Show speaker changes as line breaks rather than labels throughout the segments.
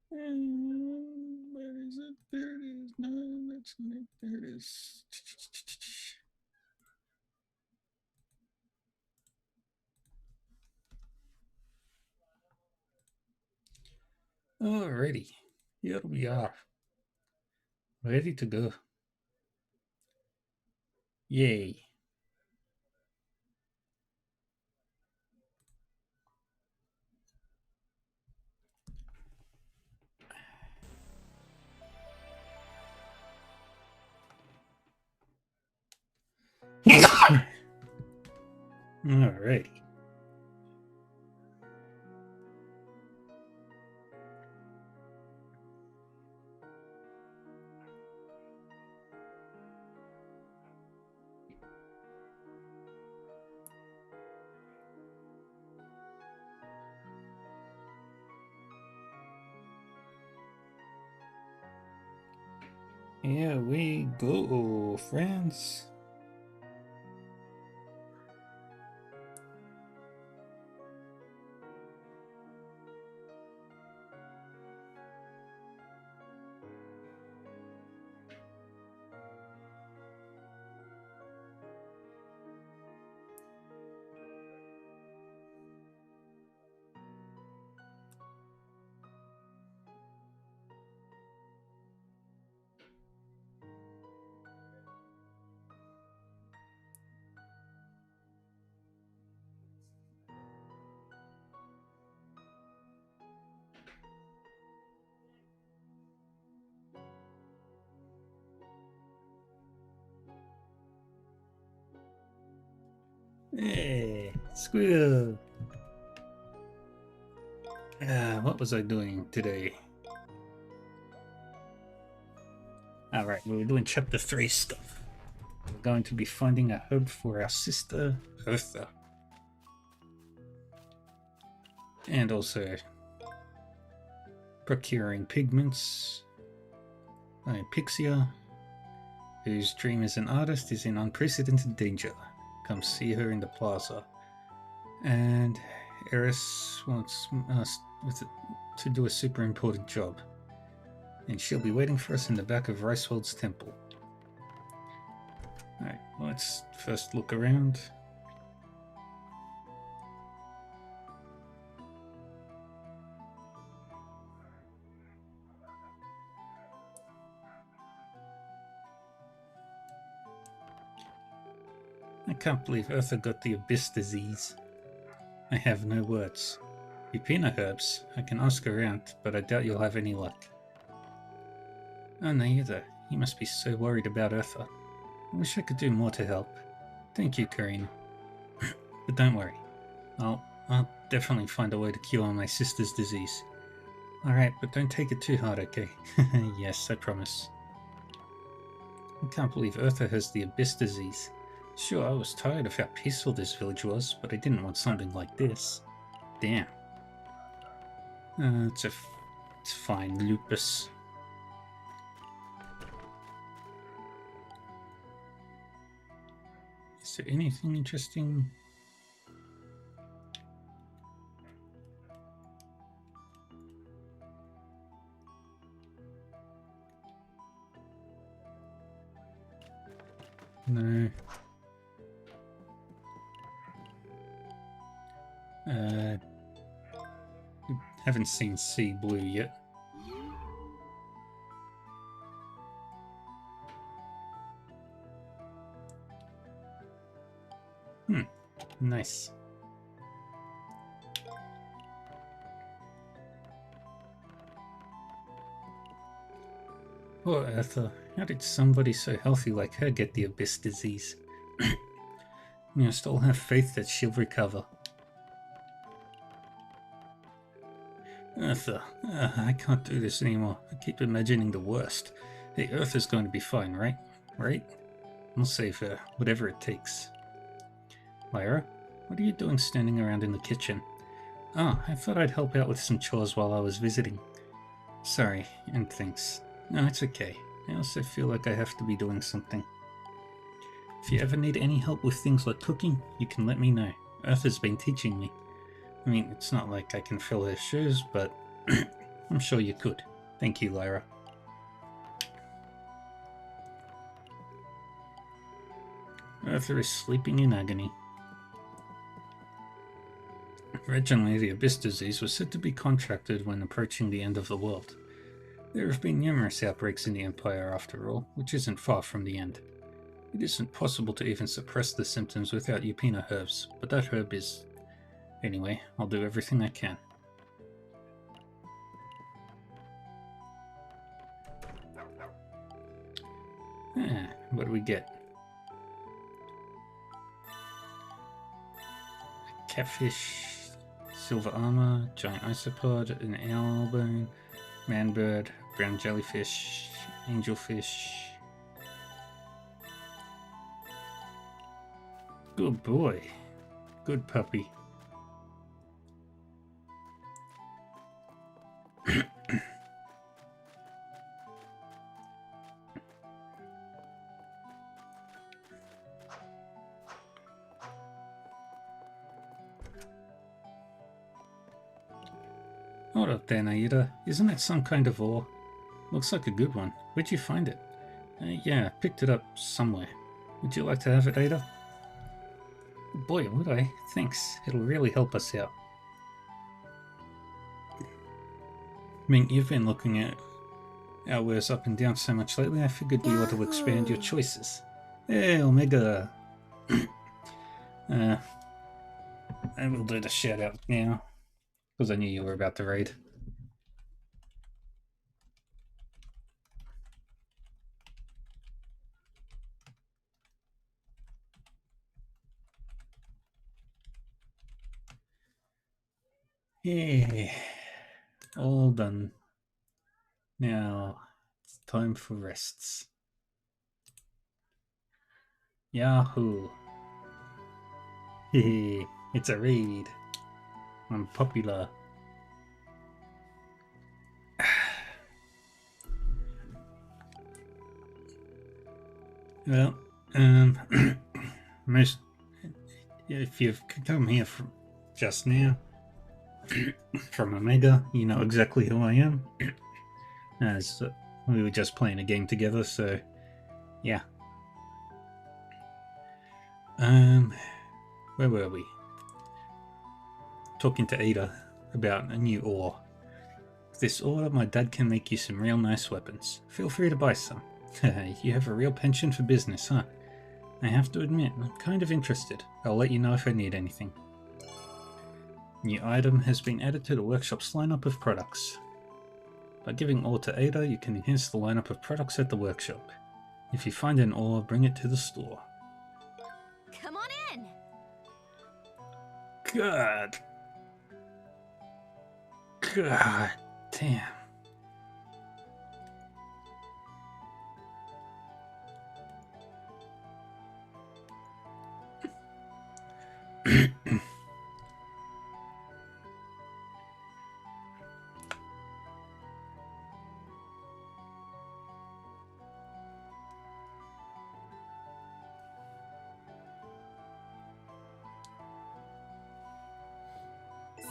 Where is it? There it is. No, that's not it. There it is. Alrighty. Here we are. Ready to go. Yay. Alrighty. Here we go, friends. Hey, squeal. What was I doing today? Alright, we were doing chapter 3 stuff. We're going to be finding a home for our sister, Eartha. And also procuring pigments. Pixia, whose dream as an artist is in unprecedented danger. Come see her in the plaza. And Eris wants us to do a super important job. And she'll be waiting for us in the back of Ricewold's temple. Alright, let's first look around. I can't believe Eartha got the Abyss disease. I have no words. Upina herbs, I can ask around, but I doubt you'll have any luck. Oh, Nayuta, you must be so worried about Eartha. I wish I could do more to help. Thank you, Karina. But don't worry. I'll definitely find a way to cure my sister's disease. Alright, but don't take it too hard, okay? Yes, I promise. I can't believe Eartha has the Abyss disease. Sure, I was tired of how peaceful this village was, but I didn't want something like this. Damn. It's fine, lupus. Is there anything interesting? No. Haven't seen Sea Blue yet. Nice. Poor Eartha. How did somebody so healthy like her get the Abyss disease? I still have faith that she'll recover. Eartha, I can't do this anymore. I keep imagining the worst. Hey, Eartha's going to be fine, right? Right? I'll save her, whatever it takes. Lyra, what are you doing standing around in the kitchen? Oh, I thought I'd help out with some chores while I was visiting. Sorry, and thanks. No, it's okay. I also feel like I have to be doing something. If you ever need any help with things like cooking, you can let me know. Eartha's been teaching me. I mean, it's not like I can fill her shoes, but I'm sure you could. Thank you, Lyra. Arthur is sleeping in agony. Originally, the Abyss disease was said to be contracted when approaching the end of the world. There have been numerous outbreaks in the Empire after all, which isn't far from the end. It isn't possible to even suppress the symptoms without Yupina herbs, but that herb is... Anyway, I'll do everything I can. What do we get? A catfish, silver armor, giant isopod, an owl bone, manbird, brown jellyfish, angelfish. Good boy. Good puppy. Hold up there, Nayuta. Isn't that some kind of ore? Looks like a good one. Where'd you find it? Yeah, picked it up somewhere. Would you like to have it, Ada? Boy, would I. Thanks. It'll really help us out. Mink, you've been looking at our wares up and down so much lately, I figured we ought to expand your choices. Hey, Omega! I will do the shout out now, because I knew you were about to raid. Yeah, all done. Now, it's time for rests. Yahoo! Hehe, it's a raid. I'm popular. Well, most if you've come here from just now from Omega, you know exactly who I am. As we were just playing a game together, so yeah. Where were we? Talking to Ada about a new ore. With this ore, my dad can make you some real nice weapons. Feel free to buy some. You have a real penchant for business, huh? I have to admit, I'm kind of interested. I'll let you know if I need anything. New item has been added to the workshop's lineup of products. By giving ore to Ada, you can enhance the lineup of products at the workshop. If you find an ore, bring it to the store.
Come on in!
God. God damn.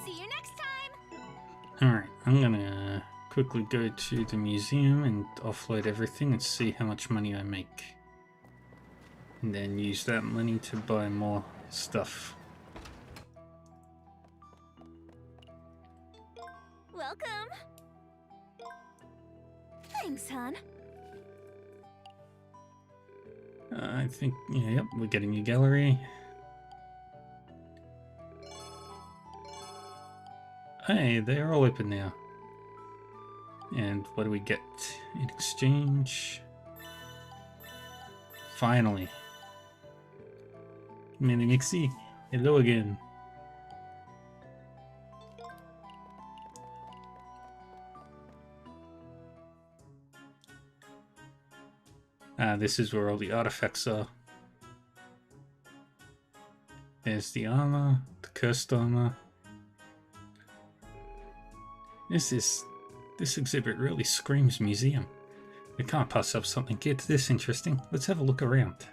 See you next time!
Alright, I'm gonna quickly go to the museum and offload everything and see how much money I make. And then use that money to buy more stuff.
Welcome! Thanks, hon.
I think, yeah, yep, we're getting a gallery. Hey, they're all open now. And what do we get in exchange? Finally. Mini Mixie, hello again. This is where all the artifacts are. There's the armor, the cursed armor. This exhibit really screams museum. We can't pass up something this interesting. Let's have a look around.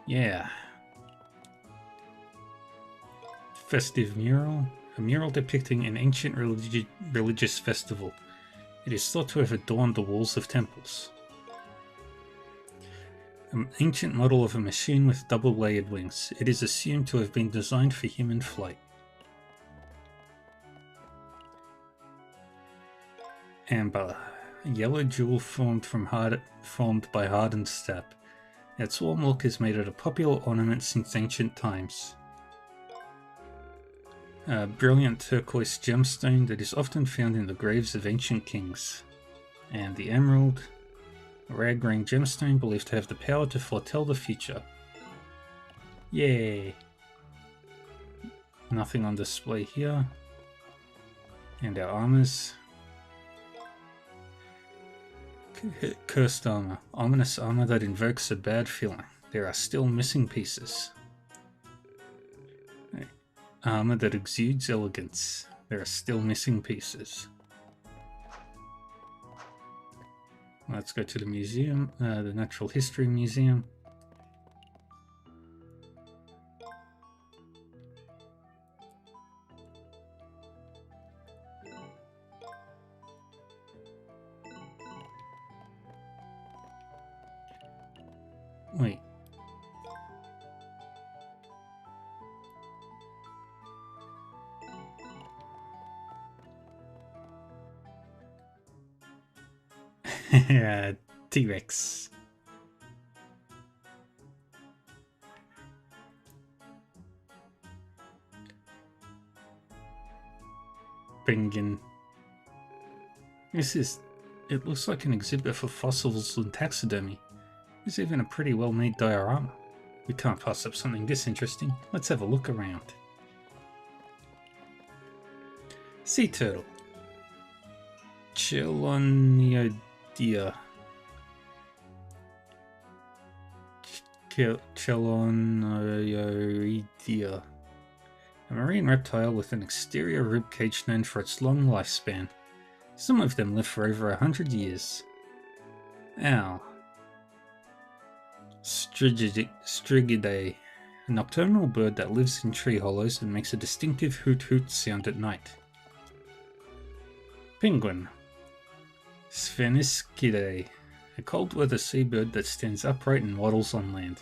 Yeah. Festive mural. a mural depicting an ancient religious festival. It is thought to have adorned the walls of temples. An ancient model of a machine with double-layered wings. It is assumed to have been designed for human flight. Amber. A yellow jewel formed by hardened sap. Its warm look has made it a popular ornament since ancient times. A brilliant turquoise gemstone that is often found in the graves of ancient kings. And the emerald, a rare green gemstone believed to have the power to foretell the future. Yay! Nothing on display here. And our armors. Cursed armor. Ominous armor that invokes a bad feeling. There are still missing pieces. Armor that exudes elegance. There are still missing pieces. Let's go to the museum, the Natural History Museum. Wait. T-Rex. Penguin. It looks like an exhibit for fossils and taxidermy. There's even a pretty well-made diorama. We can't pass up something this interesting. Let's have a look around. Sea turtle. Chelonioidea. Chelonioidea. A marine reptile with an exterior rib cage known for its long lifespan. Some of them live for over 100 years. Ow. Strigidae, a nocturnal bird that lives in tree hollows and makes a distinctive hoot-hoot sound at night. Penguin. Spheniscidae, a cold-weather seabird that stands upright and waddles on land.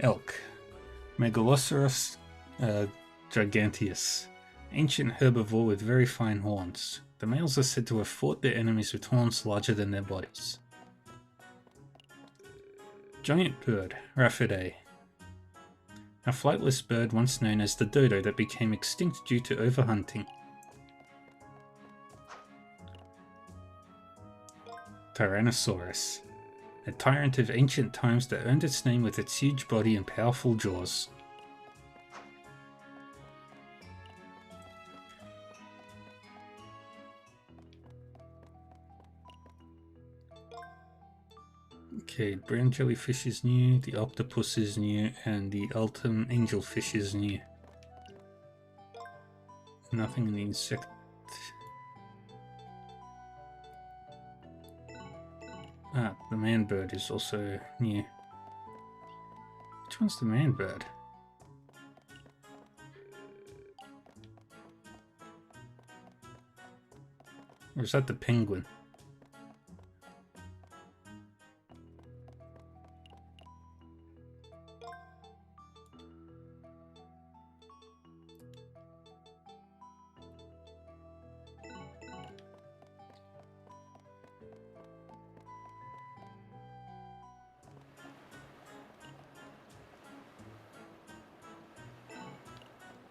Elk. Megaloceros giganteus, ancient herbivore with very fine horns. The males are said to have fought their enemies with horns larger than their bodies. Giant bird, Rhaphidae. A flightless bird once known as the dodo that became extinct due to overhunting. Tyrannosaurus. A tyrant of ancient times that earned its name with its huge body and powerful jaws. Okay, brown jellyfish is new, the octopus is new, and the ultim angelfish is new. Nothing in the insect. Ah, the man bird is also new. Which one's the man bird? Or is that the penguin?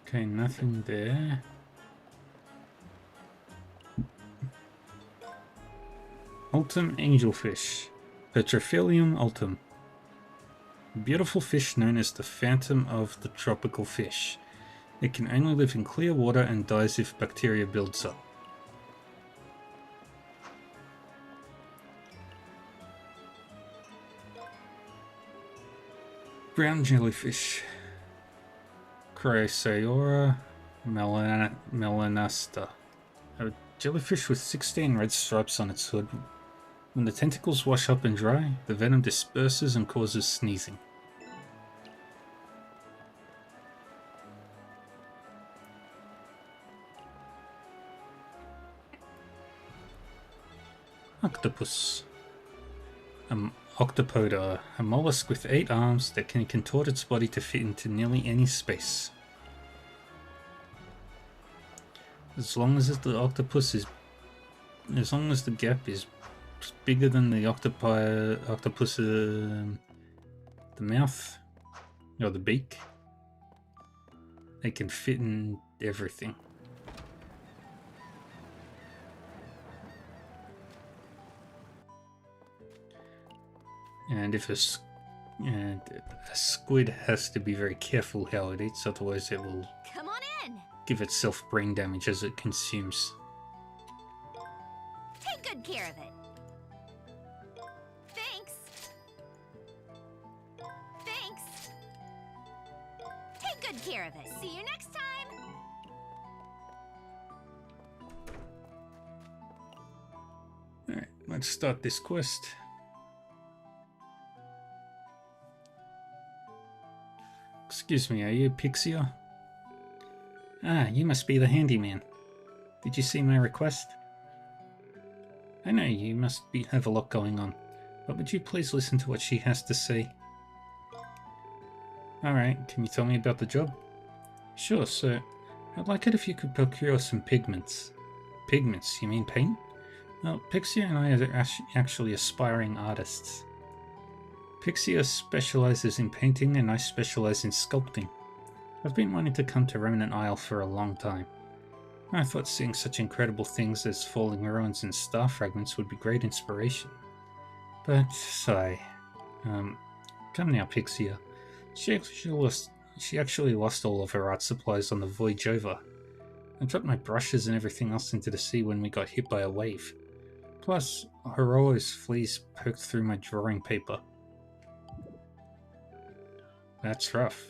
Okay, nothing there. Ultim angelfish. Petrophilium ultim. A beautiful fish known as the phantom of the tropical fish. It can only live in clear water and dies if bacteria builds up. Brown jellyfish. Criosaura melanasta. A jellyfish with 16 red stripes on its hood. When the tentacles wash up and dry, the venom disperses and causes sneezing. Octopus. Octopoda, a mollusk with 8 arms that can contort its body to fit into nearly any space. As long as the gap is bigger than the octopus, the mouth or the beak, they can fit in everything. And if a squid has to be very careful how it eats, otherwise it will
Come on in.
give itself brain damage as it consumes.
Take good care of it. Thanks. Thanks. Take good care of it. See you next time.
Alright, let's start this quest. Excuse me, are you Pixia? Ah, you must be the handyman. Did you see my request? I know you must have a lot going on, but would you please listen to what she has to say? Alright, can you tell me about the job? Sure, so I'd like it if you could procure some pigments. Pigments? You mean paint? Well, Pixia and I are actually aspiring artists. Pixia specializes in painting and I specialize in sculpting. I've been wanting to come to Remnant Isle for a long time. I thought seeing such incredible things as falling ruins and star fragments would be great inspiration. But, sigh. Come now, Pixia. She actually lost all of her art supplies on the voyage over. I dropped my brushes and everything else into the sea when we got hit by a wave. Plus, Heroa's fleas poked through my drawing paper. That's rough.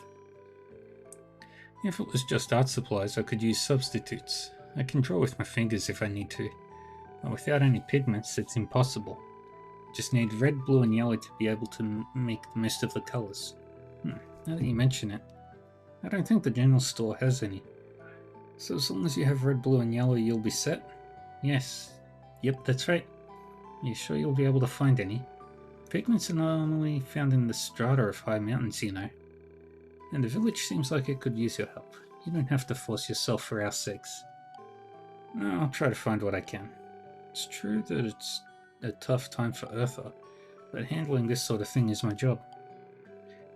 If it was just art supplies, I could use substitutes. I can draw with my fingers if I need to. But without any pigments, it's impossible. Just need red, blue, and yellow to be able to make the most of the colours. Now that you mention it, I don't think the general store has any. So as long as you have red, blue, and yellow, you'll be set? Yes. Yep, that's right. You sure you'll be able to find any? Pigments are normally found in the strata of high mountains, you know. And the village seems like it could use your help. You don't have to force yourself for our sakes. No, I'll try to find what I can. It's true that it's a tough time for Eartha, but handling this sort of thing is my job.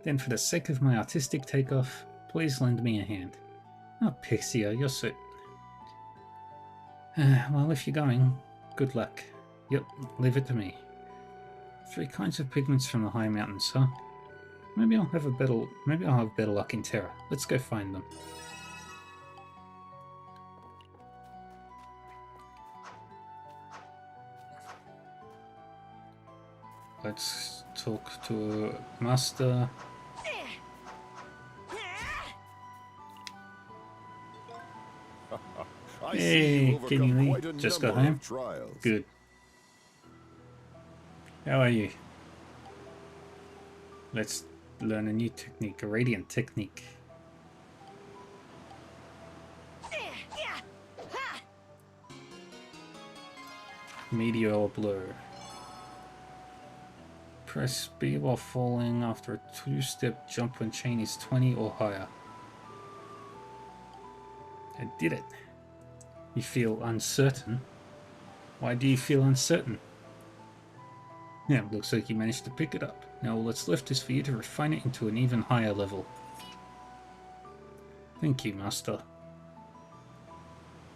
Then for the sake of my artistic takeoff, please lend me a hand. Oh, Pixia, you're so... well, if you're going, good luck. Yep, leave it to me. 3 kinds of pigments from the high mountains, huh? Maybe I'll have better luck in Terra. Let's go find them. Let's talk to Master. Hey, can you leave? Just got home? Good. How are you? Let's learn a new technique, a radiant technique. Meteor blow. Press B while falling after a 2-step jump when chain is 20 or higher. I did it. You feel uncertain? Why do you feel uncertain? Yeah, looks like you managed to pick it up. Now all that's left is for you to refine it into an even higher level. Thank you, Master.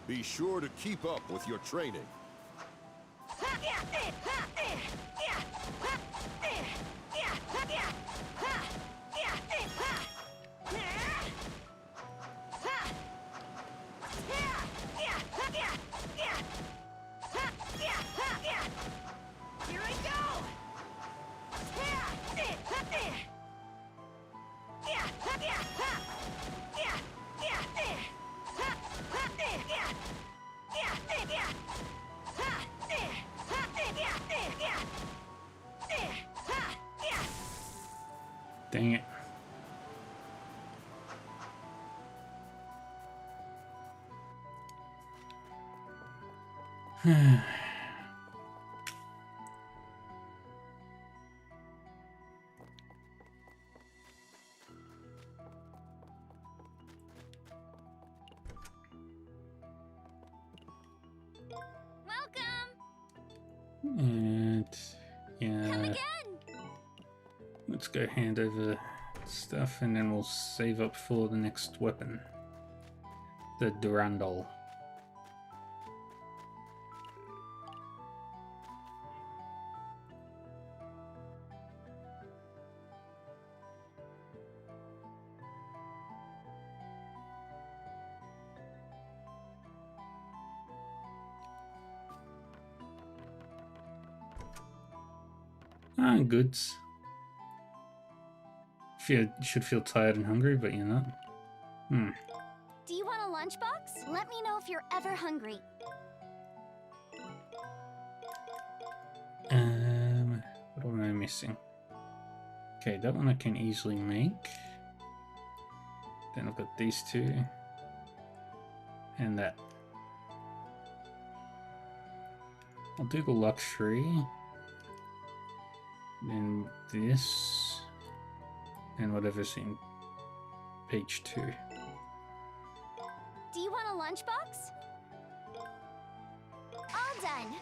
Be sure to keep up with your training.
Here I go!
Dang it. And
Come
yeah,
again.
let's go hand over stuff and then we'll save up for the next weapon. The Durandal. Ah, goods. You should feel tired and hungry, but you're not.
Do you want a lunchbox? Let me know if you're ever hungry.
What am I missing? Okay, that one I can easily make. Then I've got these two. And that. I'll do the luxury. Then this. And whatever's in page 2.
Do you want a lunchbox? All done.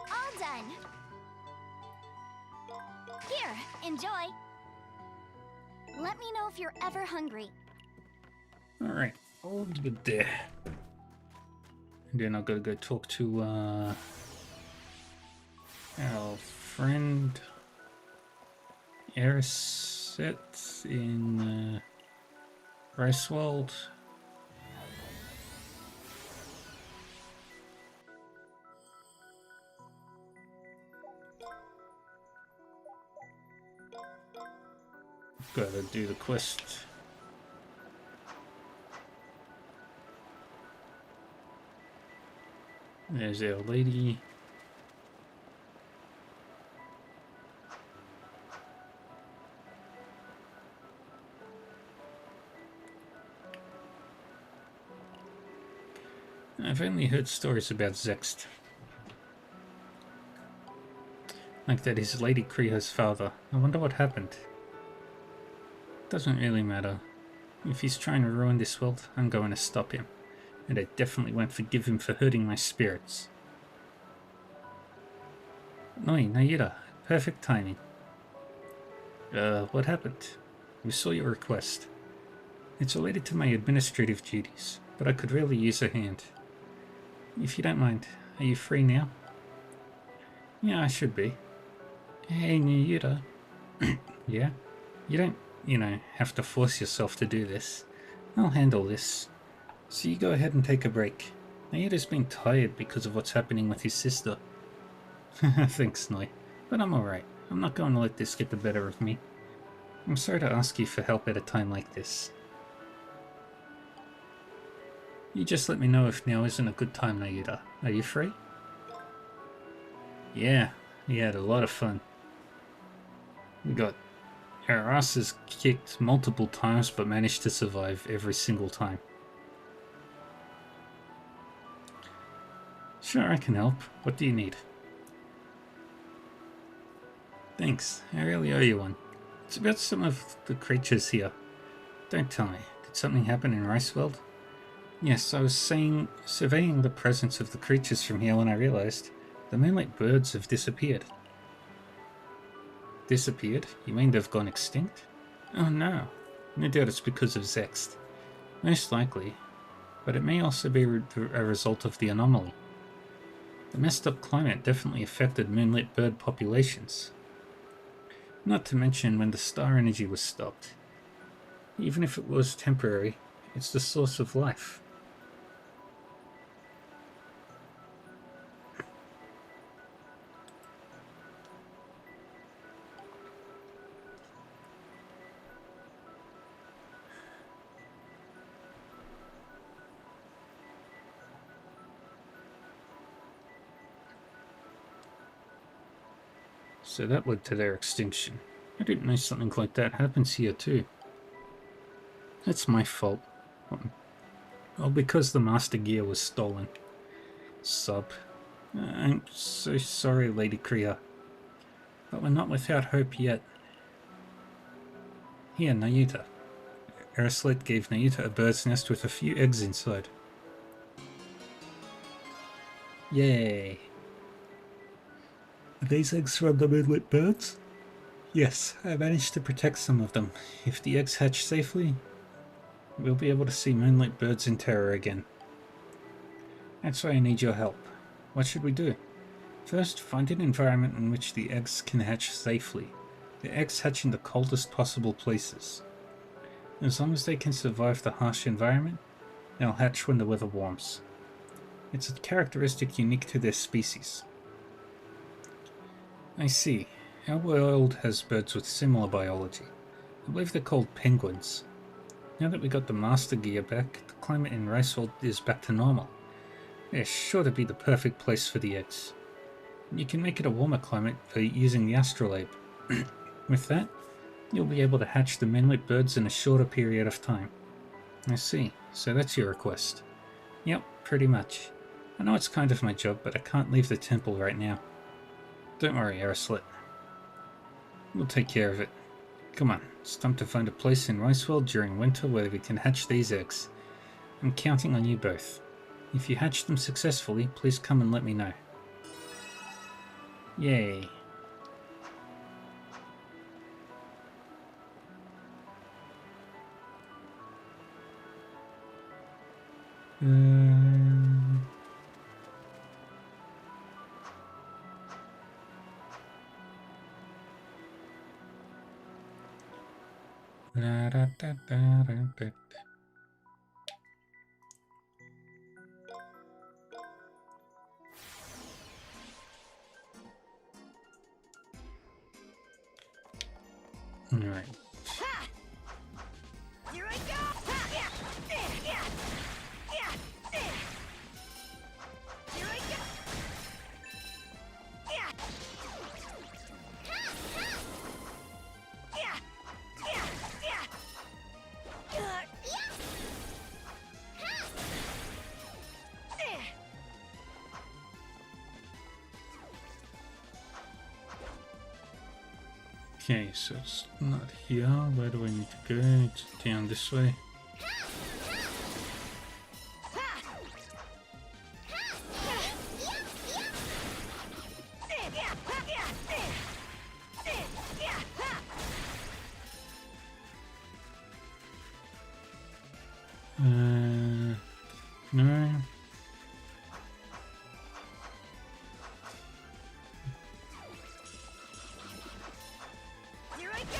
All done. Here, enjoy. Let me know if you're ever hungry.
Alright, all good there. And then I've got to go talk to our friend Eriset in Ricewald. Gotta do the quest. There's our lady. I've only heard stories about Zext. Like that he's Lady Kriya's father. I wonder what happened. Doesn't really matter. If he's trying to ruin this world, I'm going to stop him. And I definitely won't forgive him for hurting my spirits. Nayuta. Perfect timing. What happened? We saw your request. It's related to my administrative duties, but I could really use a hand. If you don't mind, are you free now? Yeah, I should be. Hey, Nayuta. Yeah? You don't, have to force yourself to do this. I'll handle this. So you go ahead and take a break. Nayuta's been tired because of what's happening with his sister. Thanks, Noy. But I'm alright. I'm not going to let this get the better of me. I'm sorry to ask you for help at a time like this. You just let me know if now isn't a good time, Nayuta. Are you free? Yeah, we had a lot of fun. We got our asses kicked multiple times but managed to survive every single time. Sure, I can help. What do you need? Thanks, I really owe you one. It's about some of the creatures here. Don't tell me, did something happen in Ricewald? Yes, I was surveying the presence of the creatures from here when I realized the moonlit birds have disappeared. Disappeared? You mean they've gone extinct? Oh no. No doubt it's because of Zext. Most likely. But it may also be a result of the anomaly. The messed up climate definitely affected moonlit bird populations. Not to mention when the star energy was stopped. Even if it was temporary, it's the source of life. So that led to their extinction. I didn't know something like that happens here too. That's my fault. Well, because the Master Gear was stolen. Sub. I'm so sorry, Lady Kriya. But we're not without hope yet. Here, Nayuta. Erislet gave Nayuta a bird's nest with a few eggs inside. Yay! Are these eggs from the moonlit birds? Yes, I managed to protect some of them. If the eggs hatch safely, we'll be able to see moonlit birds in terror again. That's why I need your help. What should we do? First, find an environment in which the eggs can hatch safely. The eggs hatch in the coldest possible places. As long as they can survive the harsh environment, they'll hatch when the weather warms. It's a characteristic unique to their species. I see. Our world has birds with similar biology. I believe they're called penguins. Now that we got the master gear back, the climate in Riceworld is back to normal. They're sure to be the perfect place for the eggs. You can make it a warmer climate by using the astrolabe. With that, you'll be able to hatch the moonlit birds in a shorter period of time. I see. So that's your request. Yep, pretty much. I know it's kind of my job, but I can't leave the temple right now. Don't worry, Aeroslit. We'll take care of it. Come on, it's time to find a place in Riceworld during winter where we can hatch these eggs. I'm counting on you both. If you hatch them successfully, please come and let me know. Yay. Alright.
Here I go! Here I go!
Okay, so it's not here. Where do I need to go? It's down this way. No.
Here I go!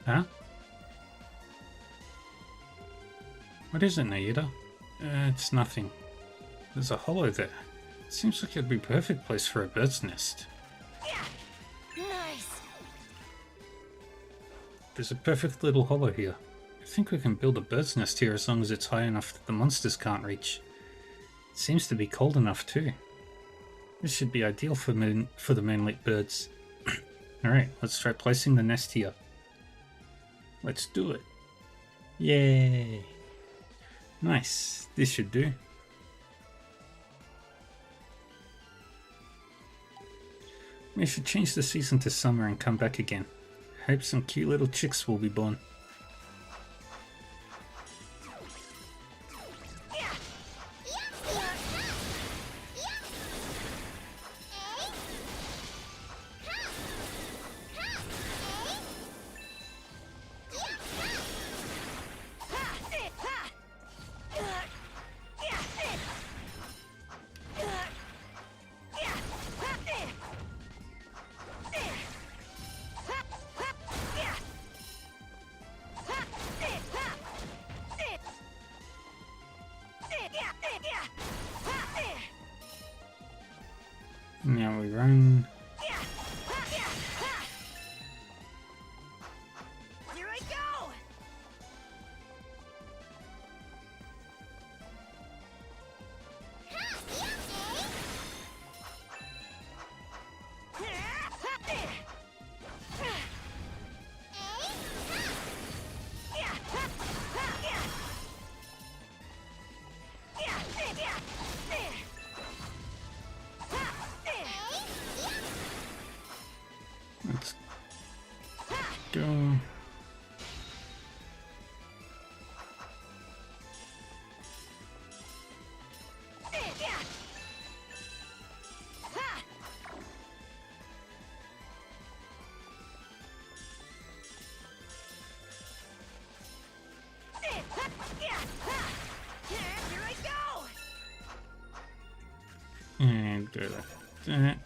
Huh? What is it, Nayuta? It's nothing. There's a hollow there. It seems like it'd be a perfect place for a bird's nest.
Nice!
There's a perfect little hollow here. I think we can build a bird's nest here as long as it's high enough that the monsters can't reach. It seems to be cold enough too. This should be ideal for the moonlit birds. Alright, let's try placing the nest here. Let's do it. Yay! Nice, this should do. We should change the season to summer and come back again. Hope some cute little chicks will be born. Now we run.
Here I go!
go like that.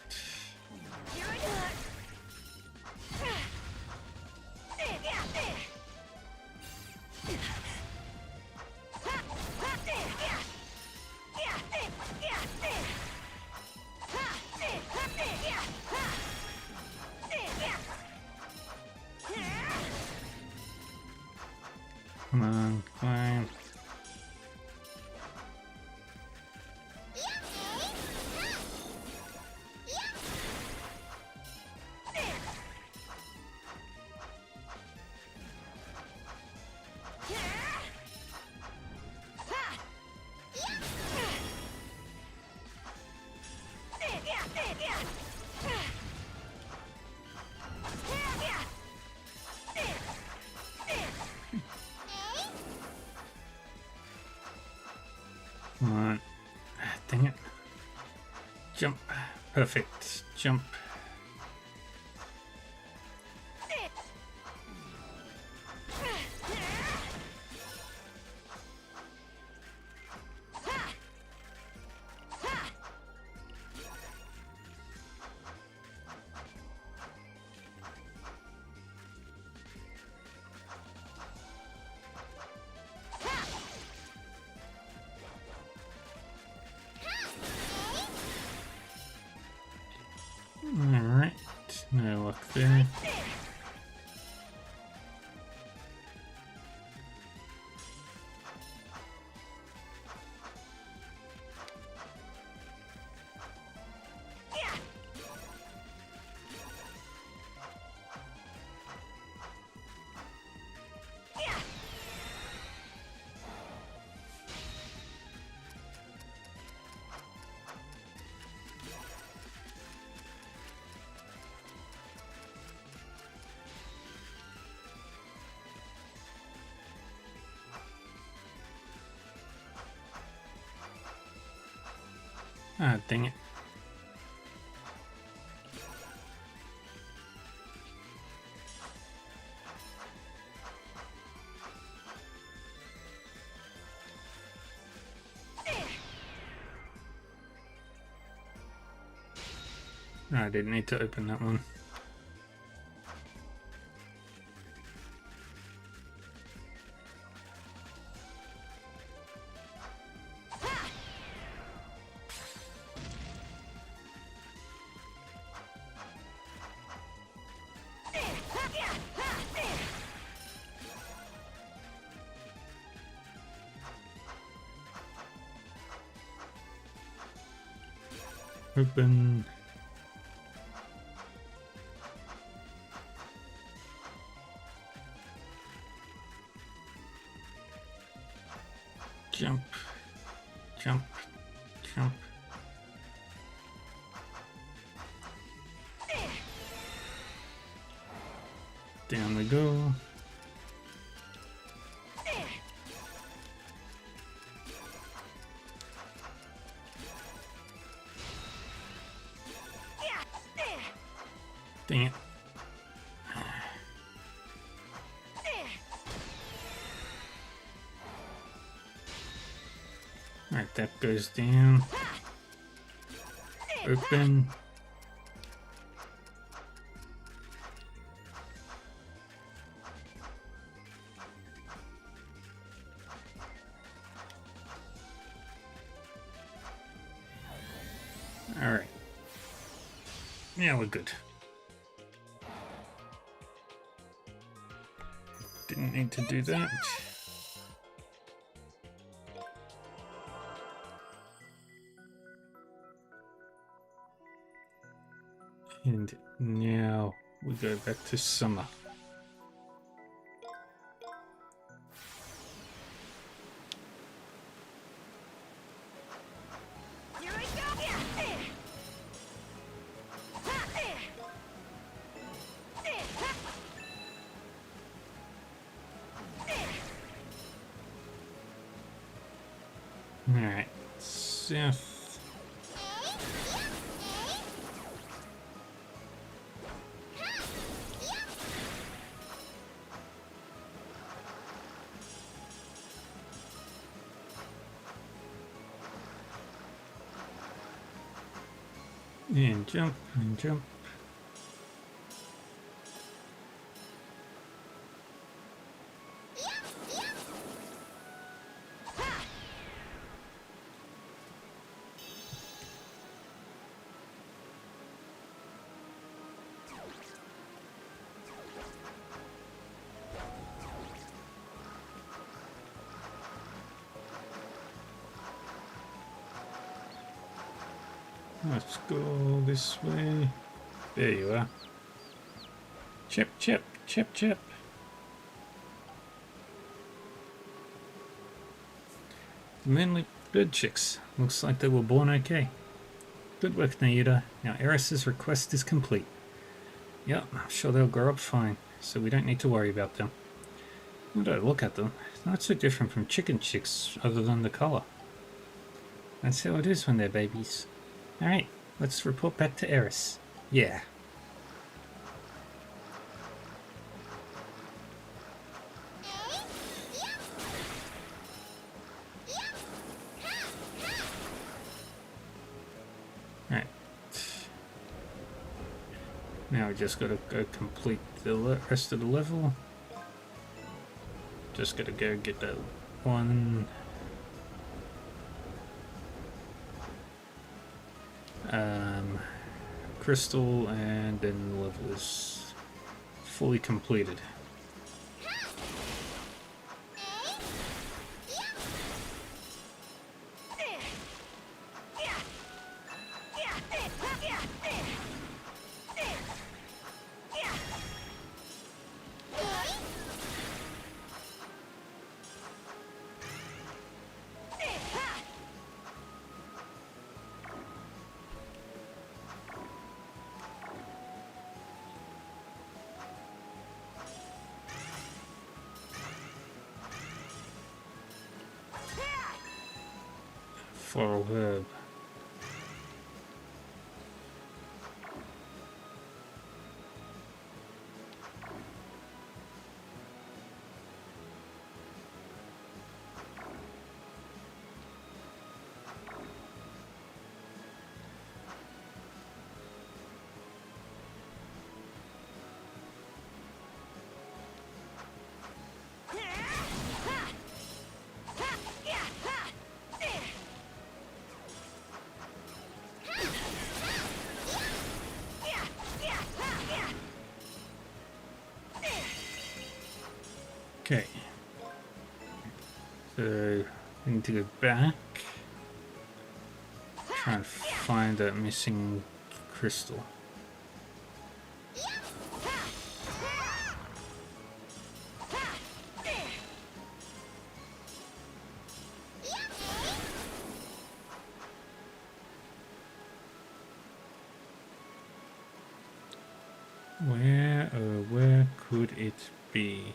Come on, climb. Come on. Dang it. Jump. Perfect. Jump. Alright. No luck there. Ah, dang it. I didn't need to open that one. Open. Jump. Jump. Jump. Down we go. Dang it. Alright, that goes down. Open. Alright. Yeah, we're good. Didn't need to do that. And now we go back to summer. Alright, south. And jump, and jump. Let's go this way. There you are. Chip, chip, chip, chip. The manly bird chicks. Looks like they were born okay. Good work, Nayuta. Now Eris's request is complete. Yep, I'm sure they'll grow up fine, so we don't need to worry about them. When do I look at them? It's not so different from chicken chicks, other than the color. That's how it is when they're babies. Alright, let's report back to Eris. Yeah. Alright. Now we just gotta go complete the rest of the level. Just gotta go get that one crystal, and then the level is fully completed. Floral herb. Okay. So we need to go back. Try and find that missing crystal. Where could it be?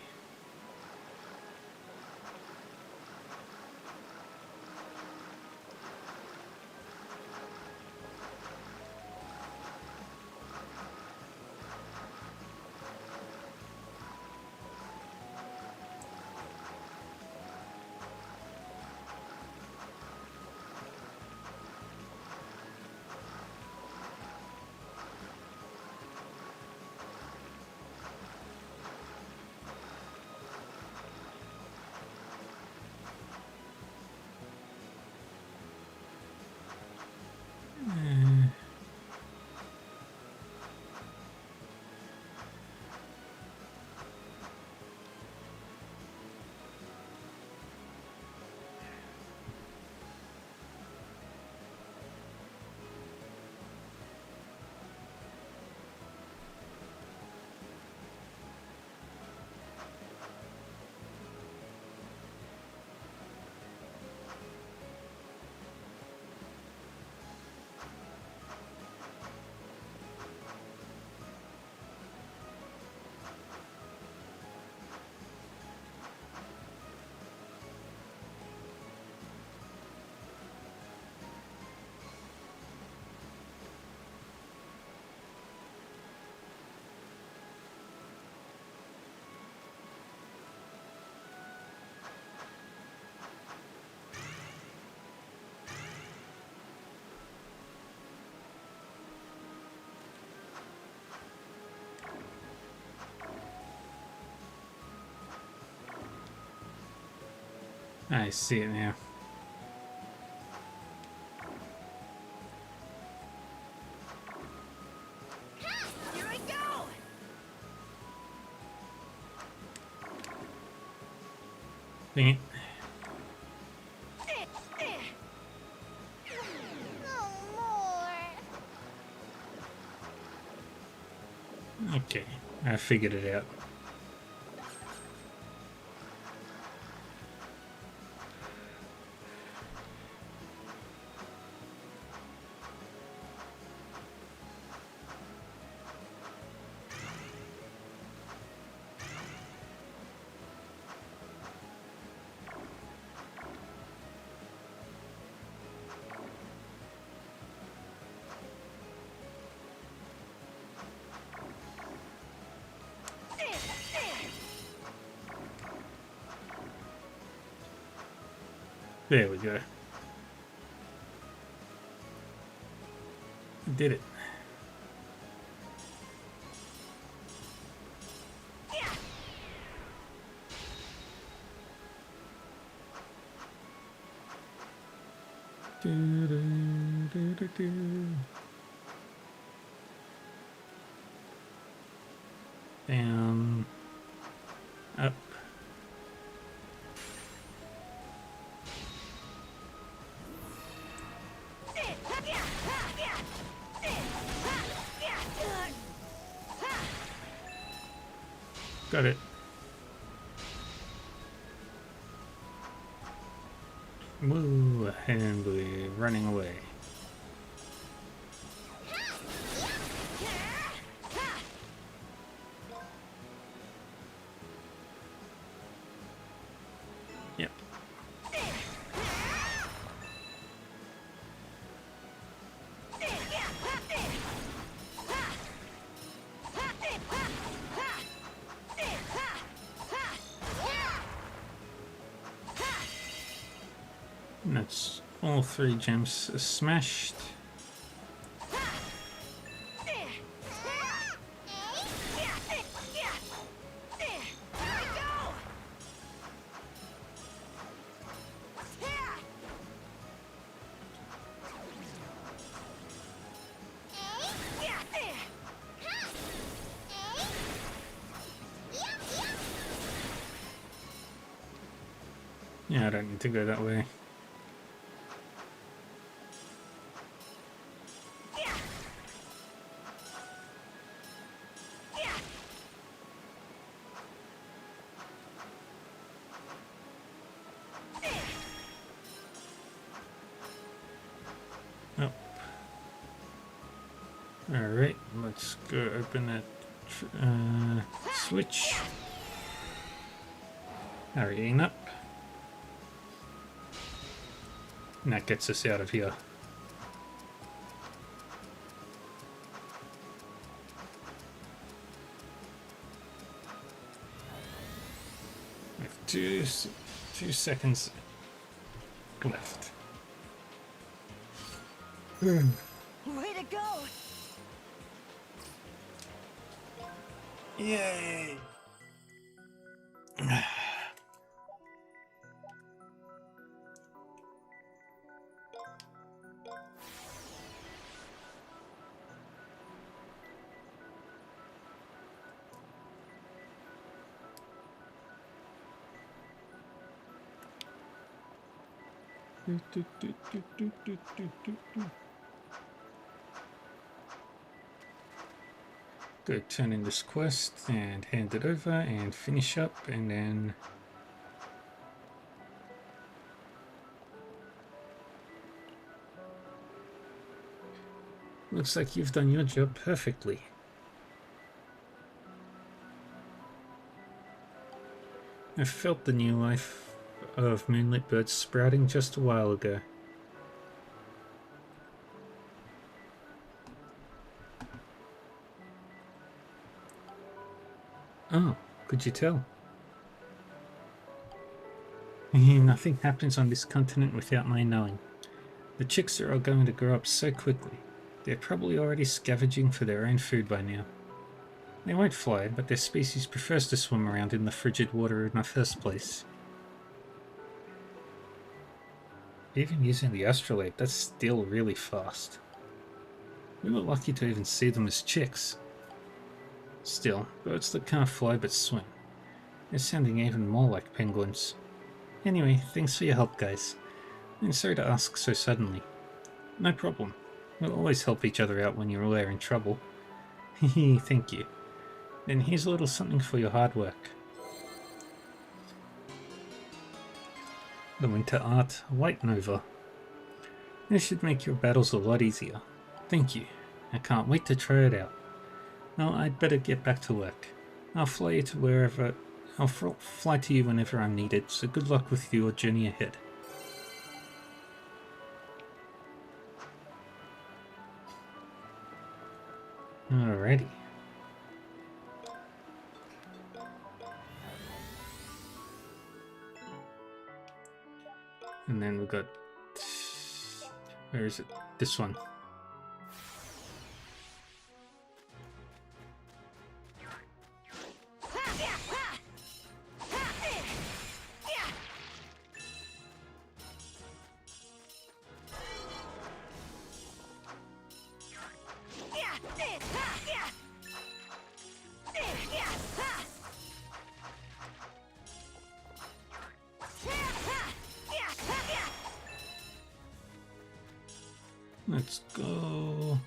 I see it now.
Here I go!
Dang it.
No more.
Okay, I figured it out. There we go. Did it. Do, do, do, do, do. Down. Up. Got it. Woo, and we're running away. Yep. And that's all 3 gems smashed. Yeah, I don't need to go that way. Oh. Alright, let's go open that switch. Hurrying up. And that gets us out of here. We have 2 seconds left.
Way to go!
Yay! Go turn in this quest and hand it over and finish up, and then looks like you've done your job perfectly. I felt the new life of moonlit birds sprouting just a while ago. Oh, could you tell? Nothing happens on this continent without my knowing. The chicks are all going to grow up so quickly. They're probably already scavenging for their own food by now. They won't fly, but their species prefers to swim around in the frigid water in the first place. Even using the astrolabe, that's still really fast. We were lucky to even see them as chicks. Still, birds that can't fly but swim. They're sounding even more like penguins. Anyway, thanks for your help, guys. And sorry to ask so suddenly. No problem. We'll always help each other out when you're all in trouble. Hehe, thank you. Then here's a little something for your hard work. The Winter Art White Nova. This should make your battles a lot easier. Thank you. I can't wait to try it out. Well, I'd better get back to work. I'll fly you to wherever... I'll fly to you whenever I'm needed, so good luck with your journey ahead. Alrighty. And then we got... Where is it? This one. Let's go.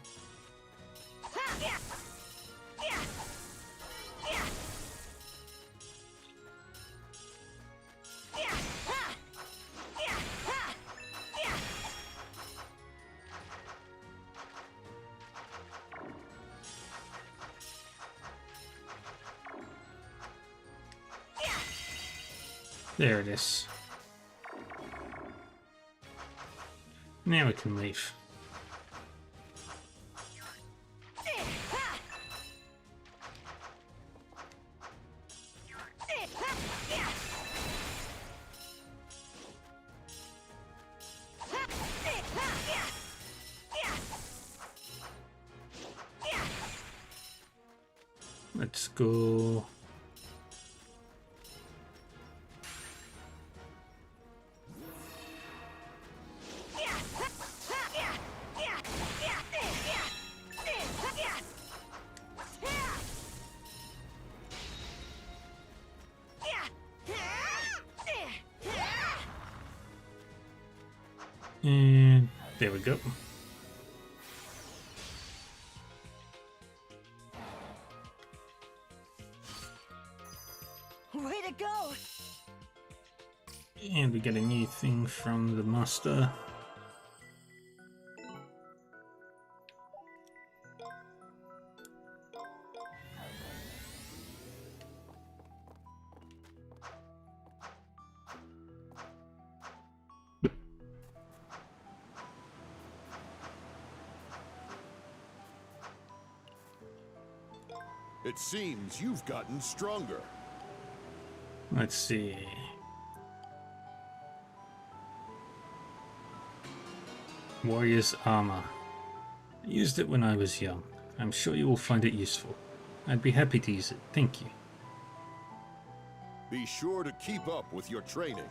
There it is. Now we can leave. Let's go. And there we go.
Way to go!
And we get a new thing from the master.
It seems you've gotten stronger.
Let's see. Warrior's Armor. I used it when I was young. I'm sure you will find it useful. I'd be happy to use it. Thank you.
Be sure to keep up with your training.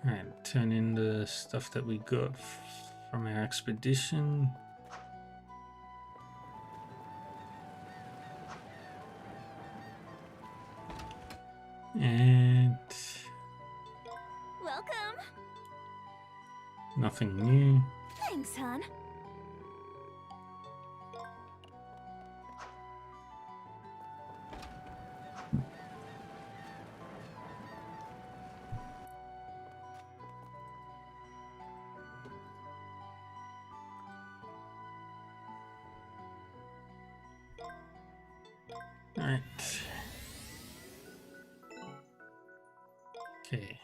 Alright, turn in the stuff that we got from our expedition. And
Welcome!
nothing new.
Thanks, hon.
Alright. Okay.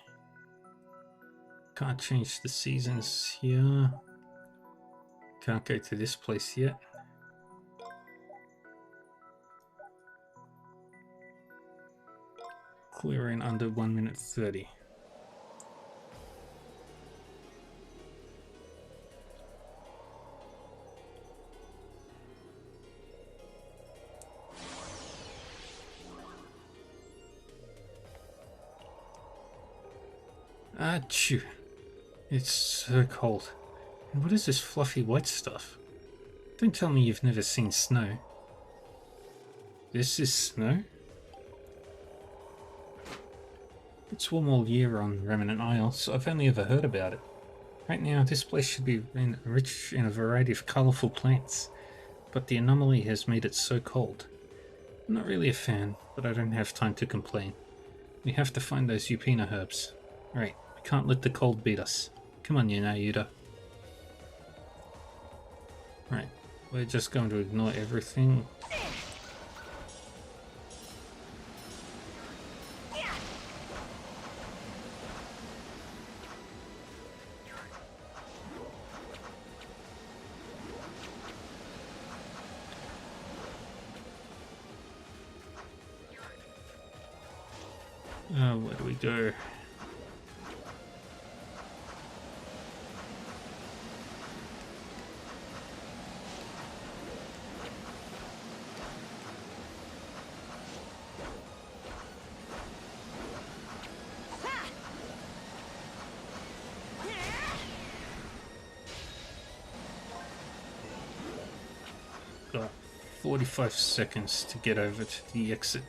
Can't change the seasons here. Can't go to this place yet. clear in under 1 minute 30. Achoo. It's so cold. And what is this fluffy white stuff? Don't tell me you've never seen snow. This is snow? It's warm all year on Remnant Isle, so I've only ever heard about it. Right now, this place should be rich in a variety of colourful plants, but the anomaly has made it so cold. I'm not really a fan, but I don't have time to complain. We have to find those Upina herbs. Right, we can't let the cold beat us. Come on, you Nayuta. Right, we're just going to ignore everything. Where do we go? Got 45 seconds to get over to the exit.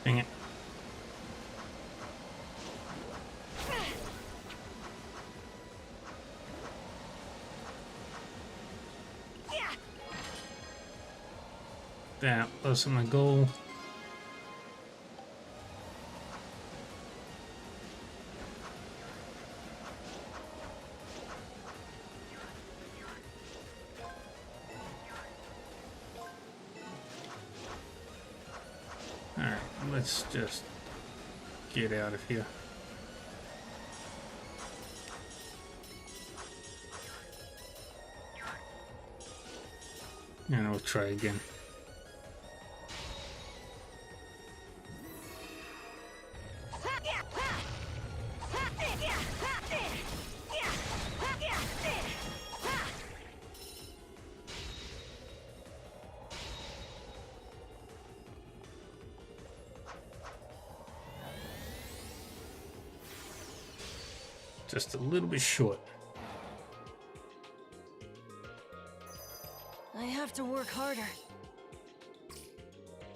Dang it. That wasn't my goal. Alright, let's just get out of here. And we'll try again. Just a little bit short.
I have to work harder.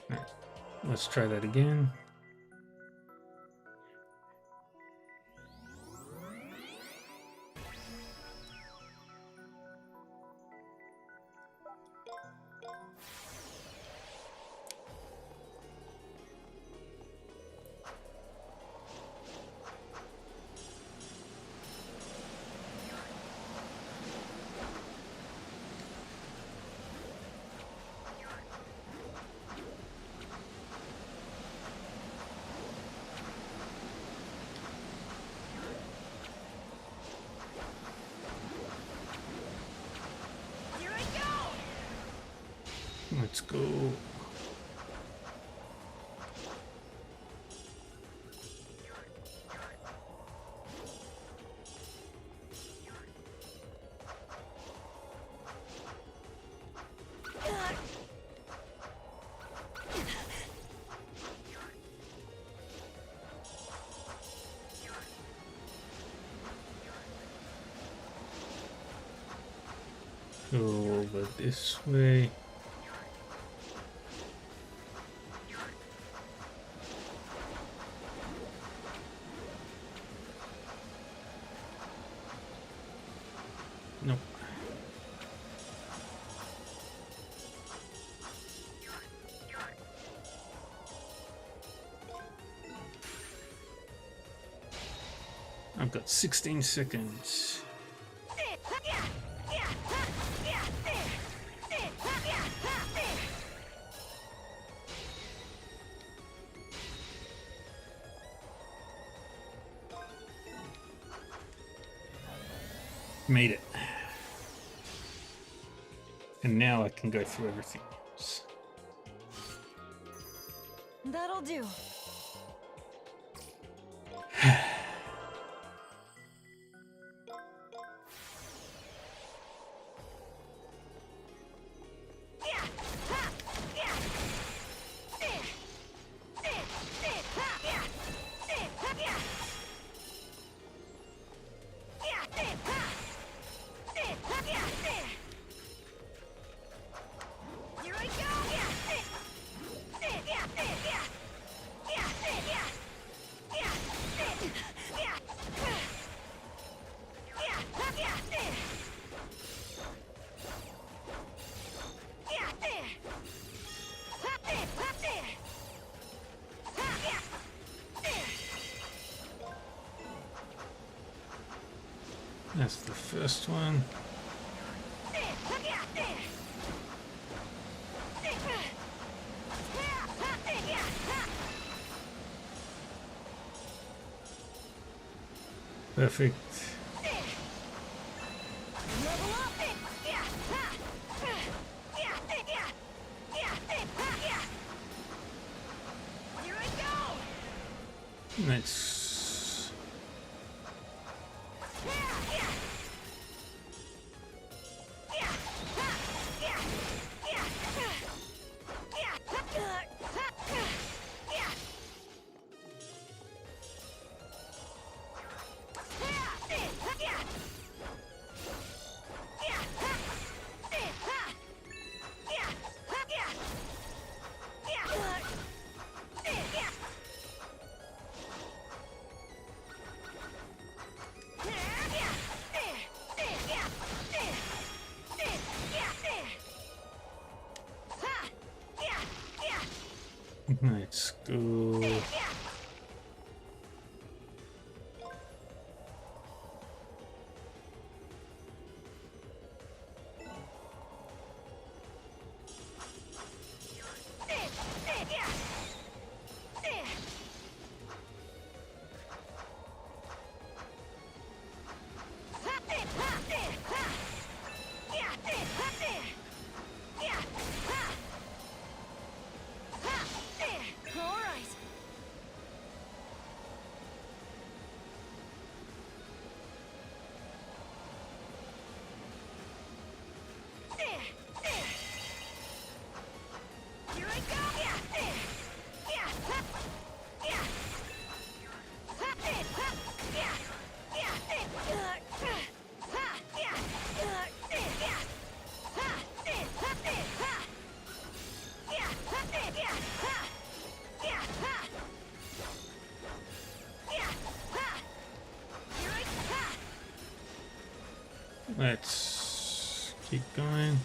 Right, let's try that again. Let's go. Go over this way. Nope. I've got 16 seconds. Made it. And now I can go through everything else.
That'll do.
That's the first one. Perfect. Let's go. Let's keep going.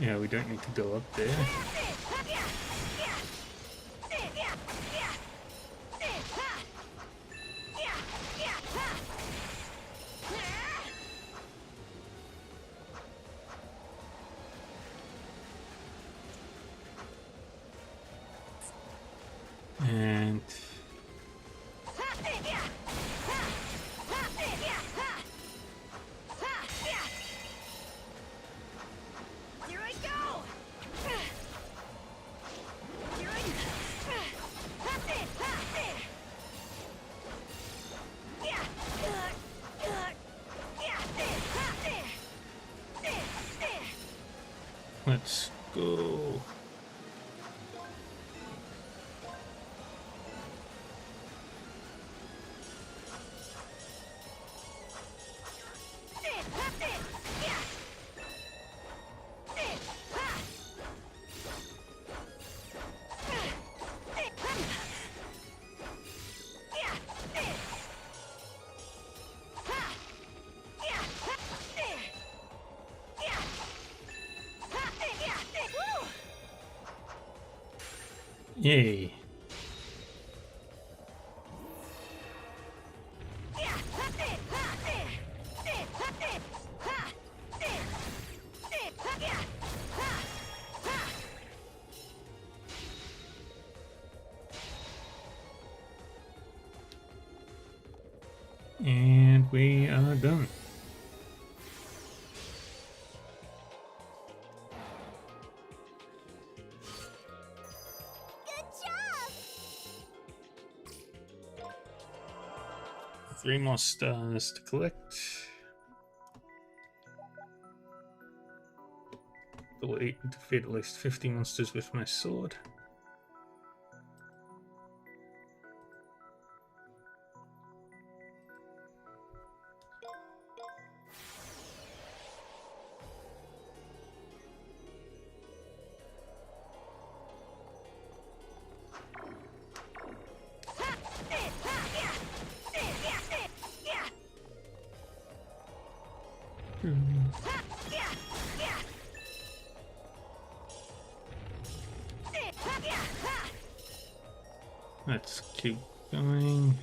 Yeah, we don't need to go up there. And let's go. Yay. And we are done.
Good job!
3 more stars to collect. Defeat at least 50 monsters with my sword. Let's keep going.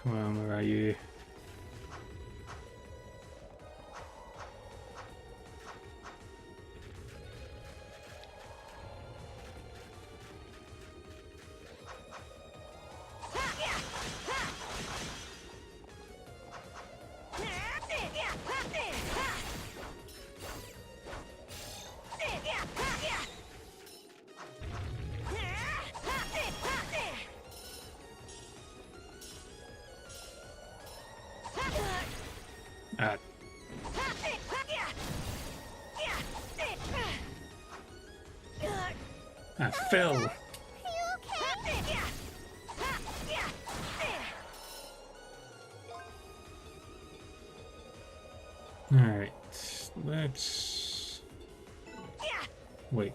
Come on, where are you? Ah. I fell. Alright, let's wait.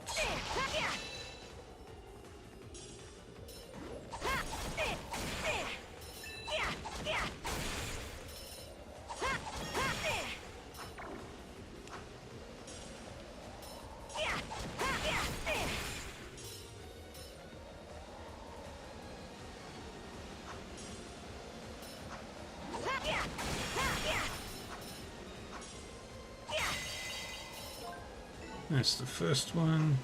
That's the first one.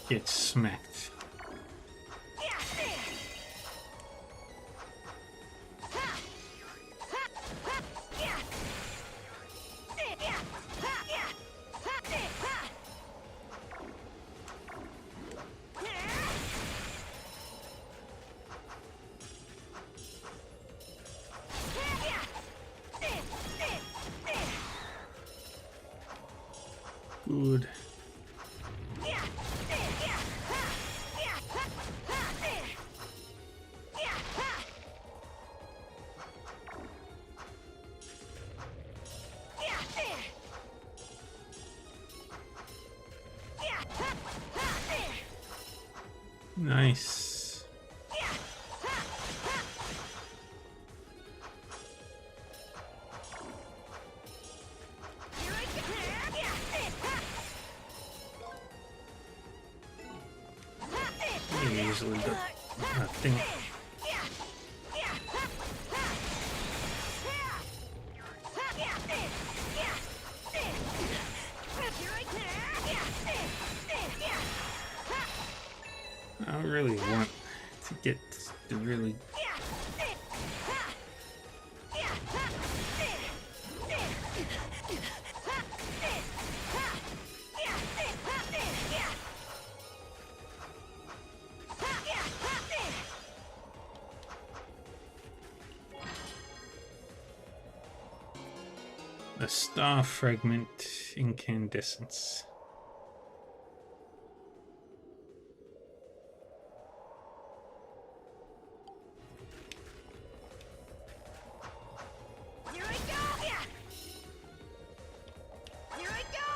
Get smacked. Good. Nice. Easily got that thing. really want to get the really... A star fragment incandescence.
Here I go! Here I go!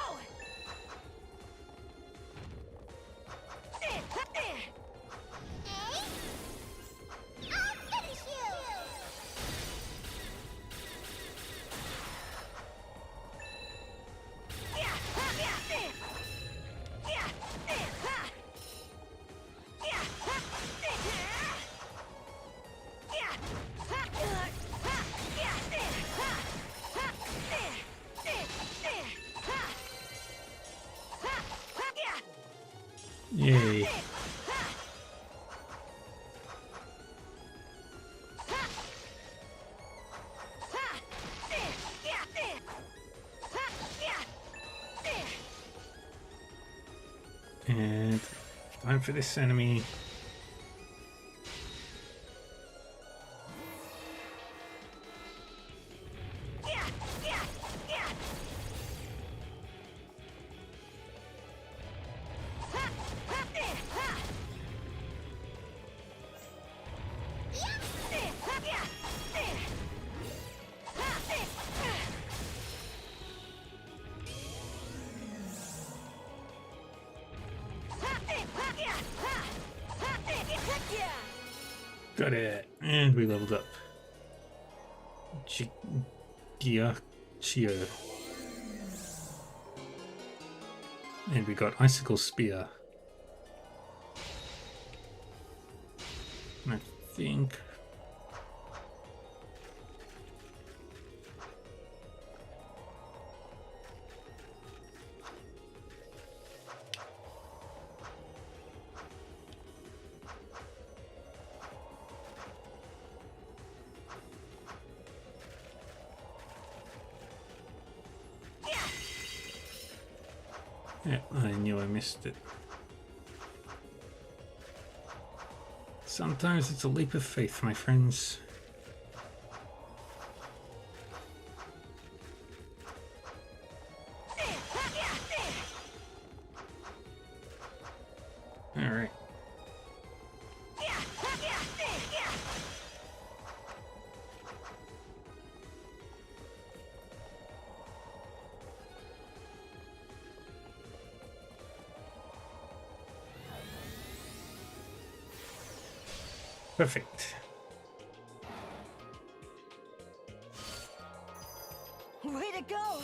I'll finish you!
Yay. And time for this enemy. Got it. And we leveled up. Giacchio. And we got Icicle Spear. And I think... yeah, I knew I missed it. Sometimes it's a leap of faith, my friends. All right. Perfect.
Way to go!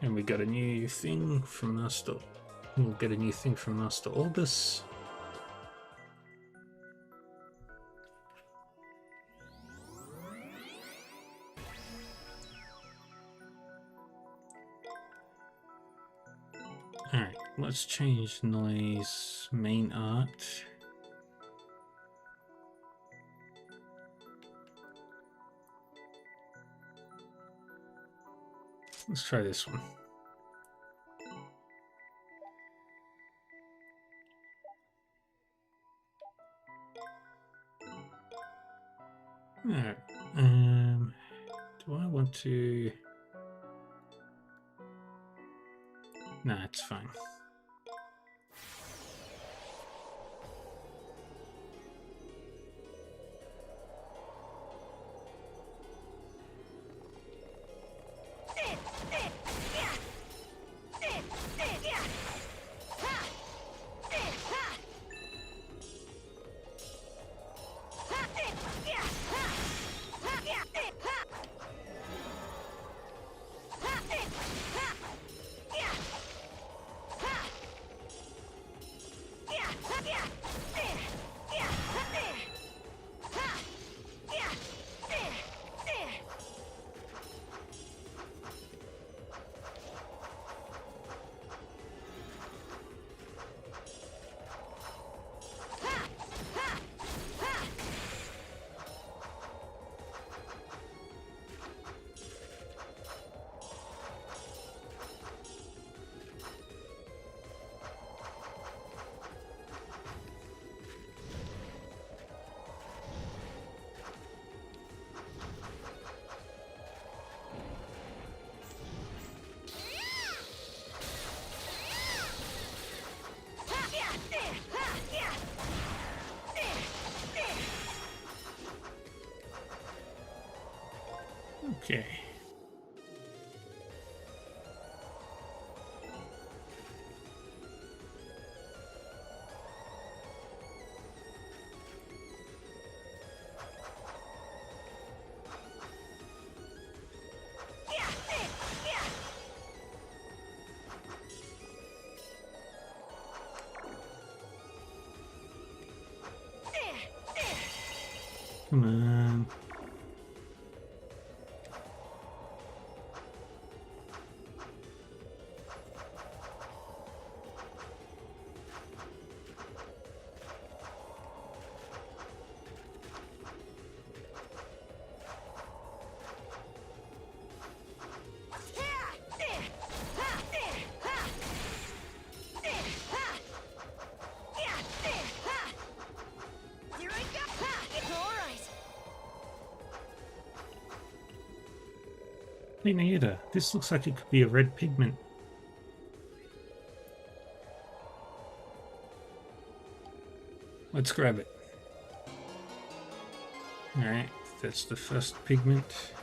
And we got a new thing from Master. We'll get a new thing from Master Orbis. Alright, let's change Noise main art. Let's try this one. Alright, do I want to... Nah, it's fine. Okay. Come on. Hey Nayuta, this looks like it could be a red pigment. Let's grab it. Alright, that's the first pigment.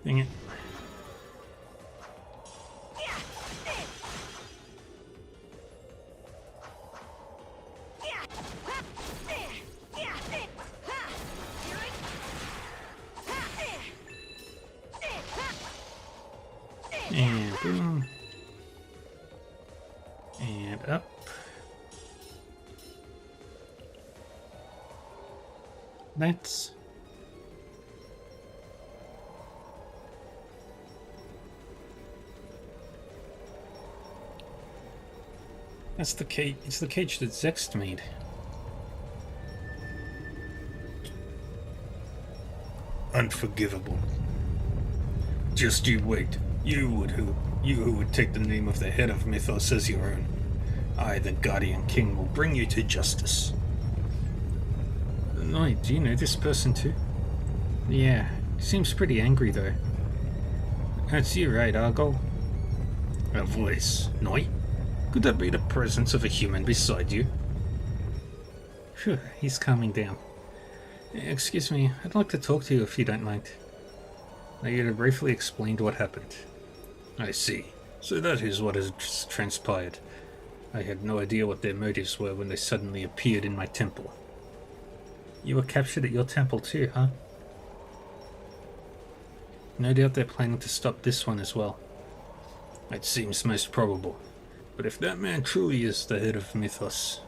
Dang it. And boom. And up. That's the cage. It's the cage that Zext made. Unforgivable. Just you wait. You who would take the name of the head of Mythos as your own. I, the Guardian King, will bring you to justice. Noi, do you know this person too? Yeah, seems pretty angry though. That's you, right, Argol? A voice. Noi? Could that be the presence of a human beside you? Phew, he's calming down. Excuse me, I'd like to talk to you if you don't mind. Nayuta briefly explained what happened. I see. So that is what has transpired. I had no idea what their motives were when they suddenly appeared in my temple. You were captured at your temple too, huh? No doubt they're planning to stop this one as well. It seems most probable. But if that man truly is the head of Mythos,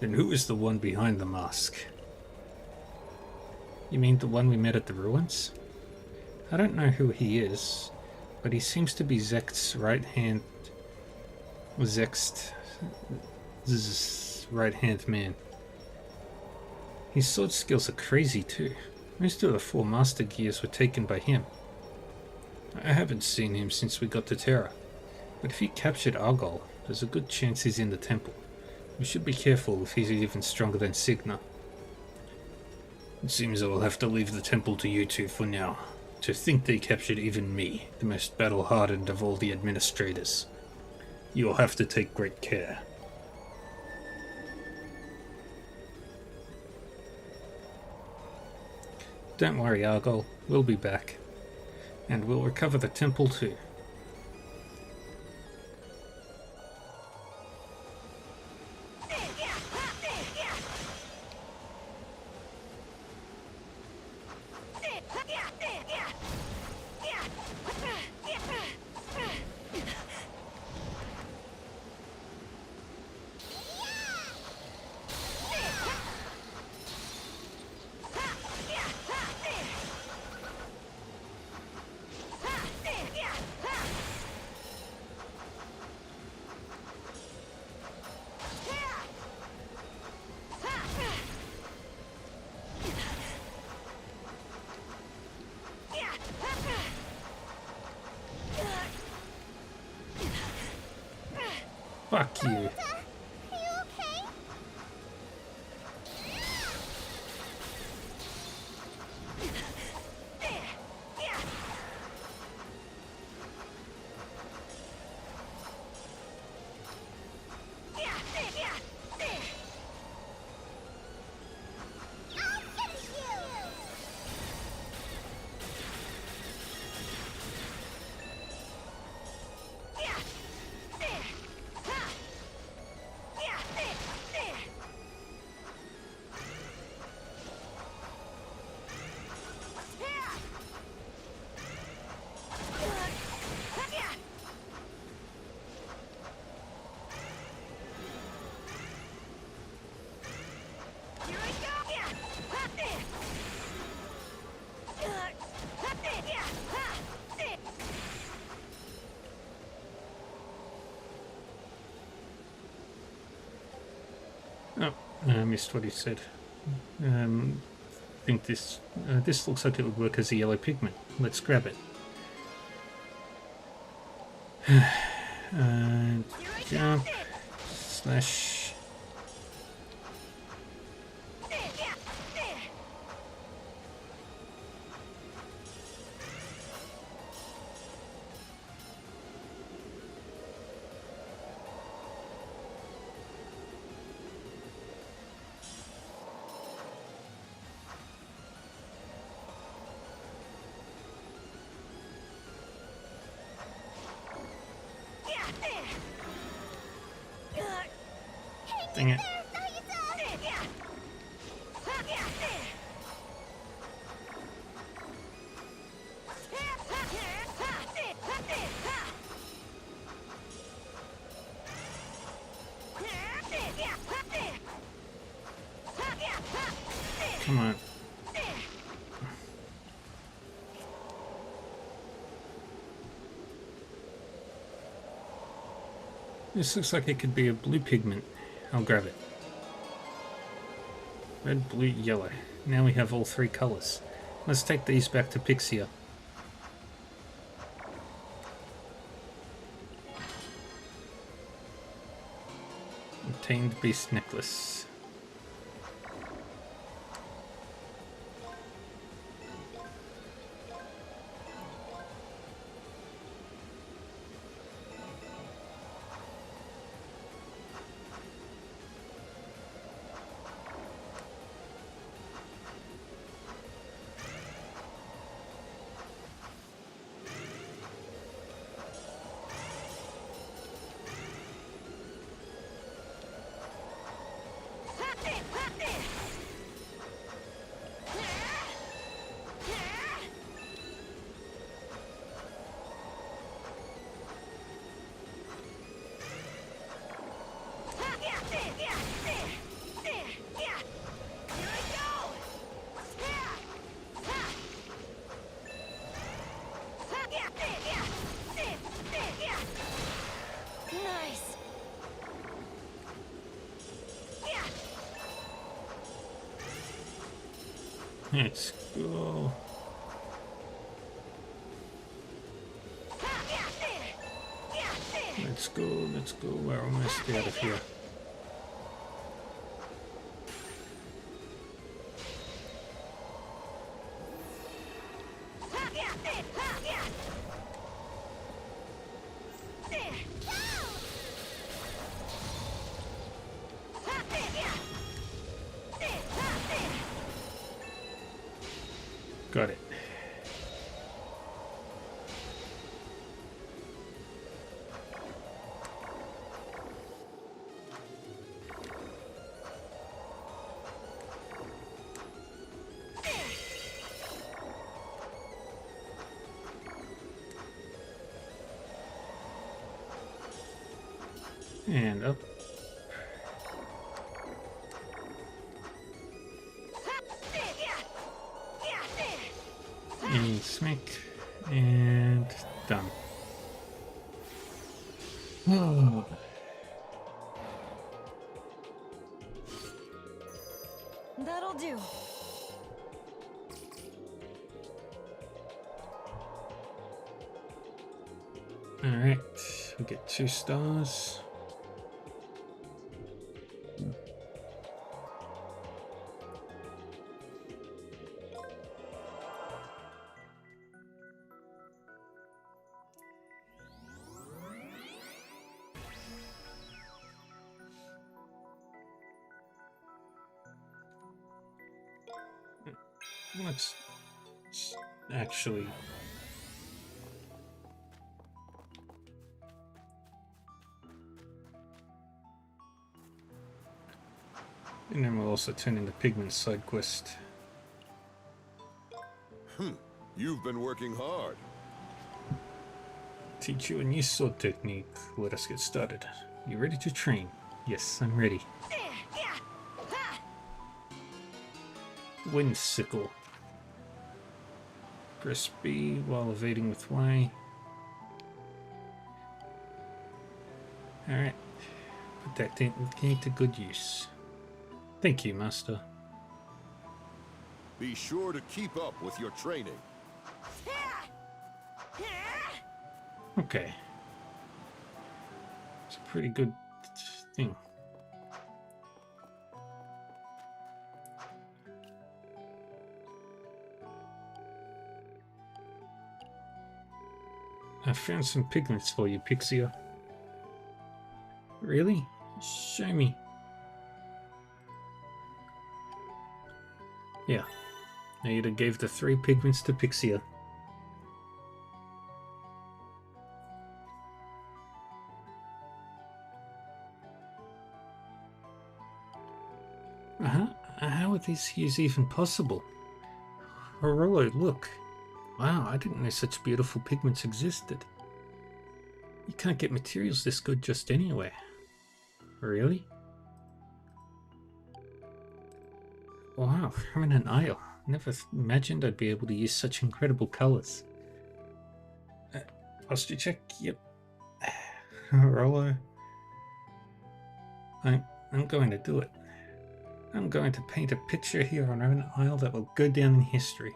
then who is the one behind the mask? You mean the one we met at the ruins? I don't know who he is, but he seems to be Zext's right-hand man. His sword skills are crazy too. Most of the 4 Master Gears were taken by him. I haven't seen him since we got to Terra, but if he captured Argol, there's a good chance he's in the temple. We should be careful if he's even stronger than Signa. It seems I will have to leave the temple to you two for now. To think they captured even me, the most battle-hardened of all the administrators. You will have to take great care. Don't worry, Argol. We'll be back. And we'll recover the temple too. Fuck you.
Are you okay? I'll finish you!
Oh, I missed what he said. I think this looks like it would work as a yellow pigment. Let's grab it. Jump, slash. Dang it. Come on. This looks like it could be a blue pigment. I'll grab it. Red, blue, yellow. Now we have all three colours. Let's take these back to Pixia. Obtained beast necklace.
Nice.
Let's go. Let's go, let's go. We're almost out of here. Got it. And up. And smack. And done. Oh.
That'll do.
Alright, we get 2 stars. Let's actually... And then we'll also turn in the pigment side quest.
You've been working hard.
Teach you a new sword technique. Let us get started. You ready to train? Yes, I'm ready. Wind sickle. Press B while evading with Y. Alright. Put that technique to good use. Thank you, Master.
Be sure to keep up with your training.
Okay. It's a pretty good thing. I found some pigments for you, Pixia. Really? Show me. Yeah. Nayuta gave the 3 pigments to Pixia. How are these hues even possible? Horolo, look. Wow, I didn't know such beautiful pigments existed. You can't get materials this good just anywhere. Really? Wow, I'm in an isle. Never imagined I'd be able to use such incredible colors. Posture check? Yep. Horolo. I'm going to do it. I'm going to paint a picture here on an isle that will go down in history.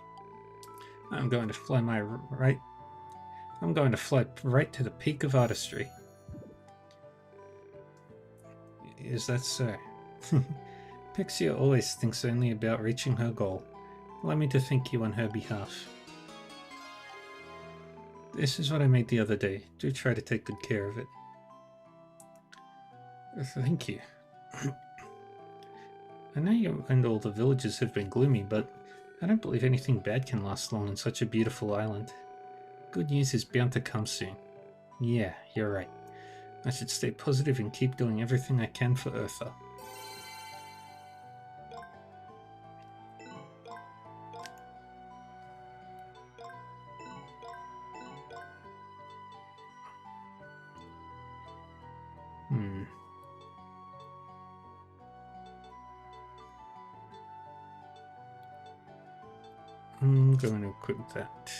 I'm going to fly right to the peak of artistry. Is that so? Pixia always thinks only about reaching her goal. Allow me to thank you on her behalf. This is what I made the other day. Do try to take good care of it. Thank you. I know you and all the villagers have been gloomy, but I don't believe anything bad can last long on such a beautiful island. Good news is bound to come soon. Yeah, you're right. I should stay positive and keep doing everything I can for Eartha. I'm going to equip that.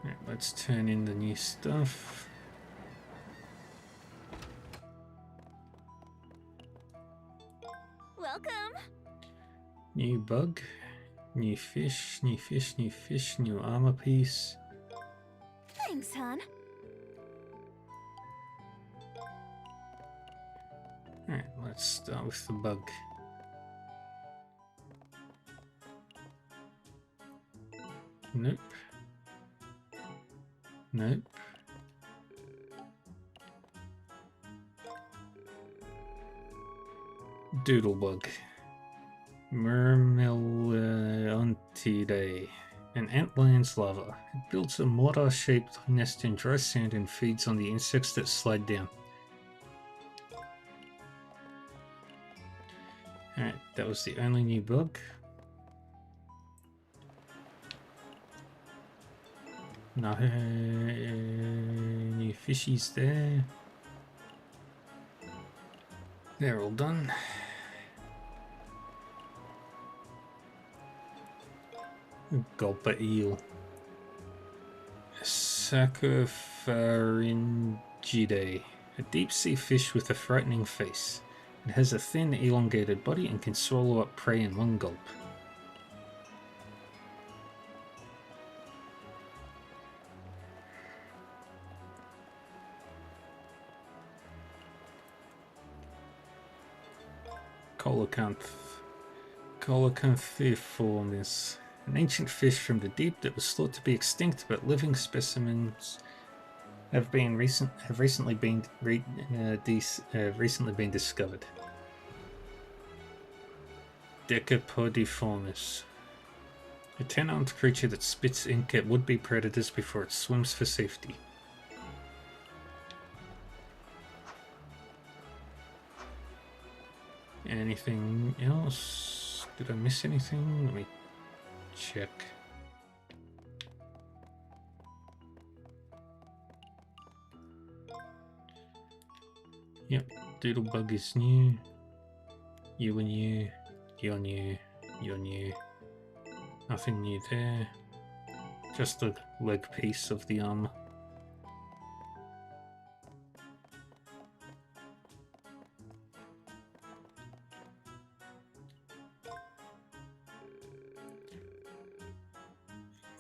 Right, let's turn in the new stuff.
Welcome.
New bug, new fish, new fish, new fish, new armor piece.
Thanks, hon.
Alright, let's start with the bug. Nope. Nope. Doodlebug. Myrmeleontidae. An antlion's larva. It builds a mortar-shaped nest in dry sand and feeds on the insects that slide down. Alright, that was the only new bug. No new fishies there. They're all done. Gulper eel. Sarcopharyngidae. A deep-sea fish with a frightening face. It has a thin, elongated body and can swallow up prey in one gulp. Colocanthiformis. An ancient fish from the deep that was thought to be extinct, but living specimens have recently been recently been discovered. Decapodiformis. A 10-armed creature that spits ink at would-be predators before it swims for safety. Anything else? Did I miss anything? Let me check. Yep, Doodlebug is new. You are new. You're new. You're new. Nothing new there. Just a leg piece of the armor.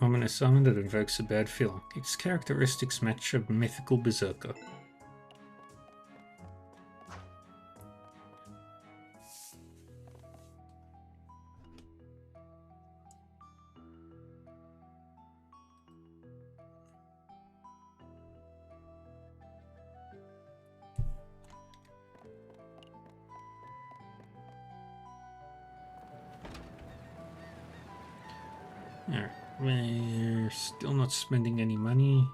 Ominous summon that invokes a bad feeling. Its characteristics match a mythical berserker. Alright, we're still not spending any money.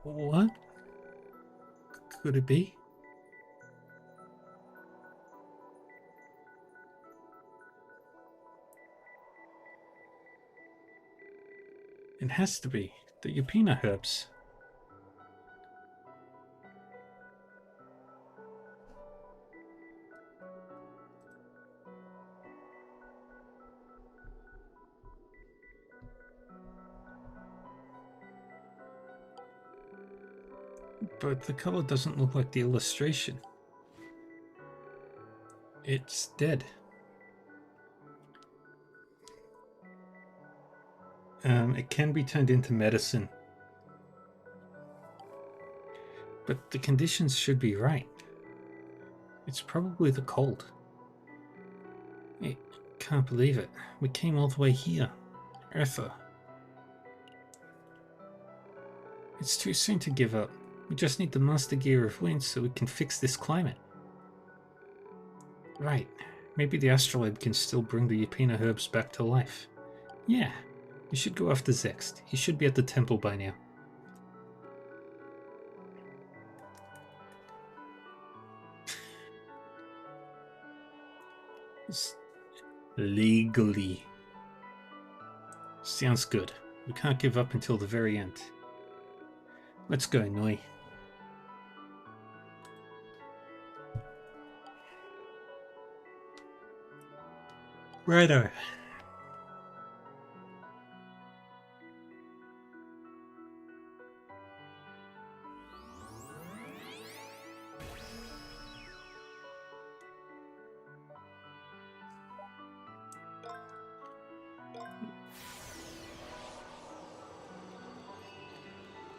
What? Could it be? It has to be. The Yupina herbs. But the color doesn't look like the illustration. It's dead. It can be turned into medicine. But the conditions should be right. It's probably the cold. I can't believe it. We came all the way here. Eartha. It's too soon to give up. We just need the Master Gear of Wind so we can fix this climate. Right. Maybe the astrolabe can still bring the Yupina herbs back to life. Yeah. You should go after Zext. He should be at the temple by now. Legally. Sounds good. We can't give up until the very end. Let's go, Noi. Righto.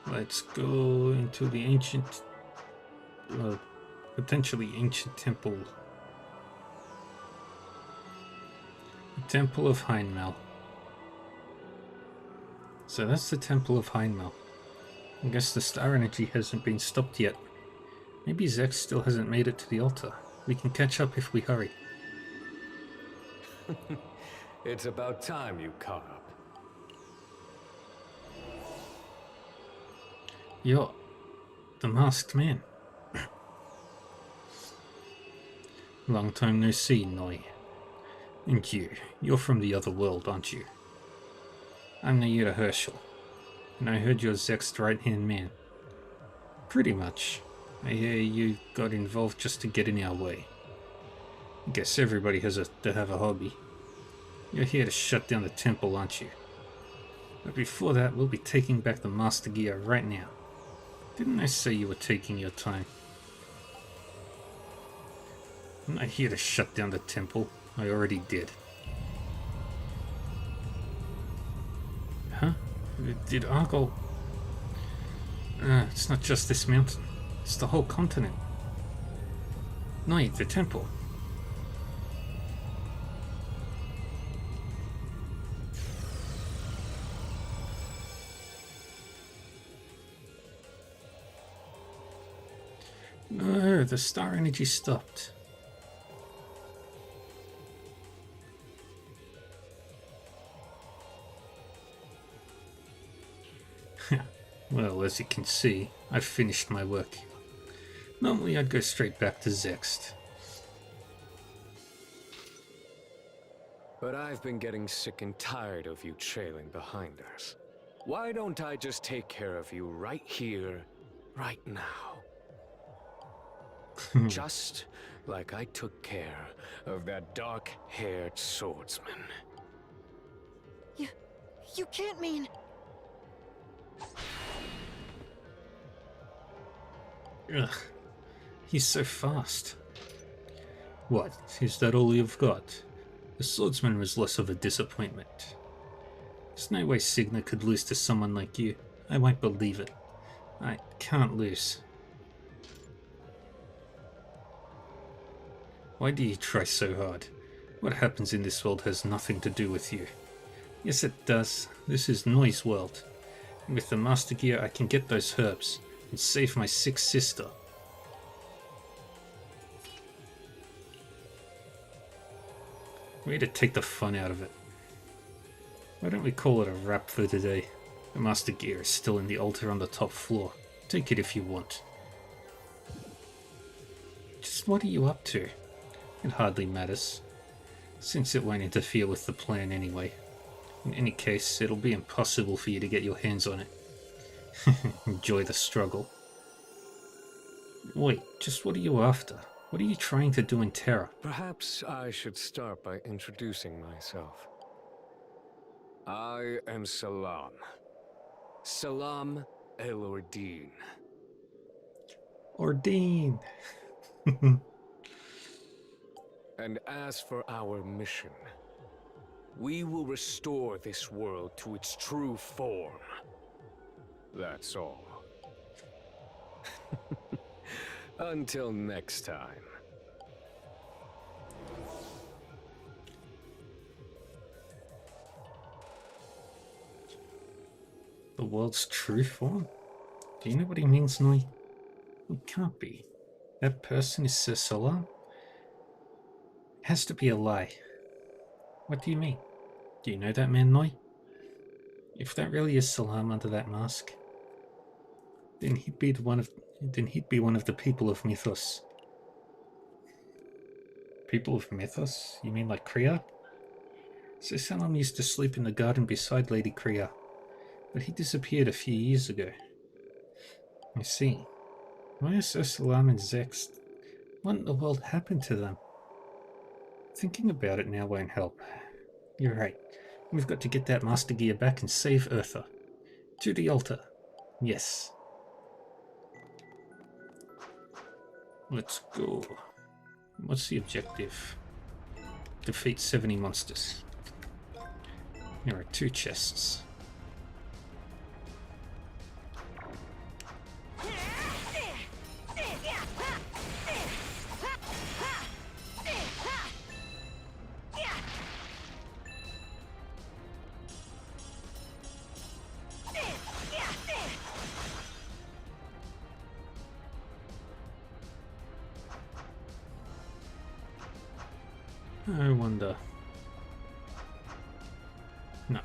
Let's go into the ancient, potentially ancient temple. The Temple of Heinmel. So that's the Temple of Heinmel. I guess the star energy hasn't been stopped yet. Maybe Zex still hasn't made it to the altar. We can catch up if we hurry.
It's about time you caught up.
You're the masked man. Long time no see, Noi. And you're from the other world, aren't you? I'm Nayuta Herschel, and I heard you're Zex's right-hand man. Pretty much. I hear you got involved just to get in our way. I guess everybody has to have a hobby. You're here to shut down the temple, aren't you? But before that, we'll be taking back the Master Gear right now. Didn't I say you were taking your time? I'm not here to shut down the temple. I already did. Huh? Did Argol... it's not just this mountain. It's the whole continent. Nay, the temple. No, the star energy stopped. Well, as you can see, I've finished my work. Normally I'd go straight back to Zext.
But I've been getting sick and tired of you trailing behind us. Why don't I just take care of you right here, right now? Just like I took care of that dark-haired swordsman.
You can't mean...
Ugh, he's so fast. What, is that all you've got? The swordsman was less of a disappointment. There's no way Signa could lose to someone like you. I won't believe it. I can't lose. Why do you try so hard? What happens in this world has nothing to do with you. Yes, it does. This is Noi's world. And with the Master Gear, I can get those herbs and save my sick sister. Way to take the fun out of it. Why don't we call it a wrap for today? The Master Gear is still in the altar on the top floor. Take it if you want. Just what are you up to? It hardly matters, since it won't interfere with the plan anyway. In any case, it'll be impossible for you to get your hands on it. Enjoy the struggle. Wait, just what are you after? What are you trying to do in Terra?
Perhaps I should start by introducing myself. I am Salam. Salam El-Ordine.
Ordine!
And as for our mission, we will restore this world to its true form. That's all. Until next time.
The world's true form? Do you know what he means, Noi? It can't be. That person is Sir Salam? It has to be a lie. What do you mean? Do you know that man, Noi? If that really is Salam under that mask, then he'd be one of the people of Mythos. People of Mythos? You mean like Kriya? So Salam used to sleep in the garden beside Lady Kriya, but he disappeared a few years ago. I see. Why are Sir Salam and Zext? What in the world happened to them? Thinking about it now won't help. You're right. We've got to get that Master Gear back and save Eartha. To the altar. Yes. Let's go. What's the objective? Defeat 70 monsters. There are 2 chests. I wonder. No.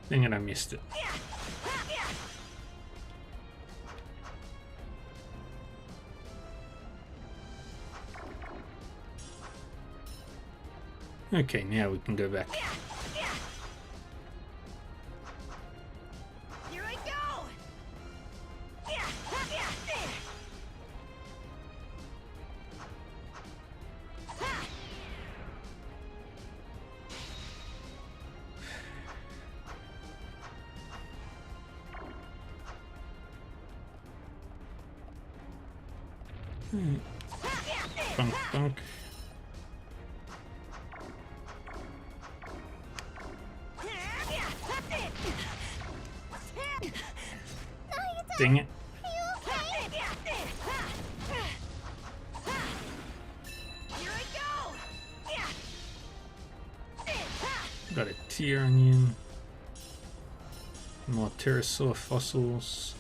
Dang it, I missed it. Okay, now we can go back.
Here I go!
Bunk, bunk. Dang it. Got a tear onion. More pterosaur fossils.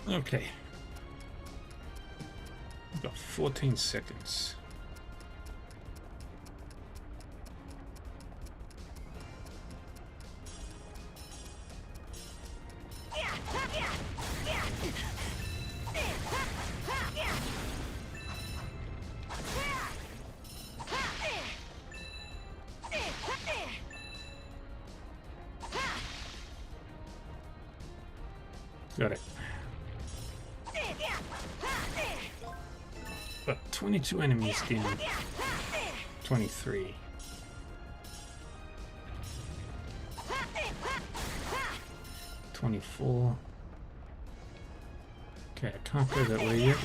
Okay. We've got 14 seconds. Got it. But 22 enemies down. 23. $24. Okay, I can't go that way yet.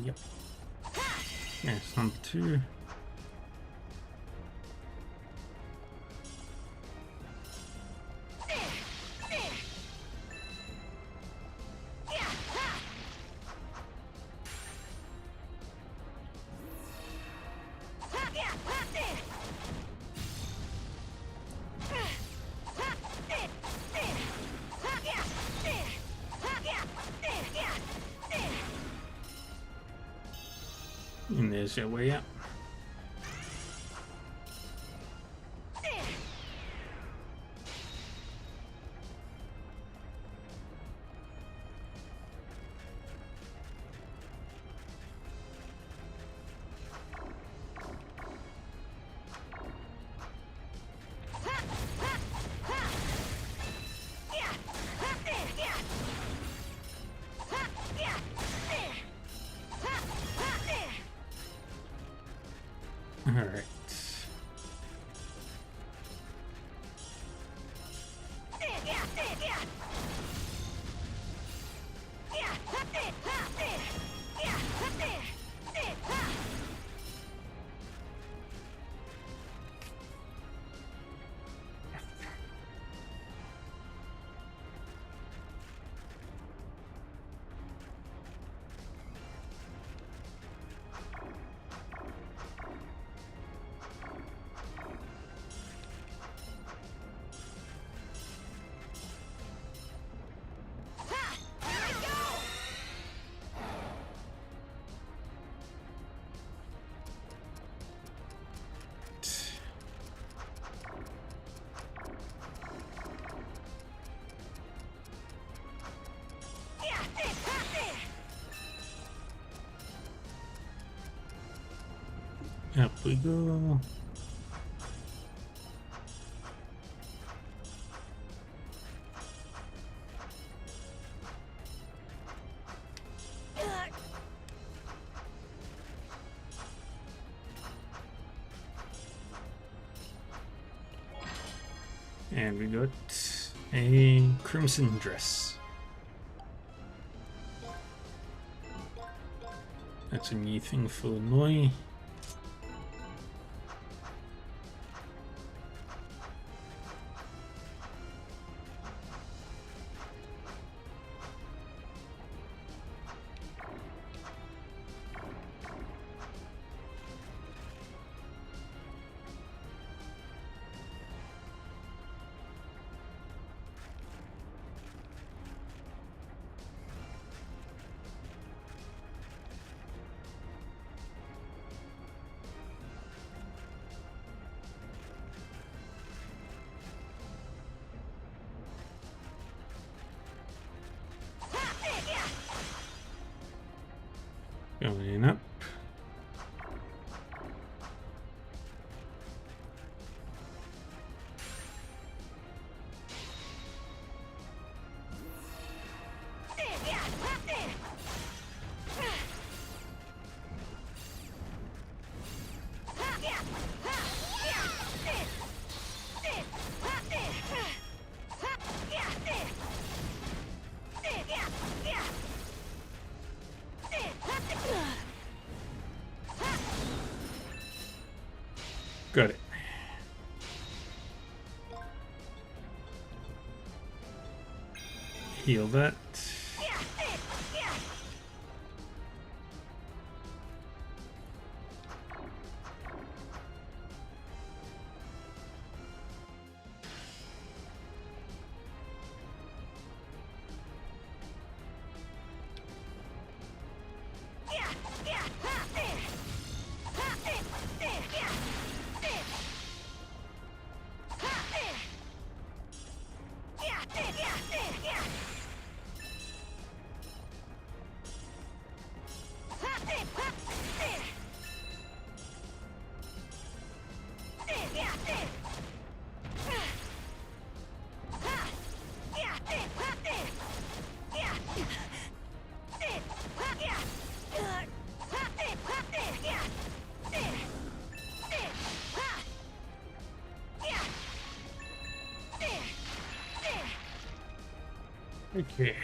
Yep. Yes, number 2. And there's your way up. Alright. Up we go. And we got a crimson dress. That's a new thing for Noi. Going up. Got it. Heal that. Okay.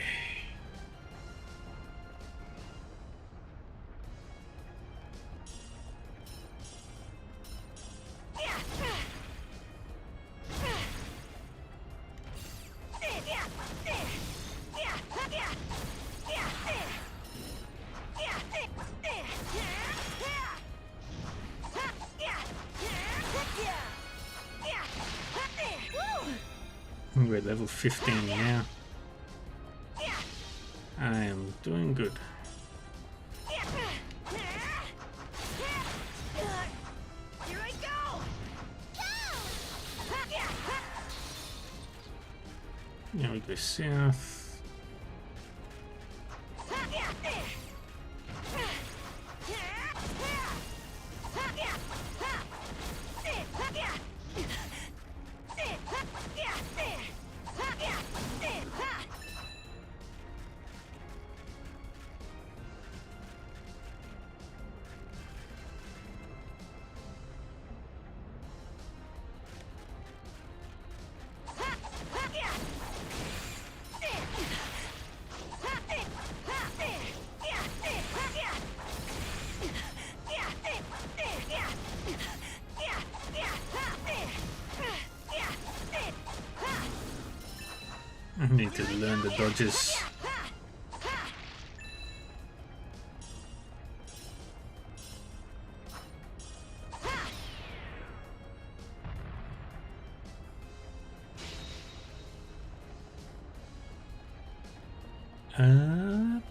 We're at level 15 now. I am doing good.
Here I go!
Now we go south. I need to learn the dodges. Up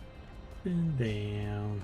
and down.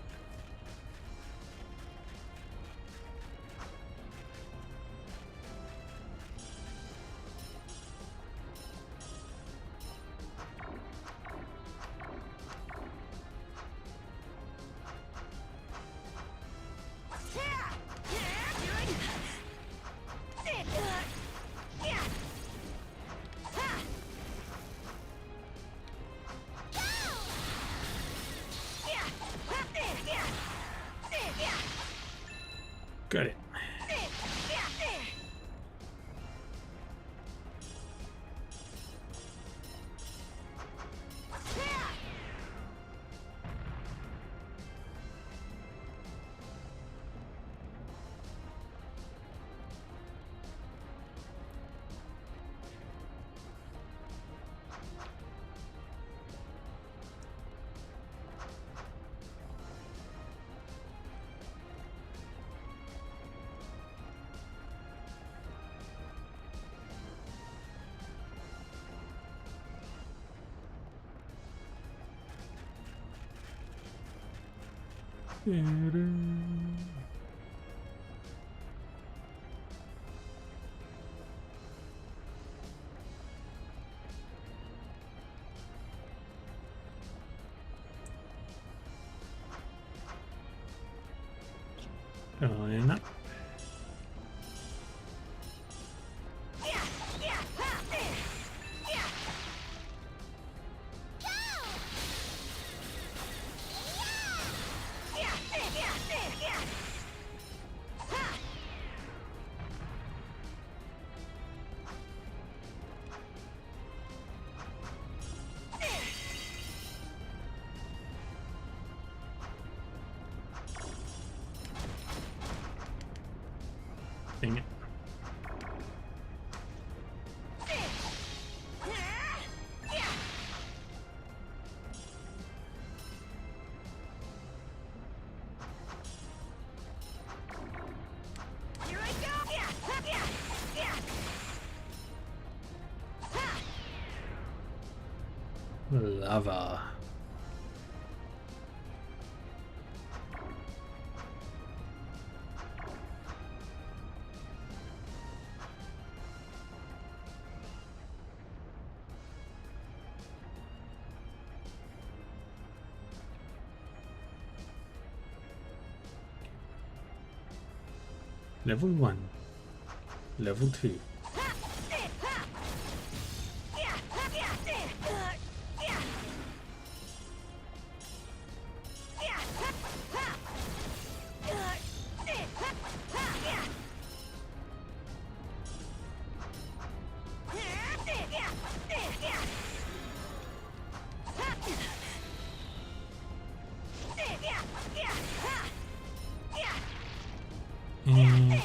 Got it. Going up. Dang it.
Here I go!
Lava. Level 1. Level 2.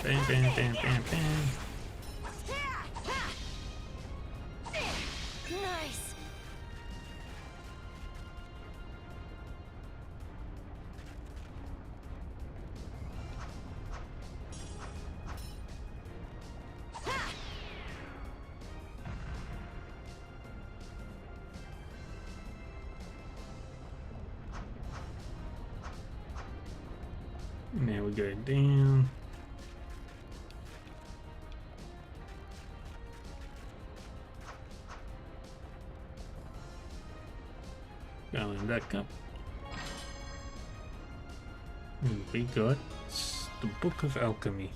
Bam, bam, bam, bam, bam.
Nice.
Now we go down. Going back up. And we got the Book of Alchemy.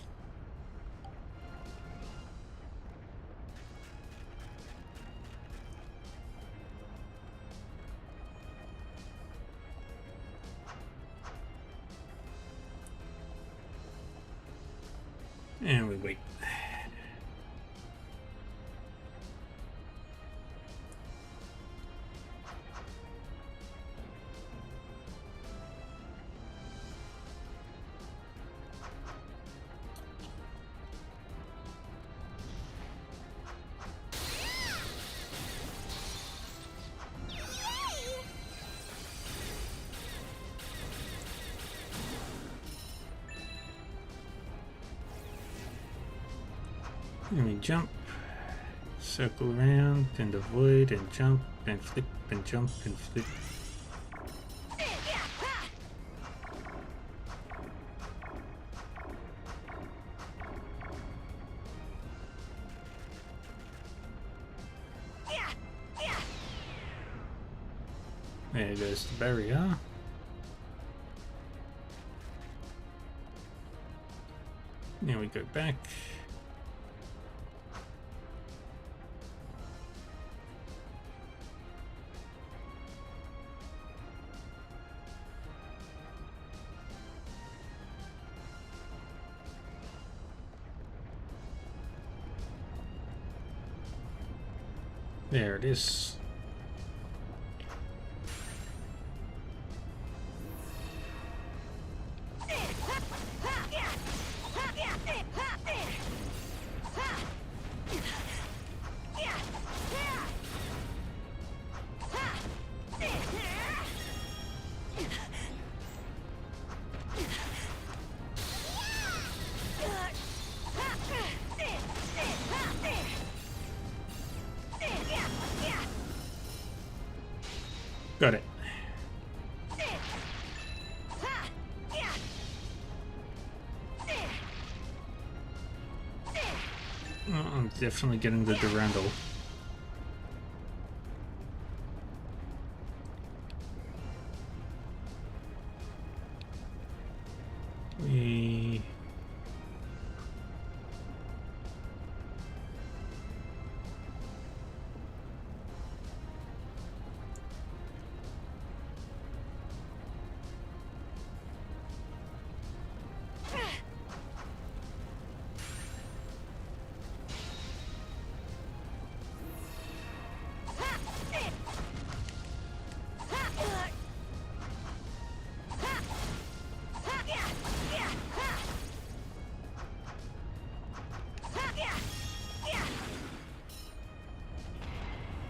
And we wait. And we jump, circle around, and avoid, and jump, and flip, and jump, and flip. There goes the barrier. Now we go back. There it is. Got it. definitely getting the Durandal. We...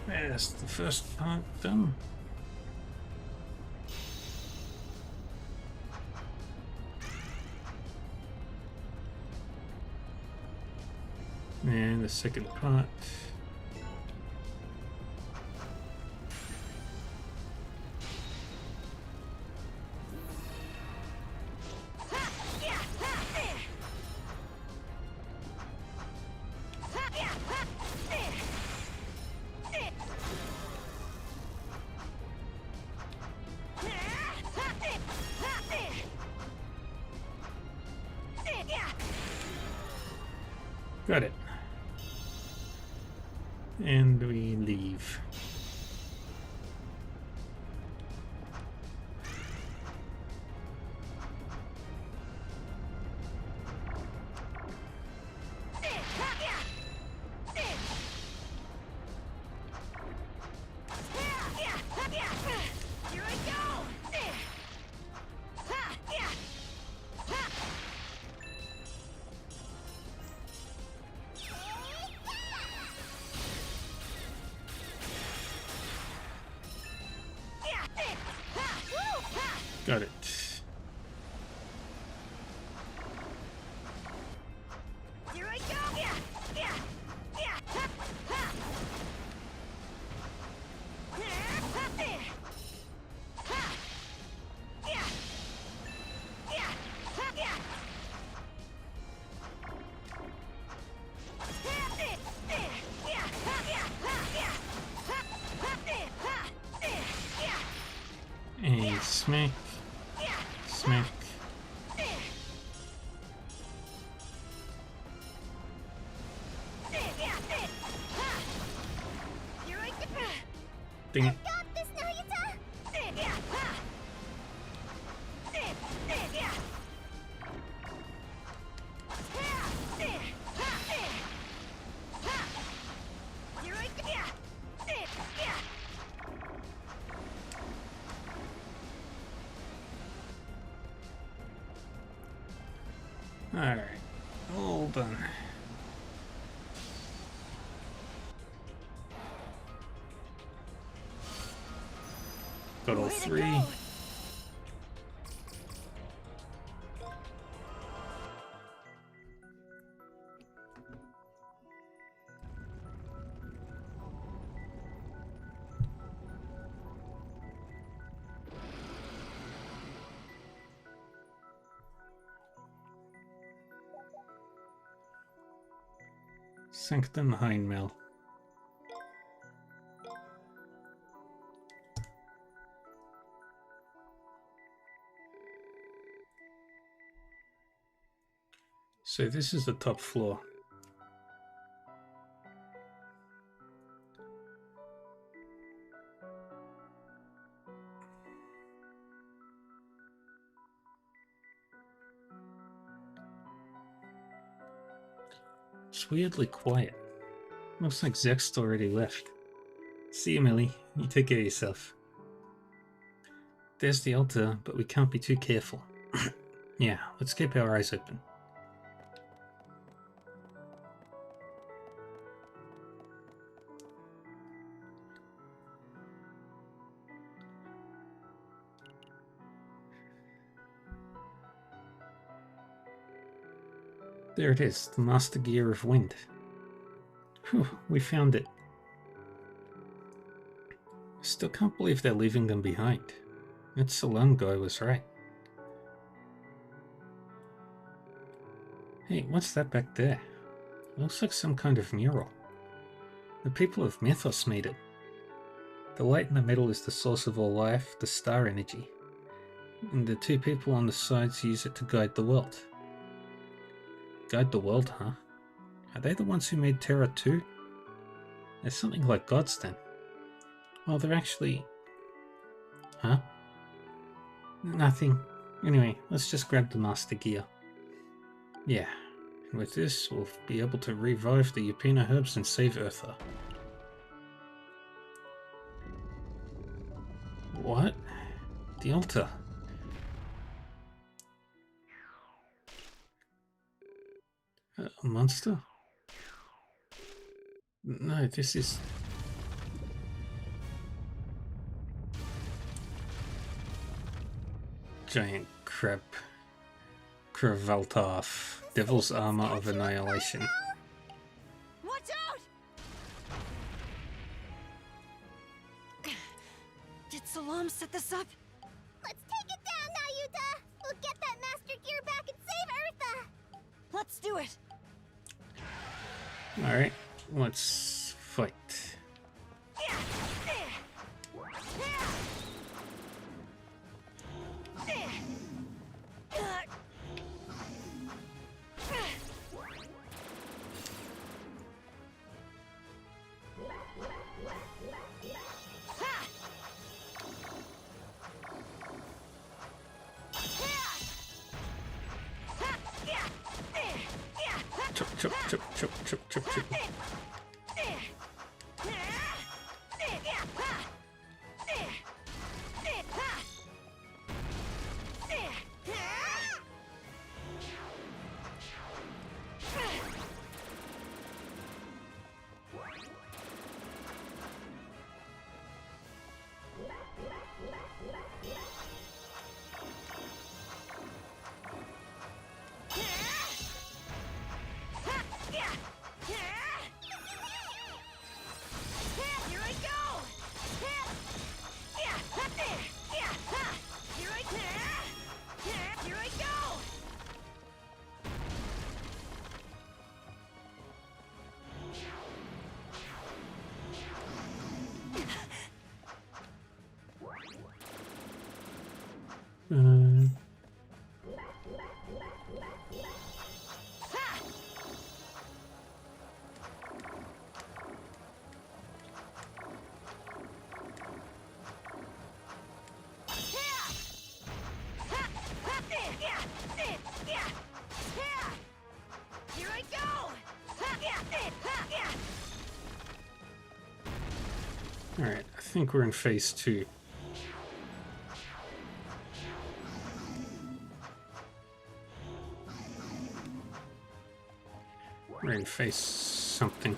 That's the first part done. And the second part. Got it. And we leave. Got it.
Here I go!
And smack. Smack. Dang it.
Got this, Nayuta!
Alright. All done. Got all
Way to
three.
go.
Sanctum Hindmill. So this is the top floor. It's weirdly quiet. Looks like Zex's already left. See you, Millie. You take care of yourself. There's the altar, but we can't be too careful. Yeah, let's keep our eyes open. There it is, the Master Gear of Wind. Whew, we found it. Still can't believe they're leaving them behind. That Salon guy was right. Hey, what's that back there? Looks like some kind of mural. The people of Mythos made it. The light in the middle is the source of all life, the star energy. And the two people on the sides use it to guide the world. Guide the world, huh? Are they the ones who made Terra too? They're something like gods then. Well, they're actually... Huh? Nothing. Anyway, let's just grab the Master Gear. Yeah, and with this, we'll be able to revive the Yupina herbs and save Eartha. What? The altar. A monster? No, this is... Giant crab. Kravaltov. Devil's Armor of Annihilation.
Watch out! Did Salam set this up? Let's take it down, Nayuta! We'll get that Master Gear back and save Eartha! Let's do it!
Alright, let's fight. Chop, chop, chop, chop, chop, chop, chop.
Here I go!
Alright, I think we're in phase 2. We're in phase something.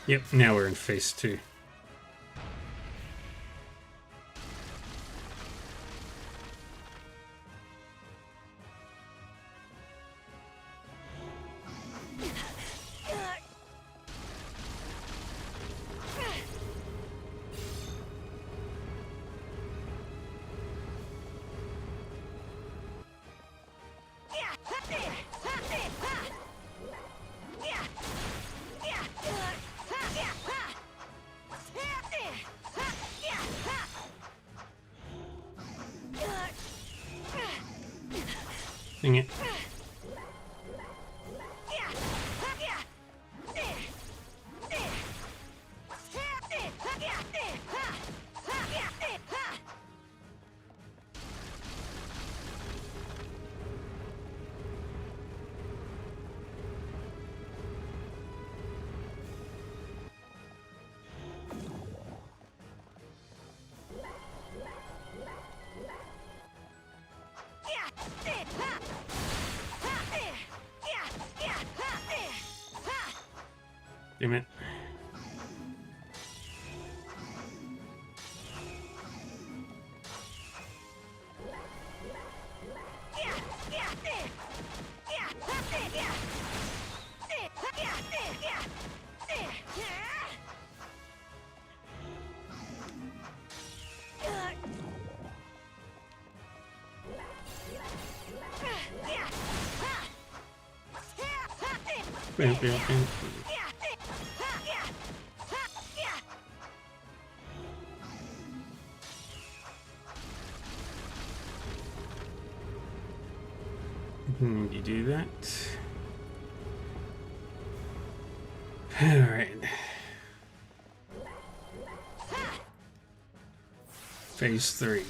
Yep, now we're in phase 2. Dang it. Damn it. You do that. Alright. Phase 3.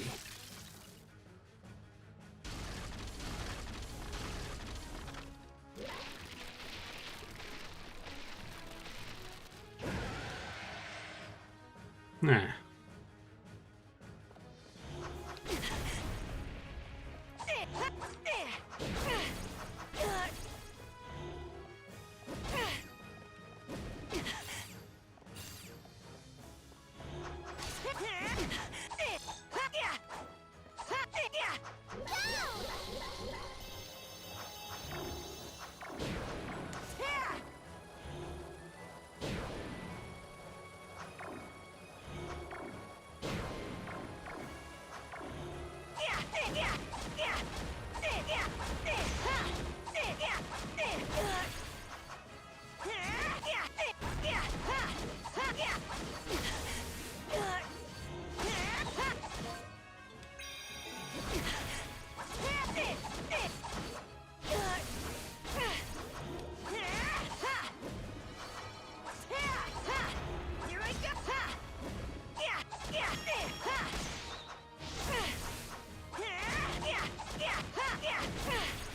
Nah.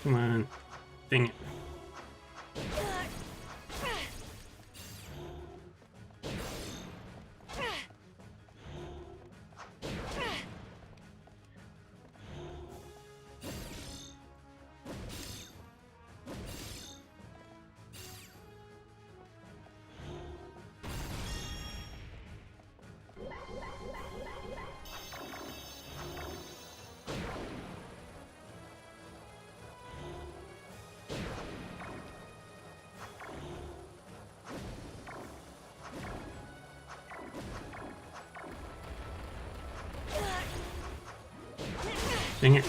Come on. Dang it. Dang it.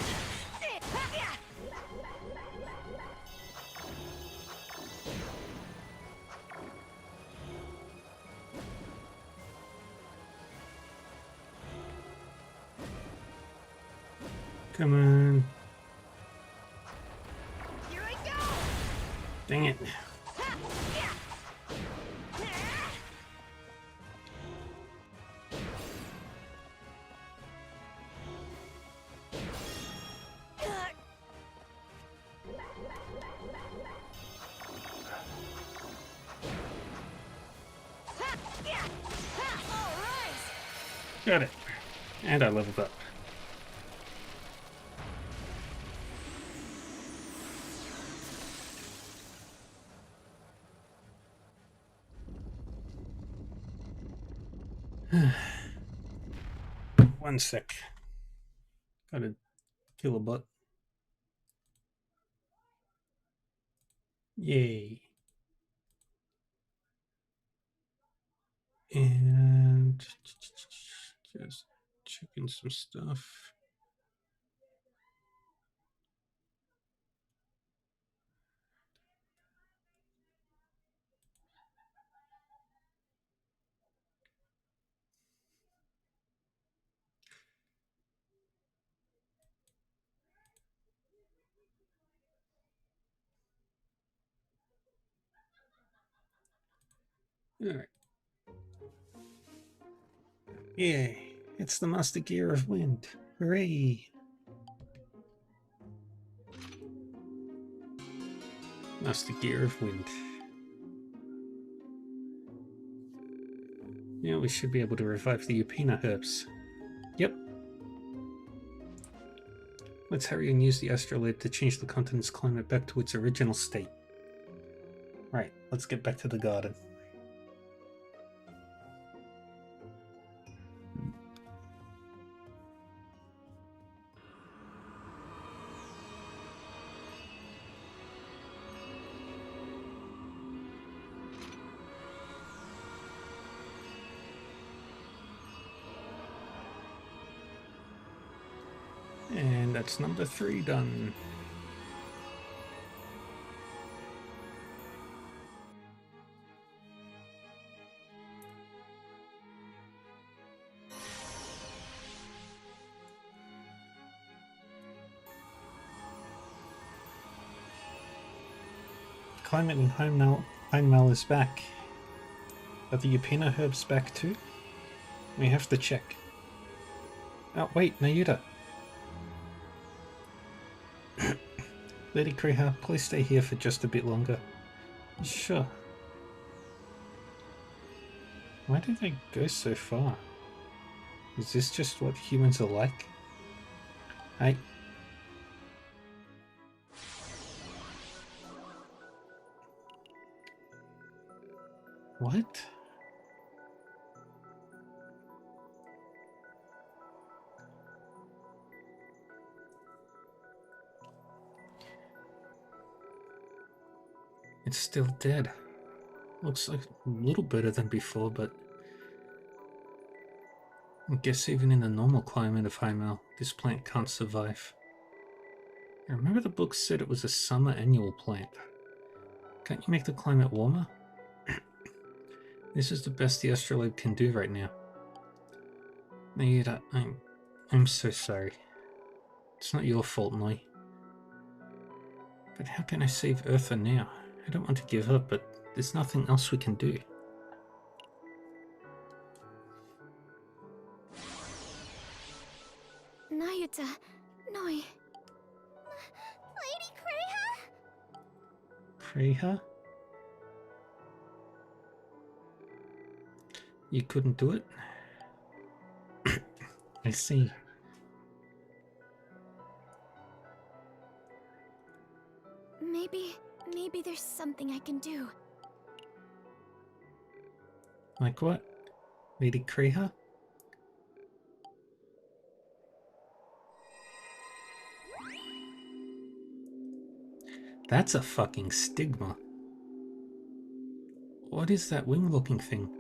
Come on.
Here I go!
Dang it. Got it. And I leveled up. One sec. Gotta kill a butt. Yay. And just checking some stuff. All right. Yay. It's the Master Gear of Wind. Hooray. Master Gear of Wind. Yeah, we should be able to revive the Upina herbs. Yep. Let's hurry and use the astrolabe to change the continent's climate back to its original state. Right, let's get back to the garden. And that's number 3 done. climate in Heimel is back. Are the Upina herbs back too? We have to check. Oh, wait, Nayuta. Lady Kreha, please stay here for just a bit longer. Sure. Why do they go so far? Is this just what humans are like? What? It's still dead. Looks like a little better than before, but I guess even in the normal climate of Heimel, this plant can't survive. I remember the book said it was a summer annual plant. Can't you make the climate warmer? This is the best the astrolabe can do right now. Nayuta, I'm so sorry. It's not your fault, Noy. But how can I save Eartha now? I don't want to give up, but there's nothing else we can do.
Nayuta, Noy. Lady Kreha?
Kreha? You couldn't do it? I see.
Maybe there's something I can do.
Like what? Lady Kreha? That's a fucking stigma. What is that wing-looking thing?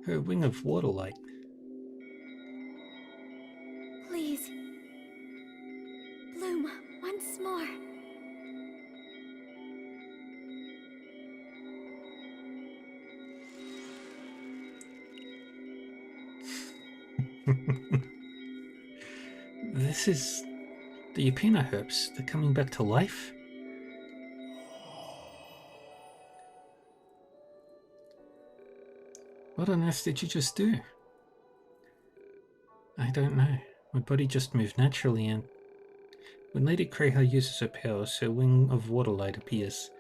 Her wing of waterlight.
Please. Bloom, once more.
This is... the Upina herbs. They're coming back to life? What on earth did you just do? I don't know. My body just moved naturally and... When Lady Kreha uses her powers, her wing of waterlight appears.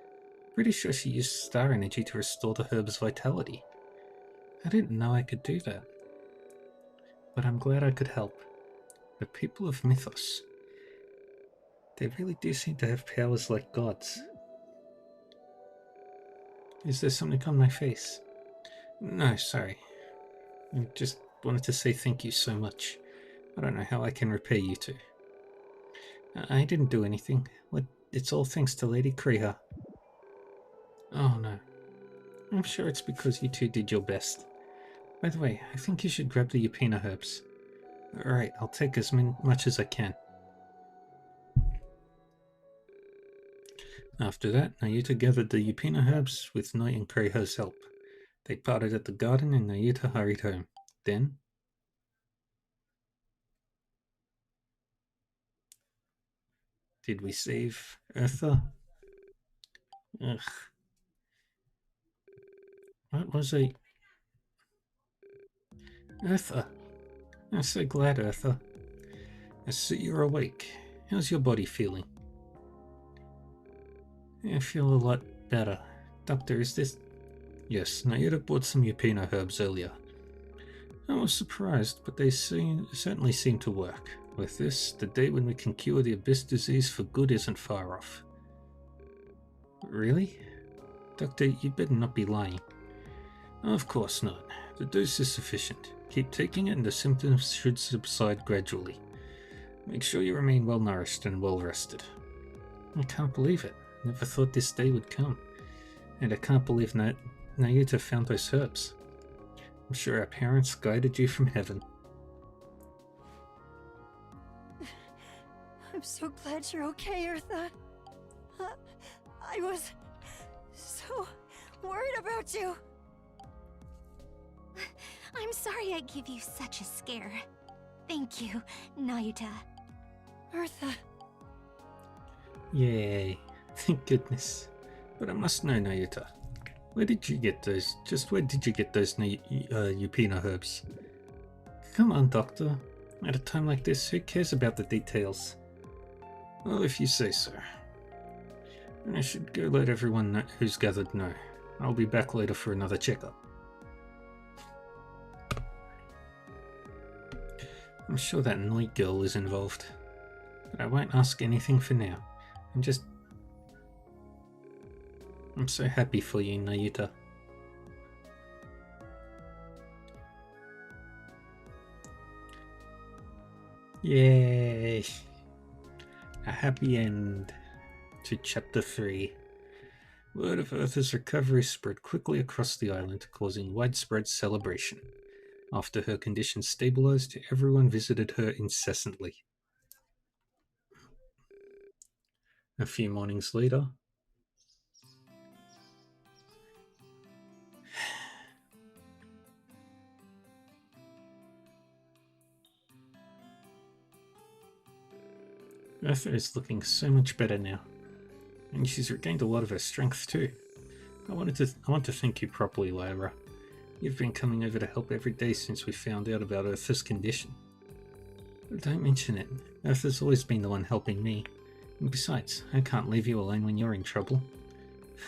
Pretty sure she used star energy to restore the herb's vitality. I didn't know I could do that. But I'm glad I could help. The people of Mythos. They really do seem to have powers like gods. Is there something on my face? No, sorry. I just wanted to say thank you so much. I don't know how I can repay you two. I didn't do anything. It's all thanks to Lady Kreha. Oh no. I'm sure it's because you two did your best. By the way, I think you should grab the Upina herbs. Alright, I'll take as much as I can. After that, Nayuta gathered the Upina herbs with Noy and Kreha's help. They parted at the garden and Nayuta hurried home. Then... Did we save Eartha? Ugh. What was I... Eartha! I'm so glad, Eartha. I see you're awake. How's your body feeling? I feel a lot better. Doctor, is this... Yes, Nayuta bought some Upina herbs earlier. I was surprised, but they certainly seem to work. With this, the day when we can cure the Abyss disease for good isn't far off. Really? Doctor, you better not be lying. Of course not. The dose is sufficient. Keep taking it and the symptoms should subside gradually. Make sure you remain well nourished and well rested. I can't believe it. Never thought this day would come. And I can't believe Nayuta found those herbs. I'm sure our parents guided you from heaven.
I'm so glad you're okay, Eartha. I was so worried about you. I'm sorry I gave you such a scare. Thank you, Nayuta. Eartha.
Yay. Thank goodness. But I must know, Nayuta. Where did you get those? Just where did you get those Yupina herbs? Come on, Doctor. At a time like this, who cares about the details? Well, if you say so. I should go let everyone who's gathered know. I'll be back later for another checkup. I'm sure that Noi girl is involved. But I won't ask anything for now. I'm so happy for you, Nayuta. Yay! A happy end to Chapter 3. Word of Eartha's recovery spread quickly across the island, causing widespread celebration. After her condition stabilized, everyone visited her incessantly. A few mornings later, Eartha is looking so much better now, and she's regained a lot of her strength too. I want to thank you properly, Lyra. You've been coming over to help every day since we found out about Eartha's condition. But don't mention it. Eartha's always been the one helping me. And besides, I can't leave you alone when you're in trouble.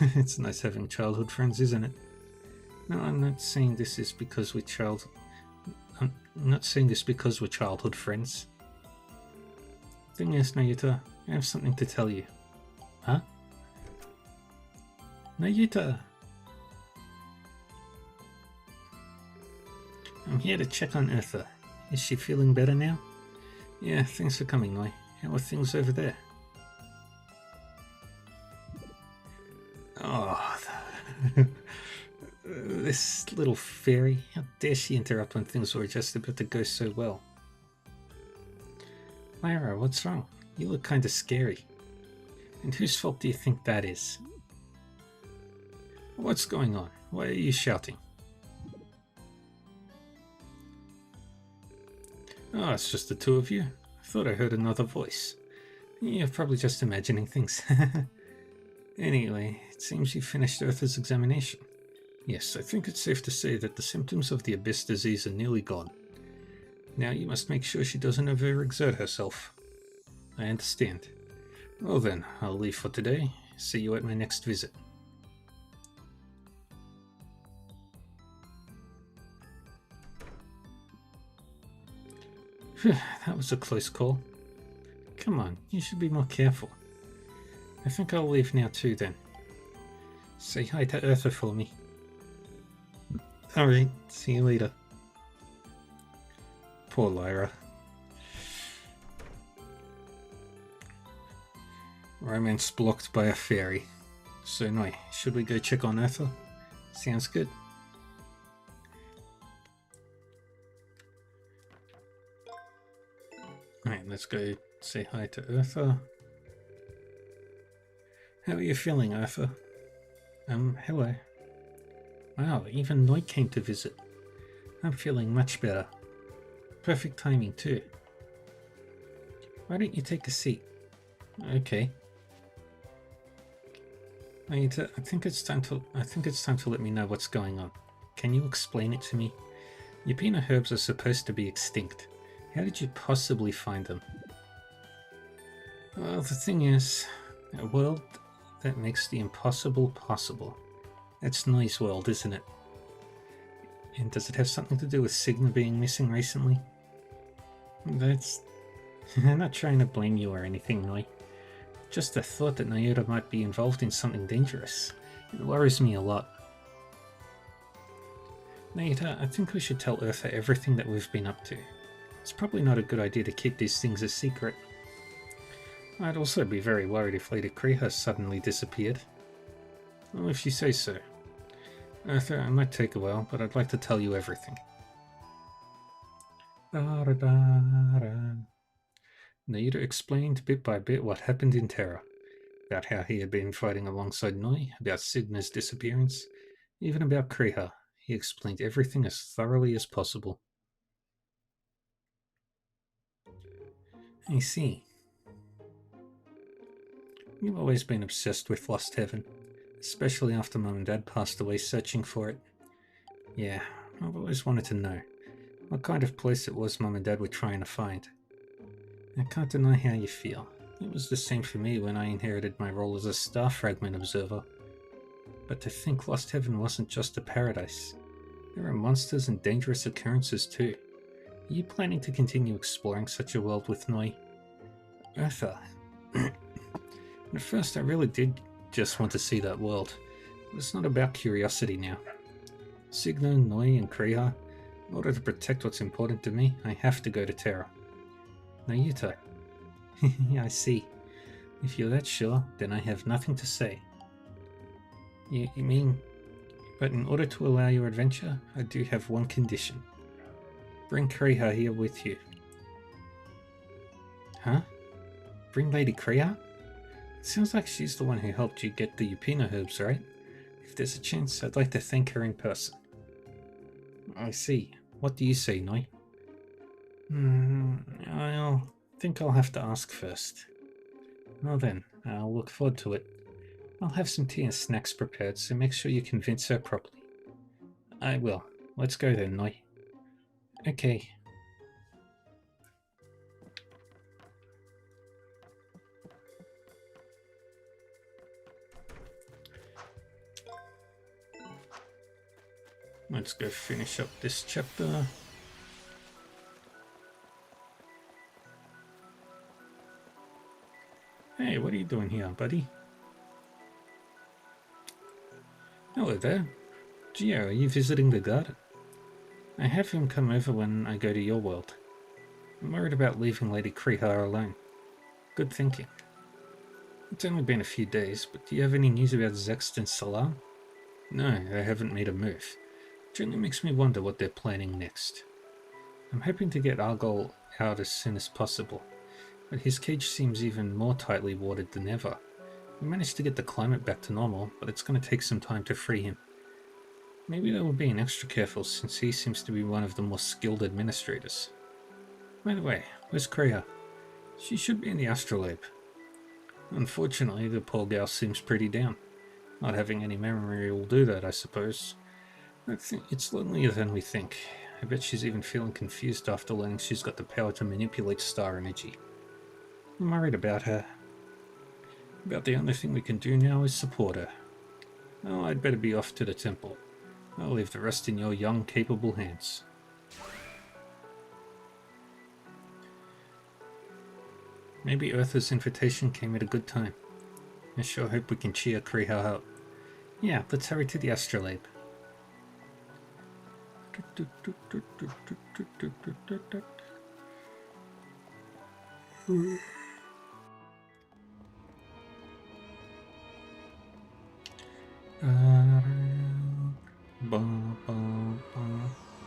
It's nice having childhood friends, isn't it? No, I'm not saying this is because we're I'm not saying this because we're childhood friends. Thing is, Nayuta, I have something to tell you. Huh? Nayuta! I'm here to check on Eartha. Is she feeling better now? Yeah, things are coming, Noi. How are things over there? Oh, this little fairy. How dare she interrupt when things were just about to go so well? Lyra, what's wrong? You look kinda scary. And whose fault do you think that is? What's going on? Why are you shouting? Oh, it's just the two of you? I thought I heard another voice. You're probably just imagining things. Anyway, it seems you finished Eartha's examination. Yes, I think it's safe to say that the symptoms of the Abyss disease are nearly gone. Now you must make sure she doesn't overexert herself. I understand. Well then, I'll leave for today. See you at my next visit. That was a close call. Come on, you should be more careful. I think I'll leave now too then. Say hi to Eartha for me. Alright, see you later. Poor Lyra. Romance blocked by a fairy. So Noi, should we go check on Eartha? Sounds good. Alright, let's go say hi to Eartha. How are you feeling, Eartha? Hello. Wow, even Noi came to visit. I'm feeling much better. Perfect timing too. Why don't you take a seat? Okay. I think it's time to let me know what's going on. Can you explain it to me? Yupina herbs are supposed to be extinct. How did you possibly find them? Well, the thing is, a world that makes the impossible possible. That's Noi's world, isn't it? And does it have something to do with Signa being missing recently? That's... I'm not trying to blame you or anything, Noi. Just the thought that Nayuta might be involved in something dangerous. It worries me a lot. Nayuta, I think we should tell Eartha everything that we've been up to. It's probably not a good idea to keep these things a secret. I'd also be very worried if Lady Kreha suddenly disappeared. Well, if you say so. Eartha, it might take a while, but I'd like to tell you everything. Nayuta explained bit by bit what happened in Terra, about how he had been fighting alongside Noi, about Signa's disappearance, even about Kreha. He explained everything as thoroughly as possible. I see. You've always been obsessed with Lost Heaven. especially after Mum and Dad passed away searching for it. Yeah, I've always wanted to know what kind of place it was Mum and Dad were trying to find. I can't deny how you feel. It was the same for me when I inherited my role as a star fragment observer. But to think Lost Heaven wasn't just a paradise. There are monsters and dangerous occurrences too. Are you planning to continue exploring such a world with Noi? Eartha. At first I really did just want to see that world. But it's not about curiosity now. Signo, Noi, and Kriha, in order to protect what's important to me, I have to go to Terra. Nayuta. Yeah, I see. If you're that sure, then I have nothing to say. You mean... But in order to allow your adventure, I do have one condition. Bring Kriha here with you. Huh? Bring Lady Kriha? It sounds like she's the one who helped you get the Upina herbs, right? If there's a chance, I'd like to thank her in person. I see. What do you say, Noi? I think I'll have to ask first. Well then, I'll look forward to it. I'll have some tea and snacks prepared, so make sure you convince her properly. I will. Let's go then, Noi. Okay. Let's go finish up this chapter. Hey, what are you doing here, buddy? Hello there. Gio, are you visiting the garden? I have him come over when I go to your world. I'm worried about leaving Lady Kriha alone. Good thinking. It's only been a few days, but do you have any news about Zext and Salam? No, they haven't made a move. Which only makes me wonder what they're planning next. I'm hoping to get Argol out as soon as possible, but his cage seems even more tightly warded than ever. We managed to get the climate back to normal, but it's going to take some time to free him. Maybe they were being extra careful since he seems to be one of the more skilled administrators. By the way, where's Kriha? She should be in the astrolabe. Unfortunately, the poor gal seems pretty down. Not having any memory will do that, I suppose. I think it's lonelier than we think. I bet she's even feeling confused after learning she's got the power to manipulate star energy. I'm worried about her. About the only thing we can do now is support her. Well, I'd better be off to the temple. I'll leave the rest in your young, capable hands. Maybe Eartha's invitation came at a good time. I sure hope we can cheer Kriha up. Yeah, let's hurry to the astrolabe.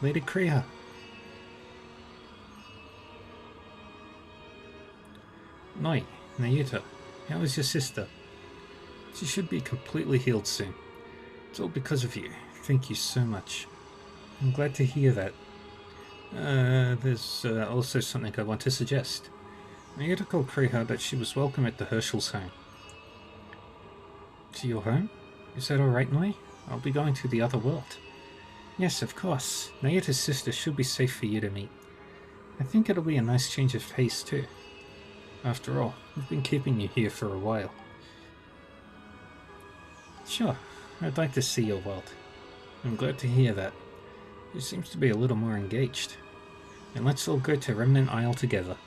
Lady Kriha. Noi, Nayuta, how is your sister? She should be completely healed soon. It's all because of you. Thank you so much. I'm glad to hear that. There's also something I want to suggest. Nayuta told Kriha that she was welcome at the Herschel's home. To your home? Is that alright, Noi? I'll be going to the other world. Yes, of course. Nayuta's sister should be safe for you to meet. I think it'll be a nice change of pace too. After all, we've been keeping you here for a while. Sure, I'd like to see your world. I'm glad to hear that. You seem to be a little more engaged. And let's all go to Remnant Isle together.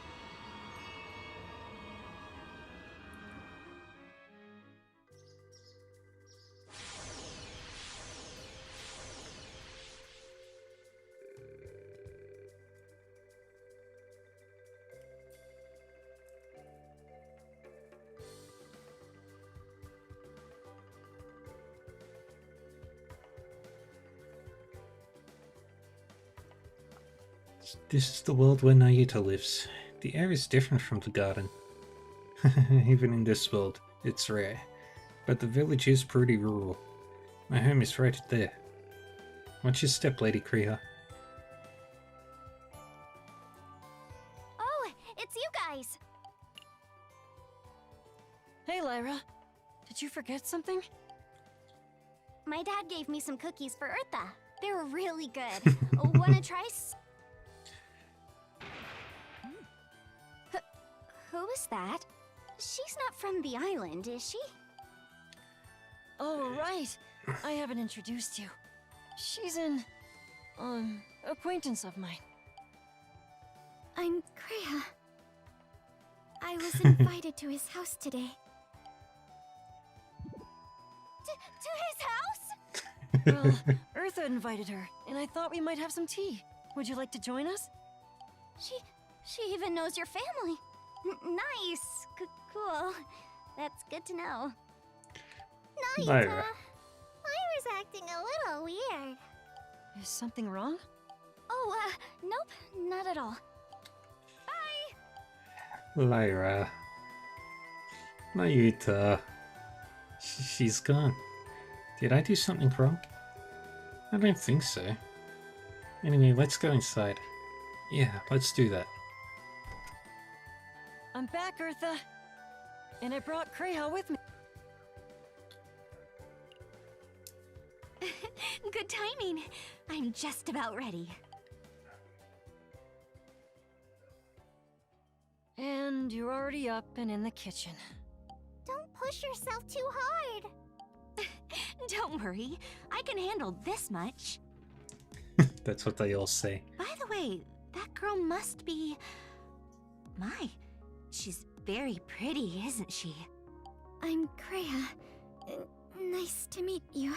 This is the world where Nayuta lives. The air is different from the garden. Even in this world, it's rare. But the village is pretty rural. My home is right there. Watch your step, Lady Kriha.
Oh, it's you guys!
Hey, Lyra. Did you forget something?
My dad gave me some cookies for Eartha. They're really good. Wanna try Who is that? She's not from the island, is she?
Oh, right. I haven't introduced you. She's an, acquaintance of mine.
I'm Kreha. I was invited to his house today. To his house?
Well, Eartha invited her, and I thought we might have some tea. Would you like to join us?
She even knows your family. Nice. Cool. That's good to know. Nayuta,
Lyra.
I was acting a little weird.
Is something wrong?
Oh, nope, not at all. Bye!
Lyra. Nayuta. She's gone. Did I do something wrong? I don't think so. Anyway, let's go inside. Yeah, let's do that.
I'm back, Eartha. And I brought Kreha with me.
Good timing. I'm just about ready.
And you're already up and in the kitchen.
Don't push yourself too hard. Don't worry. I can handle this much.
That's what they all say.
By the way, that girl must be... My, she's very pretty, isn't she? I'm Kreha. Nice to meet you.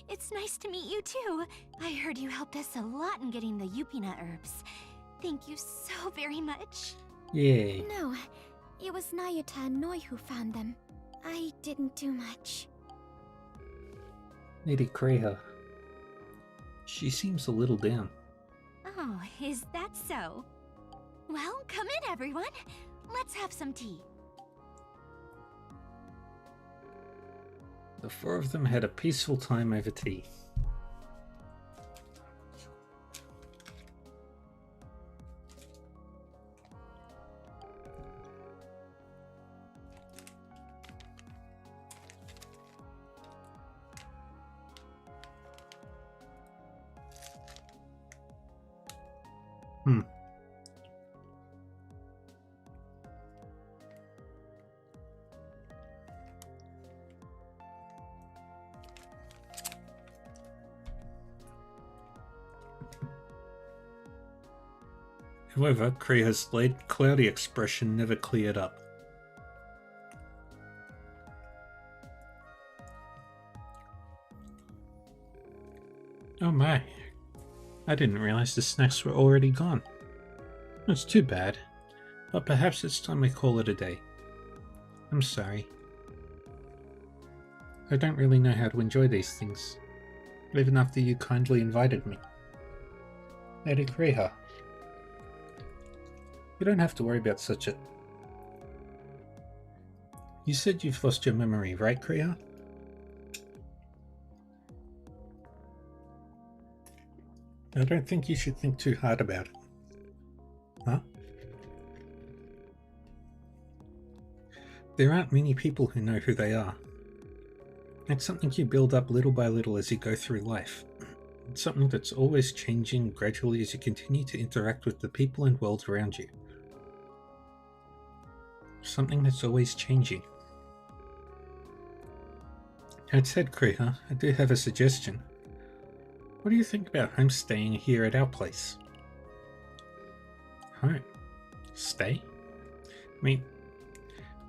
It's nice to meet you too. I heard you helped us a lot in getting the Yupina herbs. Thank you so very much.
Yay.
No, it was Nayuta and Noi who found them. I didn't do much.
Lady Kreha. She seems a little down.
Oh, is that so? Well, come in everyone. Let's have some tea.
The four of them had a peaceful time over tea. However, Kreha's cloudy expression never cleared up. Oh my, I didn't realize the snacks were already gone. That's too bad, but perhaps it's time we call it a day. I'm sorry. I don't really know how to enjoy these things, even after you kindly invited me. Lady Kreha. You don't have to worry about such a... You said you've lost your memory, right, Kreha? I don't think you should think too hard about it. Huh? There aren't many people who know who they are. It's something you build up little by little as you go through life. It's something that's always changing gradually as you continue to interact with the people and world around you. Something that's always changing. That said, Kreha, I do have a suggestion. What do you think about homestaying here at our place? Home? Stay? I mean,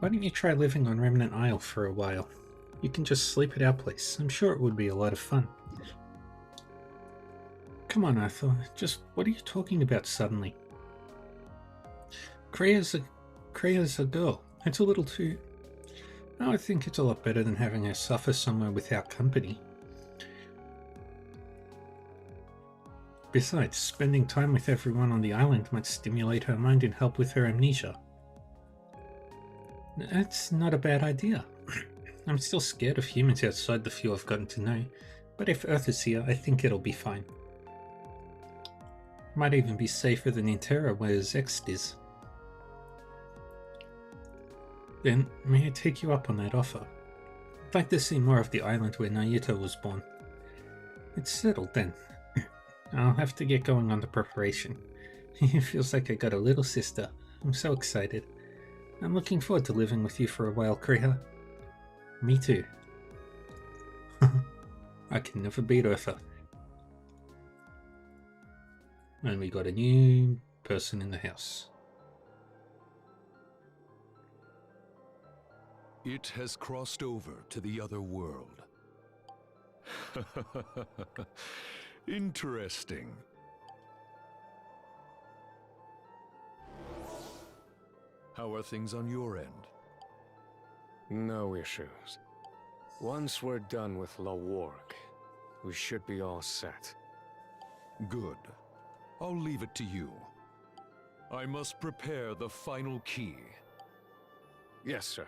why don't you try living on Remnant Isle for a while? You can just sleep at our place. I'm sure it would be a lot of fun. Come on, Arthur. Just what are you talking about suddenly? Kreha's a girl. It's a little too... No, I think it's a lot better than having her suffer somewhere without company. Besides, spending time with everyone on the island might stimulate her mind and help with her amnesia. That's not a bad idea. I'm still scared of humans outside the few I've gotten to know, but if Earth is here, I think it'll be fine. Might even be safer than in Terra where Zext is. Then, may I take you up on that offer? I'd like to see more of the island where Nayuta was born. It's settled then. I'll have to get going on the preparation. It feels like I got a little sister. I'm so excited. I'm looking forward to living with you for a while, Kriha. Me too. I can never beat Eartha. And we got a new person in the house.
It has crossed over to the other world. Interesting. How are things on your end?
No issues. Once we're done with Lawark, we should be all set.
Good. I'll leave it to you. I must prepare the final key.
Yes, sir.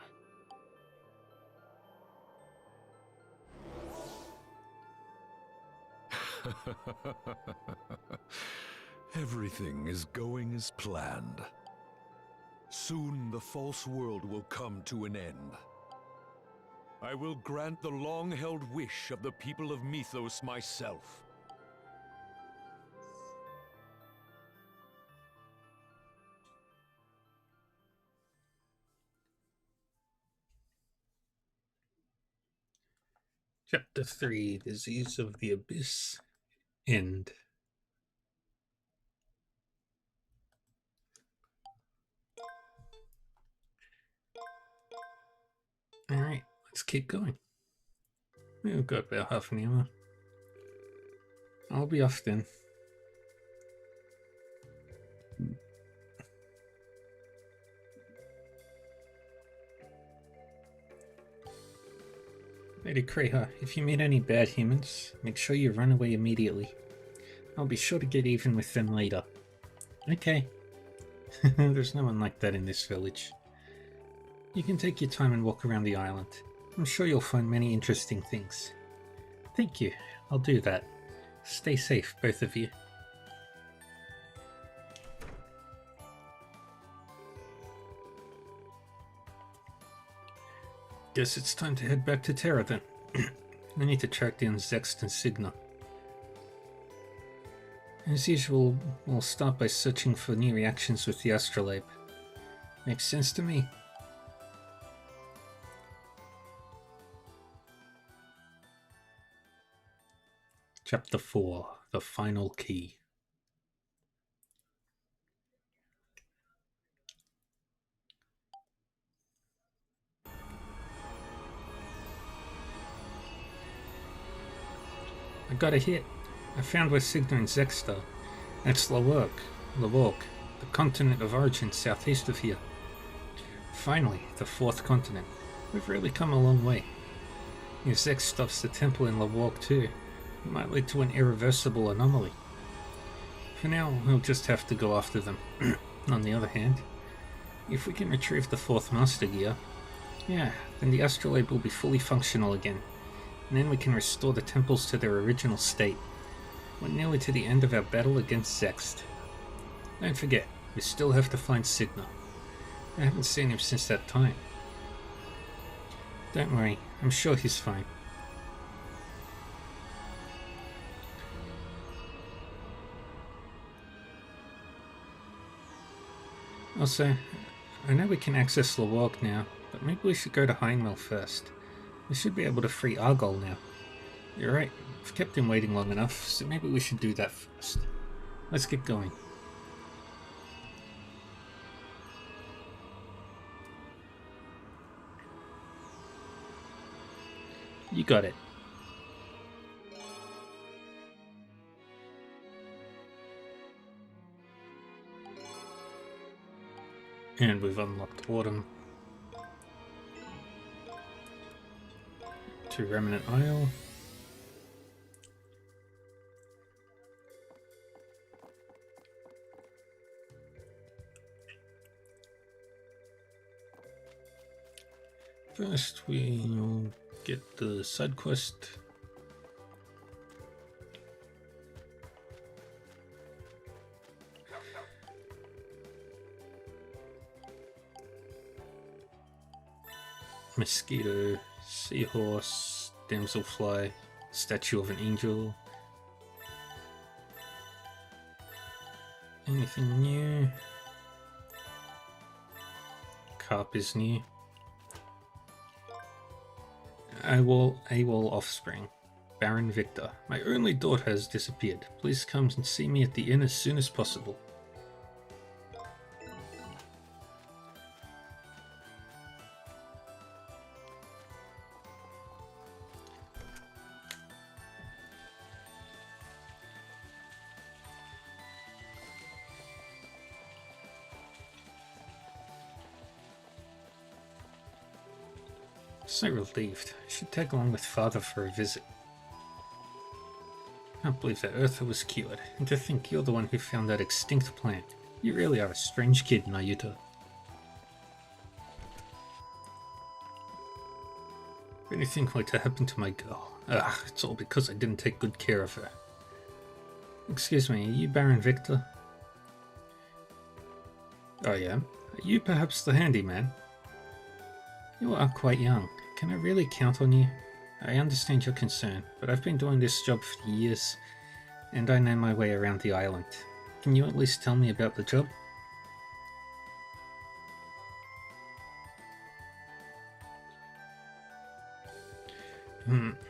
Everything is going as planned. Soon the false world will come to an end. I will grant the long-held wish of the people of Mythos myself.
Chapter 3, Disease of the Abyss. End. Alright, let's keep going. We've got about half an hour. I'll be off then. Lady Kreha, if you meet any bad humans, make sure you run away immediately. I'll be sure to get even with them later. Okay. There's no one like that in this village. You can take your time and walk around the island. I'm sure you'll find many interesting things. Thank you. I'll do that. Stay safe, both of you. Guess it's time to head back to Terra then. I need to track down Zext and Signa. As usual, we'll start by searching for new reactions with the astrolabe. Makes sense to me. Chapter 4, The Final Key. I got a hit. I found where Signa and Zext are. That's Lawark, the continent of origin southeast of here. Finally, the fourth continent. We've really come a long way. If Zext stops the temple in Lawark too, it might lead to an irreversible anomaly. For now, we'll just have to go after them. On the other hand, if we can retrieve the fourth Master Gear, yeah, then the astrolabe will be fully functional again. And then we can restore the temples to their original state. We're nearly to the end of our battle against Zext. Don't forget, we still have to find Signa. I haven't seen him since that time. Don't worry, I'm sure he's fine. Also, I know we can access Lawark now, but maybe we should go to Heinmel first. We should be able to free Argol now. You're right, I've kept him waiting long enough, so maybe we should do that first. Let's get going. You got it. And we've unlocked Autumn. To Remnant Isle. First, we'll get the side quest. Mosquito Seahorse, damselfly, statue of an angel. Anything new? Carp is new. AWOL offspring. Baron Victor. My only daughter has disappeared. Please come and see me at the inn as soon as possible. So relieved. I should tag along with Father for a visit. Can't believe that Eartha was cured, and to think you're the one who found that extinct plant. You really are a strange kid, Nayuta. If anything were to happen to my girl, it's all because I didn't take good care of her. Excuse me, are you Baron Victor? I am. Are you perhaps the handyman? You are quite young. Can I really count on you? I understand your concern, but I've been doing this job for years, and I know my way around the island. Can you at least tell me about the job?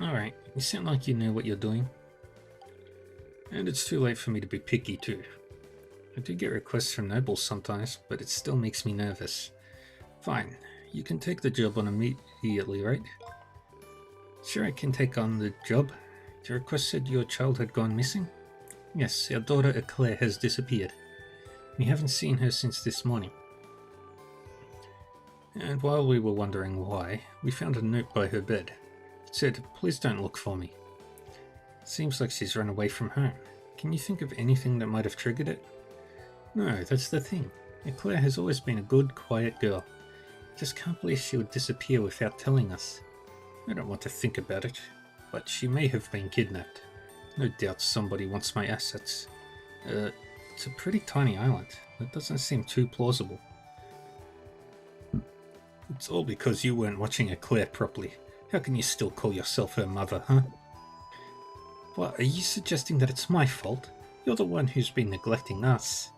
Alright. You sound like you know what you're doing. And it's too late for me to be picky too. I do get requests from nobles sometimes, but it still makes me nervous. Fine. You can take the job on immediately, right? Sure, I can take on the job. The request said your child had gone missing? Yes, our daughter Eclair has disappeared. We haven't seen her since this morning. And while we were wondering why, we found a note by her bed. It said, "Please don't look for me." Seems like she's run away from home. Can you think of anything that might have triggered it? No, that's the thing. Eclair has always been a good, quiet girl. Just can't believe she would disappear without telling us. I don't want to think about it, but she may have been kidnapped. No doubt somebody wants my assets. It's a pretty tiny island. That doesn't seem too plausible. It's all because you weren't watching Eclair properly. How can you still call yourself her mother, huh? What, are you suggesting that it's my fault? You're the one who's been neglecting us.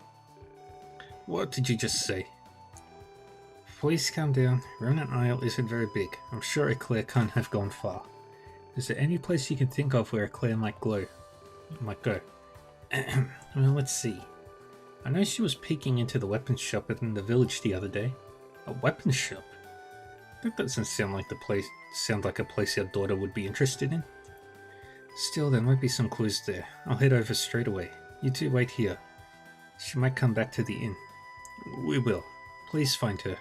What did you just say? Please calm down. Remnant Isle isn't very big. I'm sure Eclair can't have gone far. Is there any place you can think of where Eclair might go? Well, let's see. I know she was peeking into the weapons shop in the village the other day. A weapons shop? That doesn't sound like a place our daughter would be interested in. Still, there might be some clues there. I'll head over straight away. You two wait here. She might come back to the inn. We will. Please find her.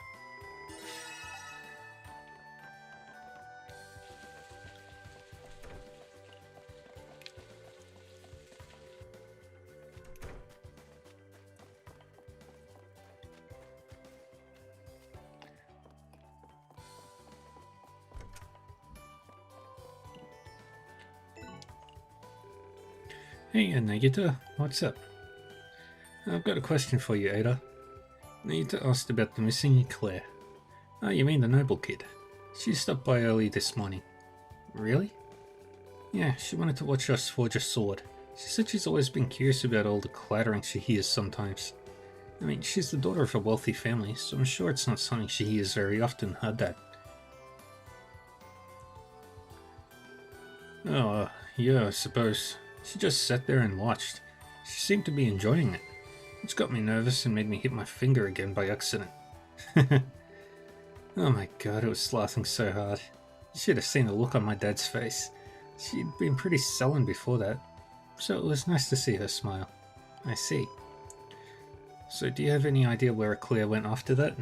Hey, Nayuta, what's up? I've got a question for you, Ada. Nayuta asked about the missing Eclair. Oh, you mean the noble kid. She stopped by early this morning. Really? Yeah, she wanted to watch us forge a sword. She said she's always been curious about all the clattering she hears sometimes. I mean, she's the daughter of a wealthy family, so I'm sure it's not something she hears very often, huh, Dad? Oh, yeah, I suppose. She just sat there and watched. She seemed to be enjoying it. It's got me nervous and made me hit my finger again by accident. Oh my god, I was laughing so hard. You should have seen the look on my dad's face. She'd been pretty sullen before that, so it was nice to see her smile. I see. So do you have any idea where Eclair went after that?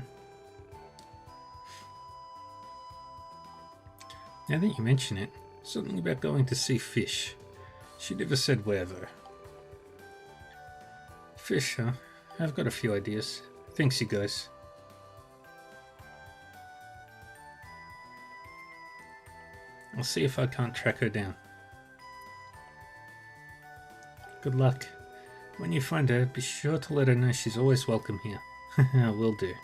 Now that you mention it, something about going to see fish. She never said where though. Fish, huh? I've got a few ideas. Thanks, you guys. I'll see if I can't track her down. Good luck. When you find her, be sure to let her know she's always welcome here. Will do.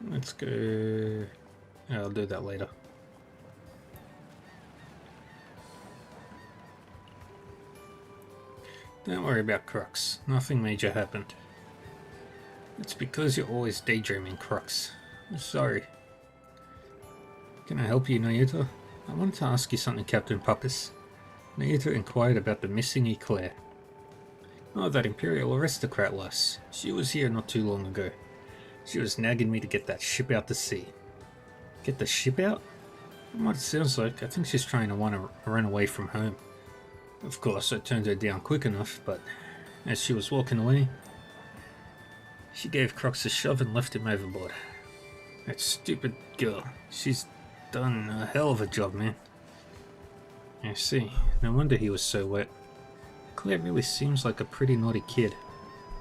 Let's go... I'll do that later. Don't worry about Crux. Nothing major happened. It's because you're always daydreaming, Crux. I'm sorry. Can I help you, Nayuta? I wanted to ask you something, Captain Puppis. Nayuta inquired about the missing eclair. Oh, that Imperial aristocrat lass. She was here not too long ago. She was nagging me to get that ship out to sea. Get the ship out? From what it sounds like, I think she's trying to run away from home. Of course, I turned her down quick enough, but as she was walking away, she gave Crux a shove and left him overboard. That stupid girl. She's done a hell of a job, man. I see. No wonder he was so wet. Claire really seems like a pretty naughty kid.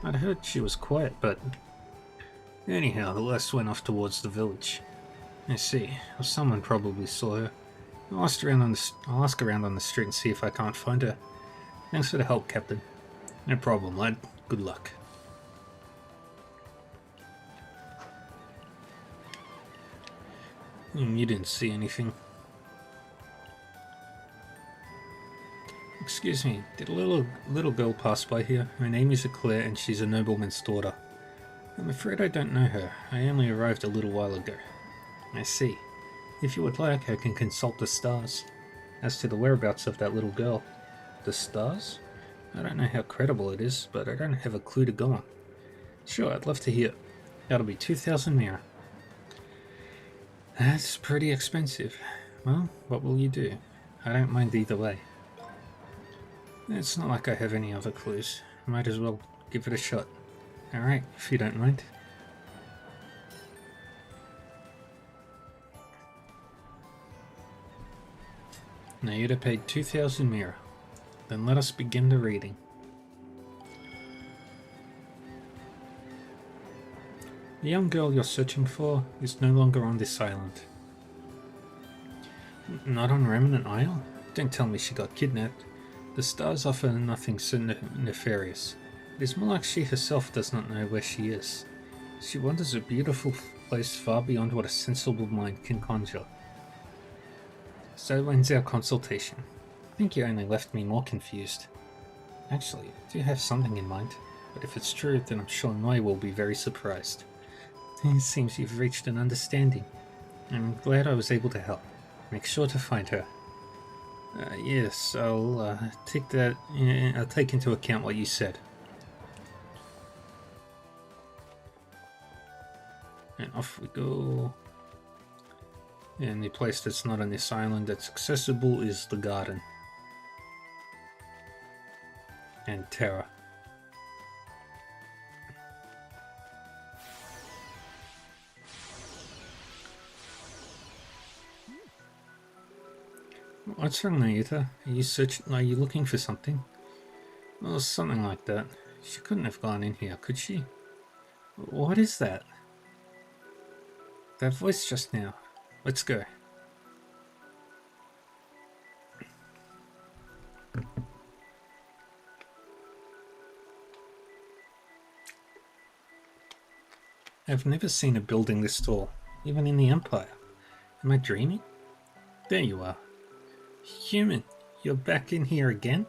I'd heard she was quiet, but... Anyhow, the lass went off towards the village. I see. Well, someone probably saw her. I'll ask around on the street and see if I can't find her. Thanks for the help, Captain. No problem, lad. Good luck. You didn't see anything. Excuse me, did a little girl pass by here? Her name is Eclair and she's a nobleman's daughter. I'm afraid I don't know her. I only arrived a little while ago. I see. If you would like, I can consult the stars. As to the whereabouts of that little girl, the stars? I don't know how credible it is, but I don't have a clue to go on. Sure, I'd love to hear. That'll be 2,000 mira. That's pretty expensive. Well, what will you do? I don't mind either way. It's not like I have any other clues. Might as well give it a shot. Alright, if you don't mind. Nayuta paid 2,000 mira. Then let us begin the reading. The young girl you're searching for is no longer on this island. Not on Remnant Isle? Don't tell me she got kidnapped. The stars offer nothing so nefarious. It is more like she herself does not know where she is. She wanders a beautiful place far beyond what a sensible mind can conjure. So ends our consultation. I think you only left me more confused. Actually, I do have something in mind, but if it's true, then I'm sure Noi will be very surprised. It seems you've reached an understanding. I'm glad I was able to help. Make sure to find her. Yes, I'll take that. I'll take into account what you said. And off we go. And the place that's not on this island that's accessible is the garden. And Terra. What's wrong, Nayuta? Are you looking for something? Well, something like that. She couldn't have gone in here, could she? What is that? That voice just now. Let's go. I've never seen a building this tall, even in the Empire. Am I dreaming? There you are. Human, you're back in here again?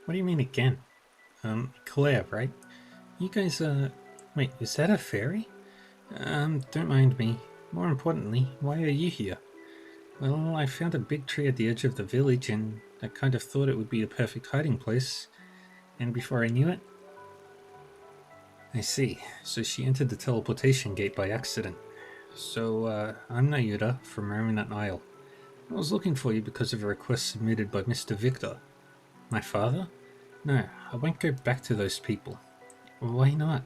What do you mean again? Claire, right? You guys, wait, is that a fairy? Don't mind me. More importantly, why are you here? Well, I found a big tree at the edge of the village and I kind of thought it would be a perfect hiding place. And before I knew it... I see. So she entered the teleportation gate by accident. So, I'm Nayuta from Remnant Isle. I was looking for you because of a request submitted by Mr. Victor. My father? No, I won't go back to those people. Why not?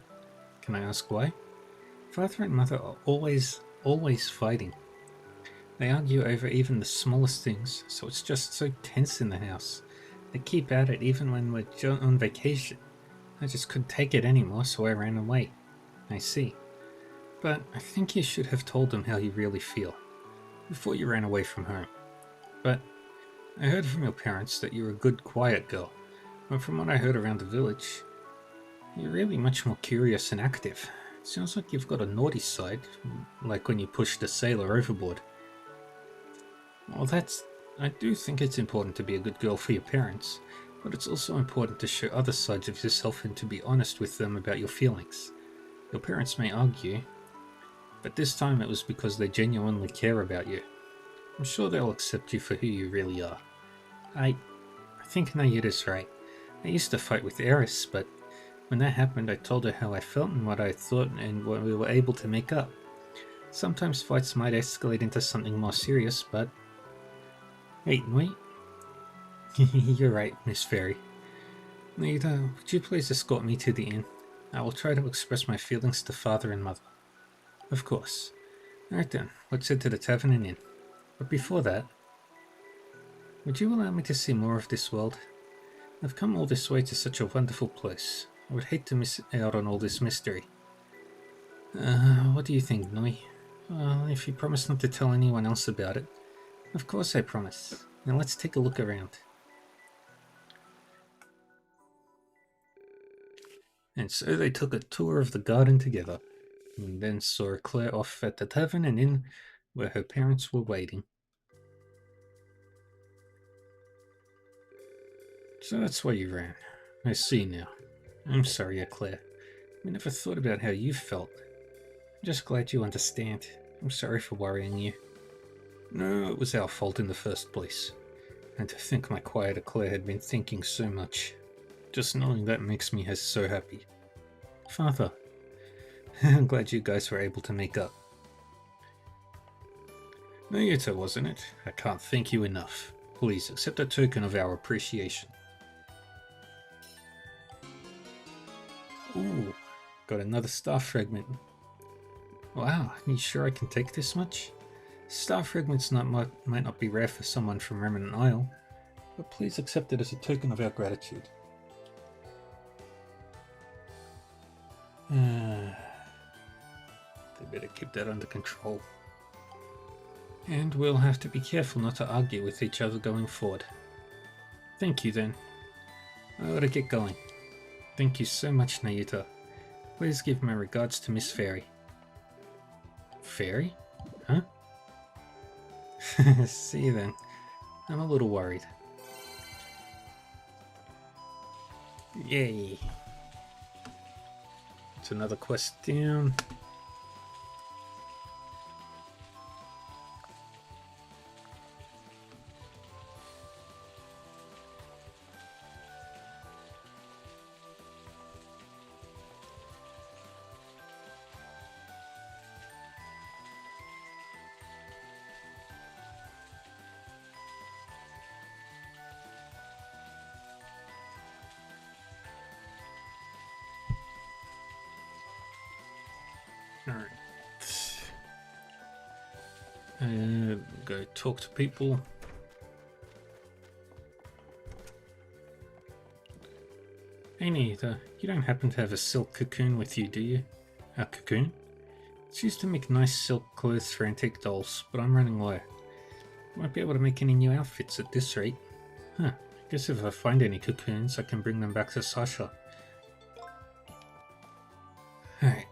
Can I ask why? Father and mother are always fighting. They argue over even the smallest things, so it's just so tense in the house. They keep at it even when we're on vacation. I just couldn't take it anymore, so I ran away. I see. But I think you should have told them how you really feel, before you ran away from home. But I heard from your parents that you're a good, quiet girl, but from what I heard around the village, you're really much more curious and active. It sounds like you've got a naughty side, like when you pushed a sailor overboard. Well, I do think it's important to be a good girl for your parents, but it's also important to show other sides of yourself and to be honest with them about your feelings. Your parents may argue, but this time it was because they genuinely care about you. I'm sure they'll accept you for who you really are. I think Nayuta's right. I used to fight with Eris, but when that happened I told her how I felt and what I thought and what we were able to make up. Sometimes fights might escalate into something more serious, but... Wait. You're right, Miss Fairy. Nayuta, would you please escort me to the inn? I will try to express my feelings to Father and Mother. Of course. Alright then, let's head to the tavern and inn. But before that, would you allow me to see more of this world? I've come all this way to such a wonderful place. I would hate to miss out on all this mystery. What do you think, Noi? Well, if you promise not to tell anyone else about it. Of course I promise. Now let's take a look around. And so they took a tour of the garden together, and then saw Claire off at the tavern and inn where her parents were waiting. So that's why you ran. I see now. I'm sorry, Claire. We never thought about how you felt. I'm just glad you understand. I'm sorry for worrying you. No, it was our fault in the first place. And to think my quiet Claire had been thinking so much. Just knowing that makes me so happy. Father, I'm glad you guys were able to make up. Nayuta, wasn't it? I can't thank you enough. Please accept a token of our appreciation. Ooh, got another star fragment. Wow, are you sure I can take this much? Star fragments might not be rare for someone from Remnant Isle, but please accept it as a token of our gratitude. They better keep that under control. And we'll have to be careful not to argue with each other going forward. Thank you then. I ought to get going. Thank you so much, Nayuta. Please give my regards to Miss Fairy. Fairy? Huh? See you then. I'm a little worried. Yay. It's another quest down. Alright. Go talk to people. Hey Nayuta, you don't happen to have a silk cocoon with you, do you? A cocoon? It's used to make nice silk clothes for antique dolls, but I'm running low. Won't be able to make any new outfits at this rate. Huh, I guess if I find any cocoons, I can bring them back to Sasha. Alright.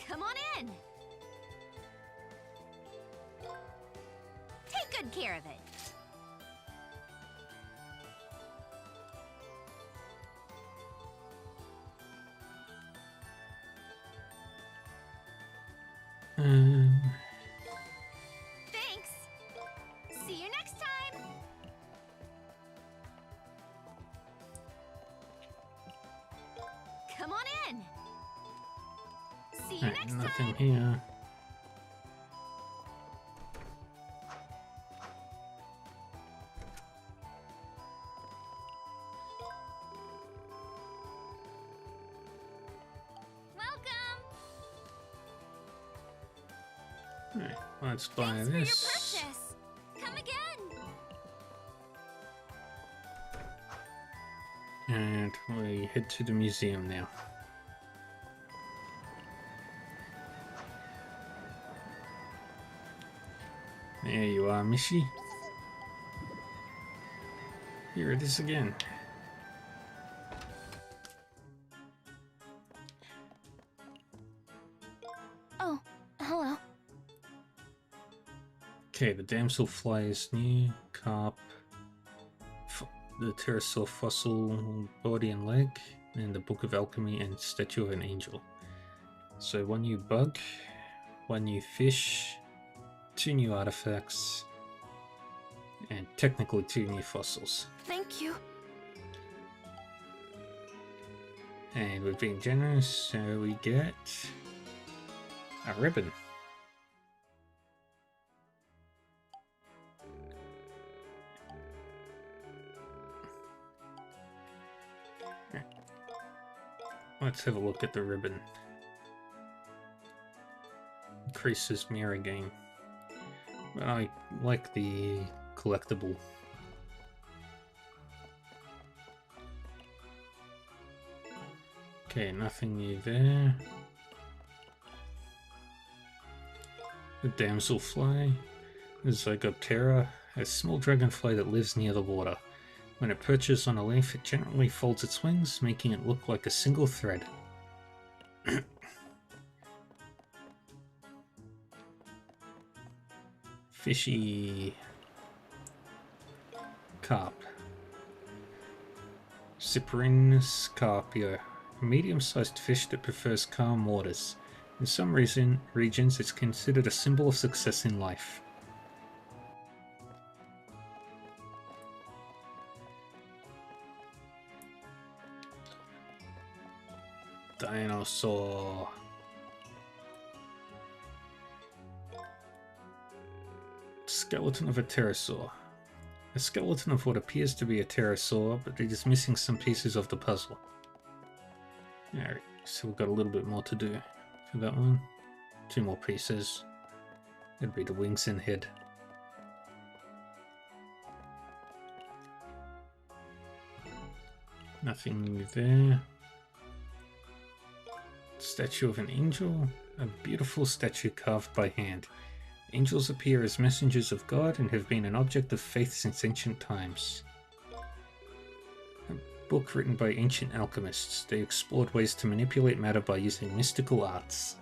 Come on in. Take good care of it. Thanks. See you next time. Come on in. See you next
Nothing
time.
here.
Welcome.
Alright, let's buy
Thanks for your
this.
purchase. Come again.
And we head to the museum now. you are, Mishi. Here it is again.
Oh, hello.
Okay, the damsel flies near, carp, the pterosaur fossil body and leg, and the Book of Alchemy and Statue of an Angel. So 1 new bug, 1 new fish, 2 new artifacts, and technically 2 new fossils.
Thank you.
And we're being generous, so we get a ribbon. Let's have a look at the ribbon. Increases mirror game. But I like the collectible. Okay, nothing new there. The damselfly, the Zygoptera, a small dragonfly that lives near the water. When it perches on a leaf, it generally folds its wings, making it look like a single thread. Fishy carp. Cyprinus carpio, a medium-sized fish that prefers calm waters. In some regions, it's considered a symbol of success in life. Dinosaur. Skeleton of a pterosaur. A skeleton of what appears to be a pterosaur, but it is missing some pieces of the puzzle. Alright, so we've got a little bit more to do for that one. 2 more pieces. It'd be the wings and head. Nothing new there. Statue of an angel. A beautiful statue carved by hand. Angels appear as messengers of God and have been an object of faith since ancient times. A book written by ancient alchemists. They explored ways to manipulate matter by using mystical arts.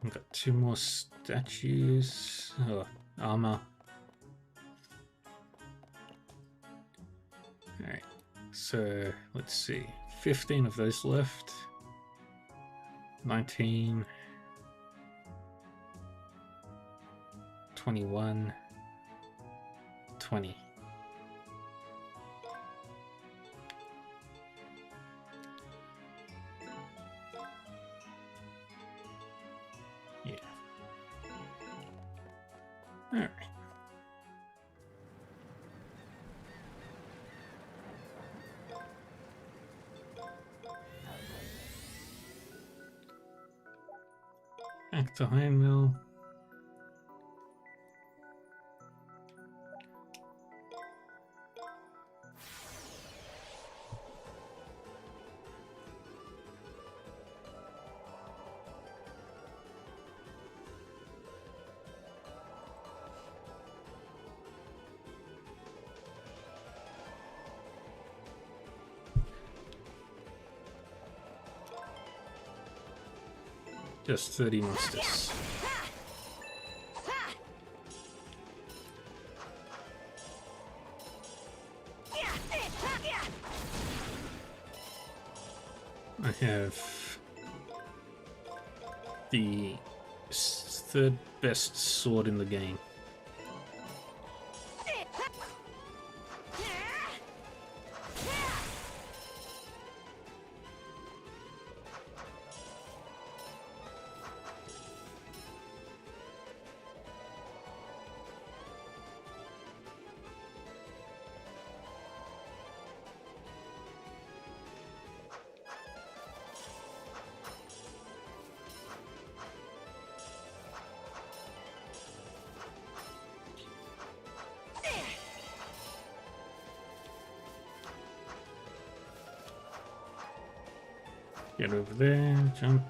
We've got 2 more statues. Oh, armor. Alright, so let's see. 15 of those left. 19. 21. 20. Yeah. All right. Back to Ironmill. Just 30 monsters. I have the 3rd best sword in the game. Get over there, jump.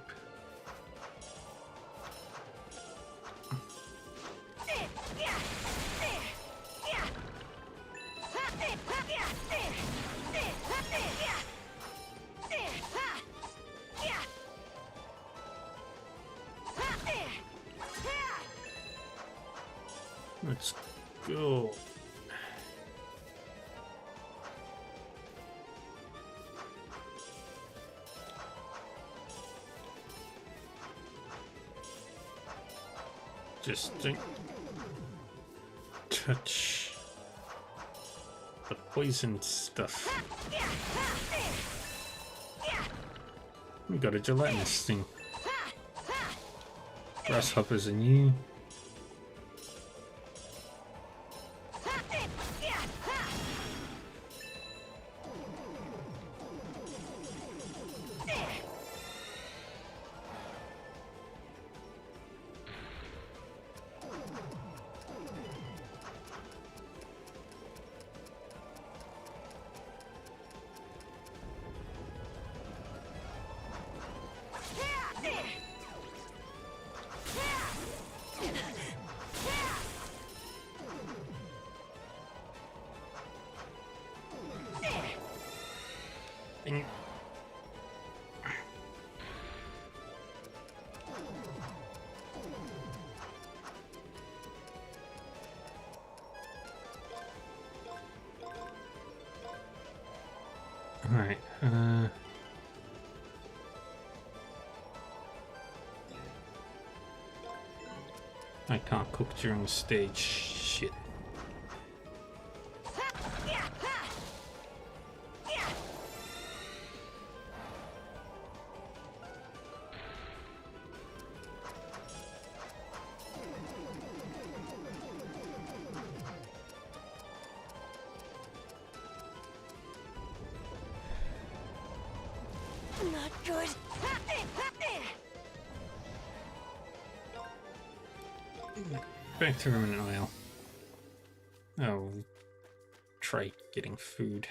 Let's go. Just don't touch the poison stuff. We got a gelatinous thing. Grasshoppers are new. Ding. Alright, I can't cook during the stage. Shit.
Not good.
Back to ruminant oil. Oh, try getting food.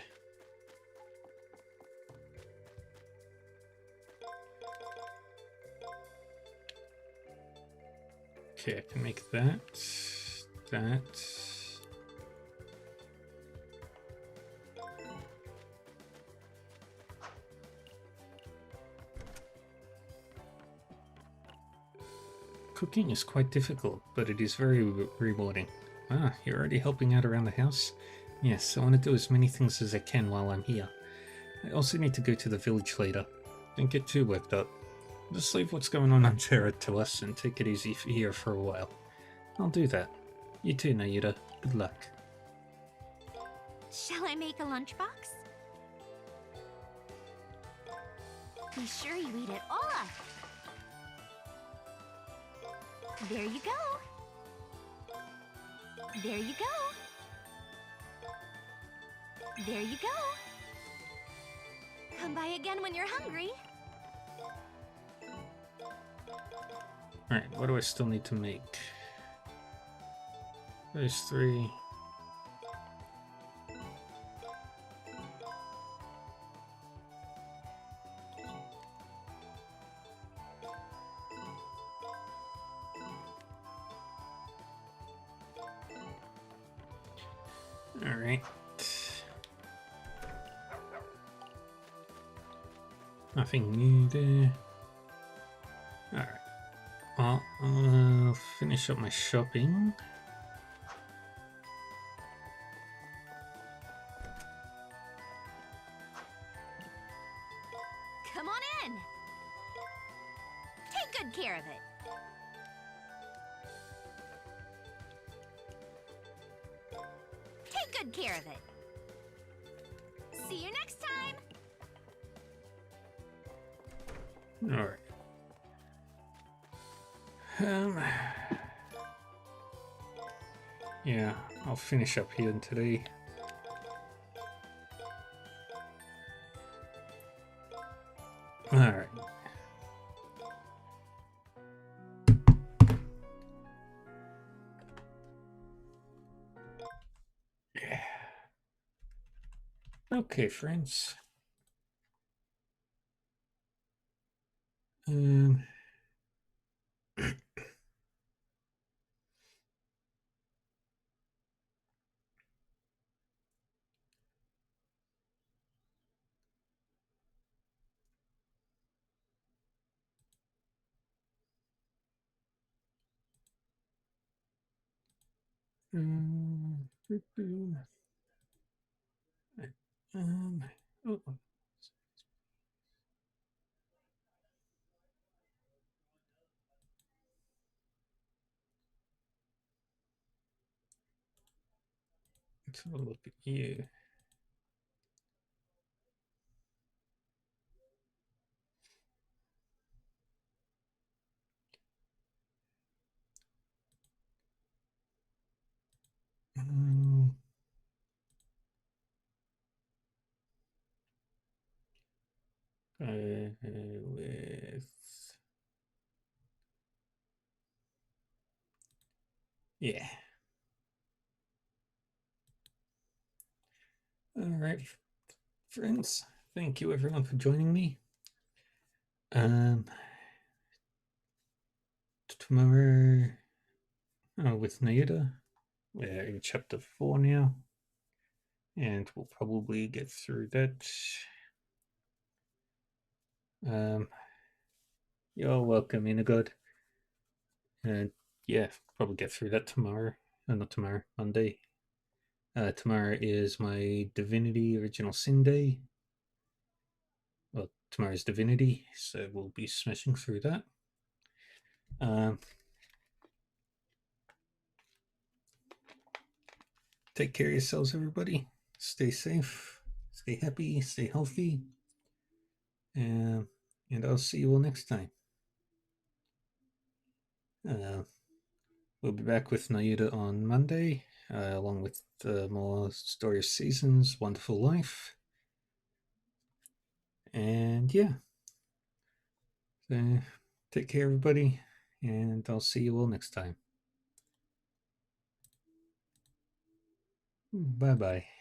Okay, I can make that. That. Cooking is quite difficult, but it is very rewarding. Ah, you're already helping out around the house? Yes, I want to do as many things as I can while I'm here. I also need to go to the village later. Don't get too worked up. Just leave what's going on Terra to us and take it easy here for a while. I'll do that. You too, Nayuta. Good luck.
Shall I make a lunchbox? Be sure you eat it all up. There you go. There you go. There you go. Come by again when you're hungry.
Alright, what do I still need to make? Those three. Alright. Nothing new there. Alright. Well, I'll finish up my shopping.
Come on in. Take good care of it. Take good care of it. See you next time.
Alright. Yeah, I'll finish up here today. Alright. Yeah. Okay, friends. Um, oh, let's have a look at you. Um, with yeah. All right, friends. Thank you everyone for joining me. Tomorrow with Nayuta, we're in chapter 4 now, and we'll probably get through that. You're welcome, Inagod. And yeah, probably get through that tomorrow. Not tomorrow, Monday. Tomorrow is my Divinity Original Sin Day. Well, tomorrow's Divinity, so we'll be smashing through that. Take care of yourselves, everybody. Stay safe, stay happy, stay healthy, and I'll see you all next time. We'll be back with Nayuta on Monday, along with more Story of Seasons, Wonderful Life. And yeah, so take care, everybody, and I'll see you all next time. Bye bye.